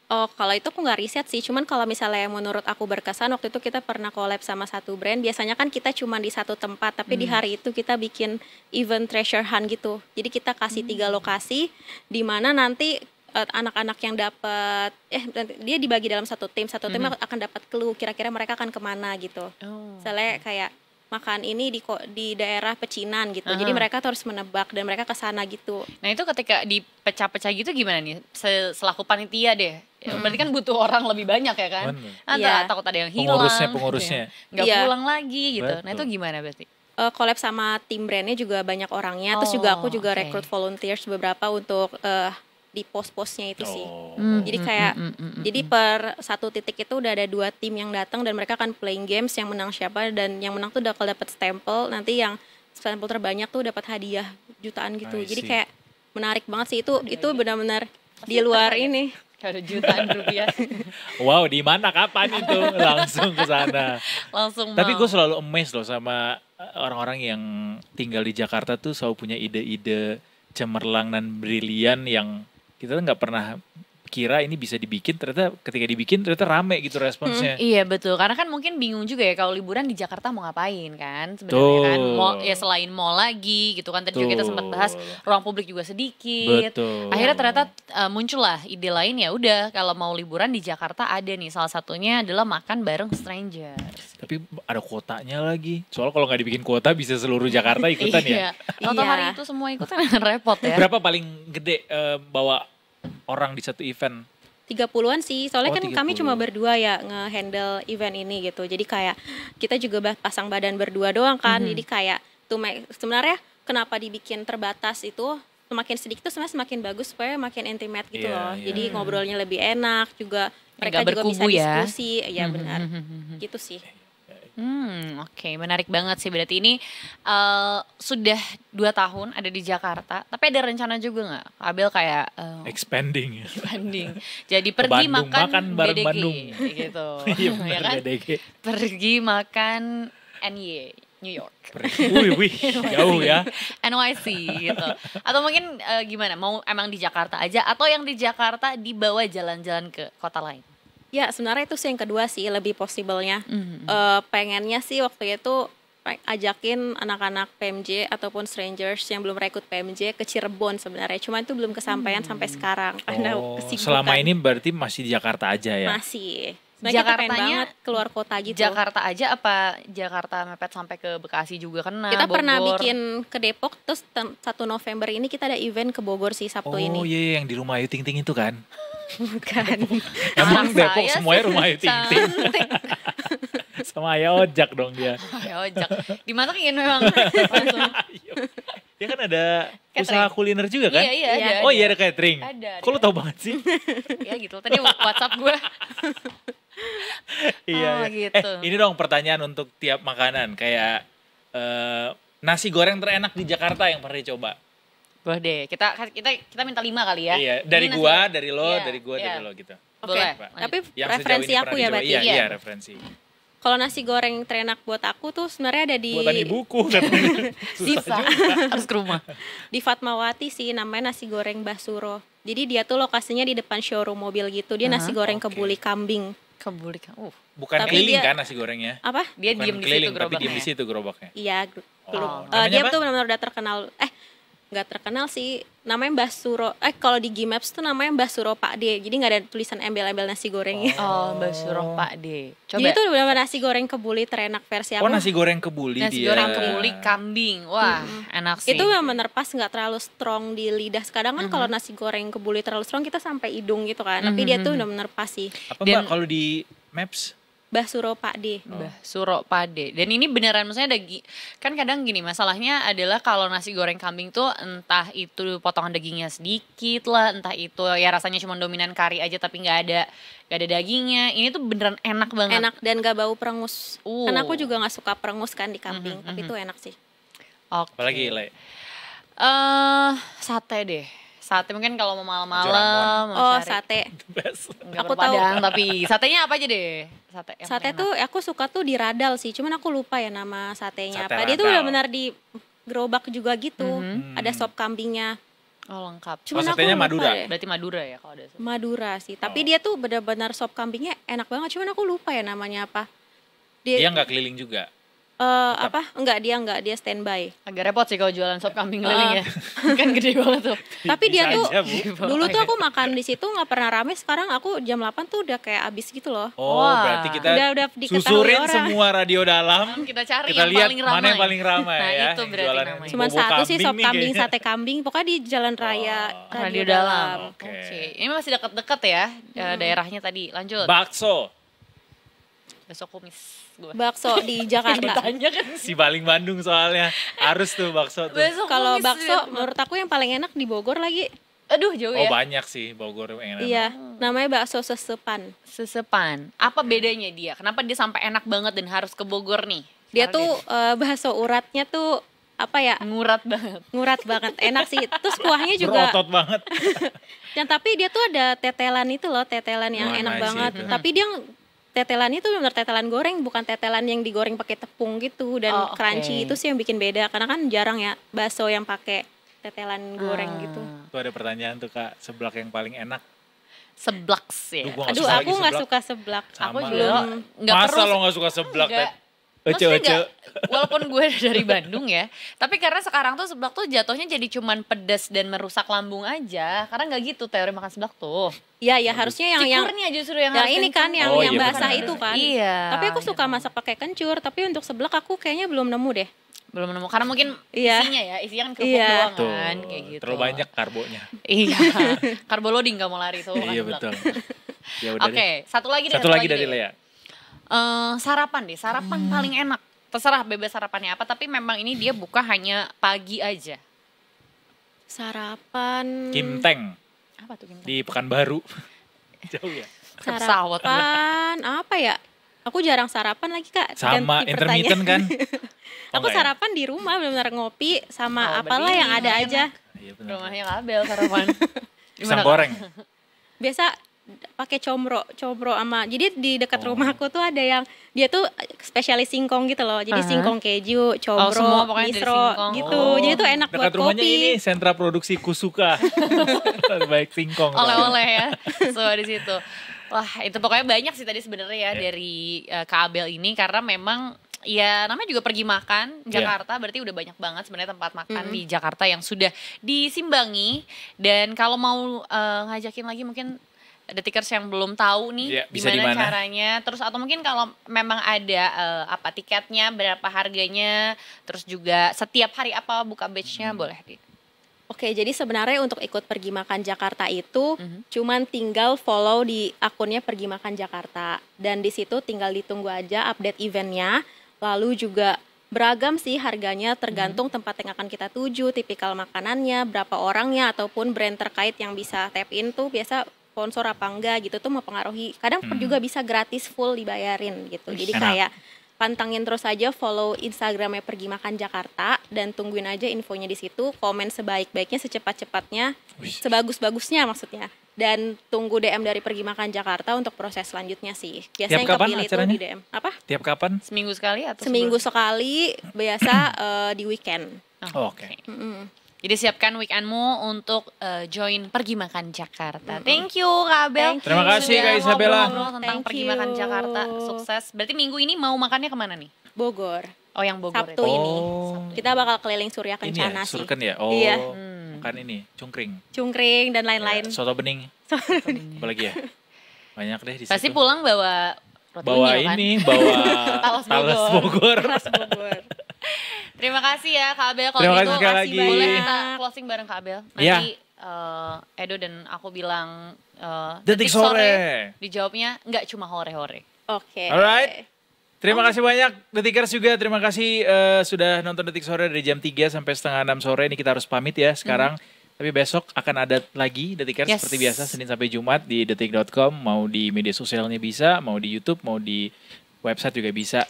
Oh, kalau itu aku nggak riset sih. Cuman kalau misalnya yang menurut aku berkesan, waktu itu kita pernah collab sama satu brand. Biasanya kan kita cuma di satu tempat, tapi di hari itu kita bikin event treasure hunt gitu. Jadi kita kasih 3 lokasi, di mana nanti anak-anak yang dapat, dia dibagi dalam satu tim akan dapat clue. Kira-kira mereka akan kemana gitu. Misalnya kayak makan ini di daerah pecinan gitu. Jadi mereka harus menebak dan mereka ke sana gitu. Nah itu ketika dipecah-pecah gitu gimana nih? Selaku panitia deh. Berarti kan butuh orang lebih banyak ya kan? Takut ada yang hilang. Pengurusnya. Nggak pulang lagi gitu. Betul. Nah itu gimana berarti? Collab sama tim brandnya juga banyak orangnya. Terus juga aku juga rekrut volunteers beberapa untuk di pos-posnya itu sih. Jadi kayak jadi per satu titik itu udah ada 2 tim yang datang dan mereka akan playing games, yang menang siapa, dan yang menang tuh bakal dapat stempel, nanti yang stempel terbanyak tuh dapat hadiah jutaan gitu. Jadi kayak menarik banget sih itu benar-benar di luar ini. Ada jutaan rupiah. Wow, di mana kapan itu? Langsung ke sana. Langsung. Tapi gue selalu amazed loh sama orang-orang yang tinggal di Jakarta tuh selalu punya ide-ide cemerlang dan brilian yang kita nggak pernah kira ini bisa dibikin, ternyata ketika dibikin ternyata rame gitu responsnya. Iya betul, karena kan mungkin bingung juga ya kalau liburan di Jakarta mau ngapain kan sebenarnya kan, ya selain mall lagi gitu kan, tadi juga kita sempat bahas ruang publik juga sedikit. Betul. Akhirnya ternyata muncullah ide lain, ya udah kalau mau liburan di Jakarta ada nih, salah satunya adalah makan bareng strangers. Tapi ada kuotanya lagi, soalnya kalau nggak dibikin kuota bisa seluruh Jakarta ikutan ya. Tahu hari itu semua ikutan repot ya. Berapa paling gede bawa orang di satu event? 30-an sih, soalnya kan 30. kami cuma berdua ya nge-handle event ini gitu. Jadi kayak kita juga pasang badan berdua doang kan. Jadi kayak sebenarnya kenapa dibikin terbatas itu, semakin sedikit tuh sebenarnya semakin bagus supaya makin intimate gitu loh. Jadi ngobrolnya lebih enak juga, mereka juga bisa diskusi. Ya benar. Gitu sih. Oke, menarik banget sih. Berarti ini sudah 2 tahun ada di Jakarta, tapi ada rencana juga nggak, Abel, kayak expanding. Jadi pergi Bandung, makan bareng BDG Bandung gitu. Iya ya kan? BDG. Pergi makan NY New York. Wih, jauh ya. NYC gitu. Atau mungkin gimana? Mau emang di Jakarta aja, atau yang di Jakarta dibawa jalan-jalan ke kota lain? Ya sebenarnya itu sih yang kedua sih, lebih possible-nya. Pengennya sih waktu itu ajakin anak-anak PMJ ataupun strangers yang belum rekrut PMJ ke Cirebon sebenarnya. Cuma itu belum kesampaian sampai sekarang karena kesibukan. Selama ini berarti masih di Jakarta aja ya? Masih. Jakartanya banget keluar kota gitu. Jakarta aja apa Jakarta mepet sampai ke Bekasi juga kena? Kita Bogor. pernah bikin ke Depok, terus 1 November ini kita ada event ke Bogor sih Sabtu ini. Oh iya, yang di rumah Ayu Ting Ting itu kan? Bukan. Emang Depok semuanya rumah Ayu Ting Ting. Sama Ayah Ojak dong dia. Ayah Ojak. Dimasukin memang langsung. Dia kan ada catering. Usaha kuliner juga kan? Iya, ada. Oh iya, ada catering. Ada. Kok lu tau banget sih? Ya gitu. Tadi WhatsApp gue. Iya. Gitu. Ini dong pertanyaan untuk tiap makanan, kayak nasi goreng terenak di Jakarta yang pernah dicoba. Boleh deh. Kita minta 5 kali ya. Iya, dari gua, dari lo, Iya, dari gua, iya. dari lo gitu. Boleh. Tapi Yang referensi sejauh ini aku pernah ya dicoba. berarti. Iya, referensi. Kalau nasi goreng terenak buat aku tuh sebenarnya ada di Buatan ibuku katanya. Susah juga. Harus ke rumah. Di Fatmawati sih, namanya nasi goreng Basuro. Jadi dia tuh lokasinya di depan showroom mobil gitu. Dia nasi goreng kebuli kambing. Kebuli kan. Bukan Tapi keliling dia- kan nasi gorengnya? Apa? Dia Bukan diem di situ keliling, tapi gerobaknya. diem di situ gerobaknya. Iya, namanya dia apa? tuh benar-benar udah terkenal. Nggak terkenal sih. Namanya Basuro. Kalau di Gmaps tuh namanya Basuro Pak D. Jadi nggak ada tulisan embel-embel nasi gorengnya. Oh, Basuro Pak D. Coba. Jadi itu benar-benar nasi goreng kebuli terenak versi aku. Oh, nasi goreng kebuli Nasi dia. goreng kebuli kambing. Wah, enak sih. Itu benar-benar pas, nggak terlalu strong di lidah. Kadang kan kalau nasi goreng kebuli terlalu strong kita sampai hidung gitu kan. Tapi dia tuh benar-benar pas sih. Apa Mbak kalau di Maps? Basuro Pak D. Basuro Pade. Dan ini beneran, maksudnya kan kadang gini, masalahnya adalah kalau nasi goreng kambing tuh entah itu potongan dagingnya sedikit lah, entah itu ya rasanya cuma dominan kari aja tapi nggak ada dagingnya. Ini tuh beneran enak banget. Enak dan gak bau perengus. Karena aku juga gak suka perengus kan di kambing. Tapi itu enak sih. Oke. Apalagi Le? Sate deh. Sate mungkin kalau mau malam-malam. Oh, cari. sate. Enggak Aku tahu. berpadang, tapi satenya apa aja deh? Sate yang Sate enak. tuh aku suka tuh di radal sih. Cuman aku lupa ya nama satenya Sate apa. Dia tuh radal. benar-benar di gerobak juga gitu. Ada sop kambingnya. Oh lengkap. Cuman aku satenya lupa Madura. deh. Berarti Madura ya kalau ada. Madura sih, tapi dia tuh benar-benar sop kambingnya enak banget. Cuman aku lupa ya namanya apa. Dia nggak keliling juga. Enggak, dia standby. Agak repot sih kalau jualan sop kambing keliling ya. Kan gede banget tuh. Tapi dia tuh aja, Bu. dulu tuh aku makan di situ nggak pernah rame. Sekarang aku jam 8 tuh udah kayak abis gitu loh. Oh, Wah. berarti kita Udah diketahui susurin orang. semua radio dalam. Kita cari Kita yang lihat paling ramai. mana yang paling ramai Nah, ya. itu berarti Jualan namanya. yang Cuman bobo satu sih sop nih kambing, kayaknya. sate kambing. Pokoknya di Jalan Raya Radio dalam. Oke. Oke. Ini masih dekat-dekat ya daerahnya tadi. Lanjut. Bakso. Besok kumis gue. Bakso di Jakarta. Ditanya kan. Si Baling Bandung soalnya. Harus tuh bakso tuh. Besok Kalau kumis bakso ya. menurut aku yang paling enak di Bogor lagi. Aduh jauh Oh ya. banyak sih Bogor yang enak. Iya, namanya bakso sesepan. Sesepan. Apa bedanya dia? Kenapa dia sampai enak banget dan harus ke Bogor nih? Dia Sekarang tuh bakso uratnya tuh apa ya? ngurat banget. Ngurat banget, enak sih. Terus kuahnya juga. Berotot banget. Dan tapi dia tuh ada tetelan itu loh, tetelan yang Oh, enak nice banget. itu. Tapi dia tetelan itu benar tetelan goreng, bukan tetelan yang digoreng pakai tepung gitu dan Oh, oke. crunchy. Itu sih yang bikin beda karena kan jarang ya bakso yang pakai tetelan goreng gitu. Tuh ada pertanyaan tuh Kak, seblak yang paling enak. Seblaks ya. Duh, gua nggak Aduh, suka aku lagi nggak seblak. suka seblak. Sama Aku lah. juga nggak Masa perlu. lo gak suka seblak? Enggak. Ted? Maksudnya Ece-ece. nggak, walaupun gue dari Bandung ya, tapi karena sekarang tuh seblak tuh jatuhnya jadi cuman pedas dan merusak lambung aja. Karena nggak gitu teori makan seblak tuh. Iya, ya harusnya yang Cikurnya justru yang yang harus ini kan kenceng. yang Oh, yang iya, basah benar. itu kan. Iya. Tapi aku suka masak pakai kencur, tapi untuk seblak aku kayaknya belum nemu deh. Belum nemu karena mungkin Iya. isinya kan kerupuk Iya. doang Tuh, kan kayak gitu. terlalu banyak karbonya. Iya. Karbo loading gak mau lari tuh. Iya seblak. betul. Ya udah Oke, deh. satu lagi deh. Satu lagi dari deh. Lea. Sarapan deh, sarapan paling enak. Terserah bebas sarapannya apa, tapi memang ini dia buka hanya pagi aja. Sarapan. Kimteng Apa tuh Kim? di Pekanbaru. Jauh ya? Ke pesawat. Sarapan apa ya? Aku jarang sarapan lagi Kak. Sama Ganti intermittent kan? pertanyaan. Oh, Aku enggak ya? sarapan di rumah benar-benar ngopi sama Oh, apalah berarti yang ada enak. aja. Iya benar. Rumahnya Kabel sarapan. Pisang Kak? goreng. Biasa pakai combro sama. Jadi di dekat Oh. rumahku tuh ada yang dia tuh spesialis singkong gitu loh. Jadi Aha. singkong keju, combro, semua pokoknya dari misro singkong. gitu. Oh. Jadi tuh enak buat Dekat rumahnya kopi. ini sentra produksi Kusuka. Baik singkong. Oleh-oleh ya. So di situ. Wah, itu pokoknya banyak sih tadi sebenarnya ya dari Kabel ini karena memang ya namanya juga pergi makan Jakarta berarti udah banyak banget sebenarnya tempat makan di Jakarta yang sudah disimbangi dan kalau mau ngajakin lagi mungkin detikers yang belum tahu nih Iya, bisa gimana di mana? caranya terus atau mungkin kalau memang ada apa tiketnya berapa harganya terus juga setiap hari apa buka batch-nya boleh di Oke, jadi sebenarnya untuk ikut Pergi Makan Jakarta itu cuman tinggal follow di akunnya Pergi Makan Jakarta dan di situ tinggal ditunggu aja update eventnya. Lalu juga beragam sih harganya tergantung tempat yang akan kita tuju, tipikal makanannya, berapa orangnya ataupun brand terkait yang bisa tap in tuh biasa sponsor apa enggak gitu tuh mempengaruhi. Kadang juga bisa gratis full dibayarin gitu. Jadi Enak. kayak pantangin terus aja follow Instagramnya Pergi Makan Jakarta dan tungguin aja infonya di situ, komen sebaik-baiknya, secepat-cepatnya, sebagus-bagusnya maksudnya. Dan tunggu DM dari Pergi Makan Jakarta untuk proses selanjutnya sih. Biasanya Tiap yang kapan kepilih itu acaranya? di DM. Apa? Tiap kapan? seminggu sekali atau Seminggu sekali, biasa di weekend. Oh, oke. Jadi siapkan weekendmu untuk join Pergi Makan Jakarta. Thank you Kabel. Terima kasih, Sudah Kak Isabella. ngobrol-ngobrol tentang Thank Pergi you. Makan Jakarta. Sukses. Berarti minggu ini mau makannya kemana nih? Bogor. Oh yang Bogor Sabtu itu. ini. Oh. Kita bakal keliling Surya Ini Kencana ya, sih. surken ya? Oh, Iya. makan ini, cungkring. Cungkring dan lain-lain. Soto bening. Apalagi ya? Banyak deh di situ. Pasti pulang bawa roti Bawa unyil, kan? ini, bawa Talas talas Bogor. Bogor. Terima kasih ya Kak Abel. Kalau Terima gitu kasih sekali lagi. boleh kita closing bareng Kak Abel. Nanti Iya. Edo dan aku bilang Detik sore. Dijawabnya nggak cuma hore-hore. Oke. Alright. Terima kasih banyak Detikers juga. Terima kasih sudah nonton Detik Sore dari jam 3 sampai setengah 6 sore. Ini kita harus pamit ya sekarang. Tapi besok akan ada lagi Detikers Yes. seperti biasa Senin sampai Jumat di detik.com. Mau di media sosialnya bisa, mau di YouTube, mau di website juga bisa.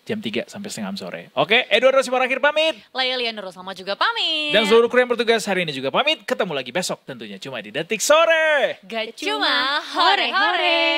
Jam 3 sampai setengah 6 sore. Oke, Eduardo Simorangkir pamit. Laya Lianero sama juga pamit. Dan seluruh kru yang bertugas hari ini juga pamit. Ketemu lagi besok tentunya cuma di Detik Sore. Gak cuma hore-hore.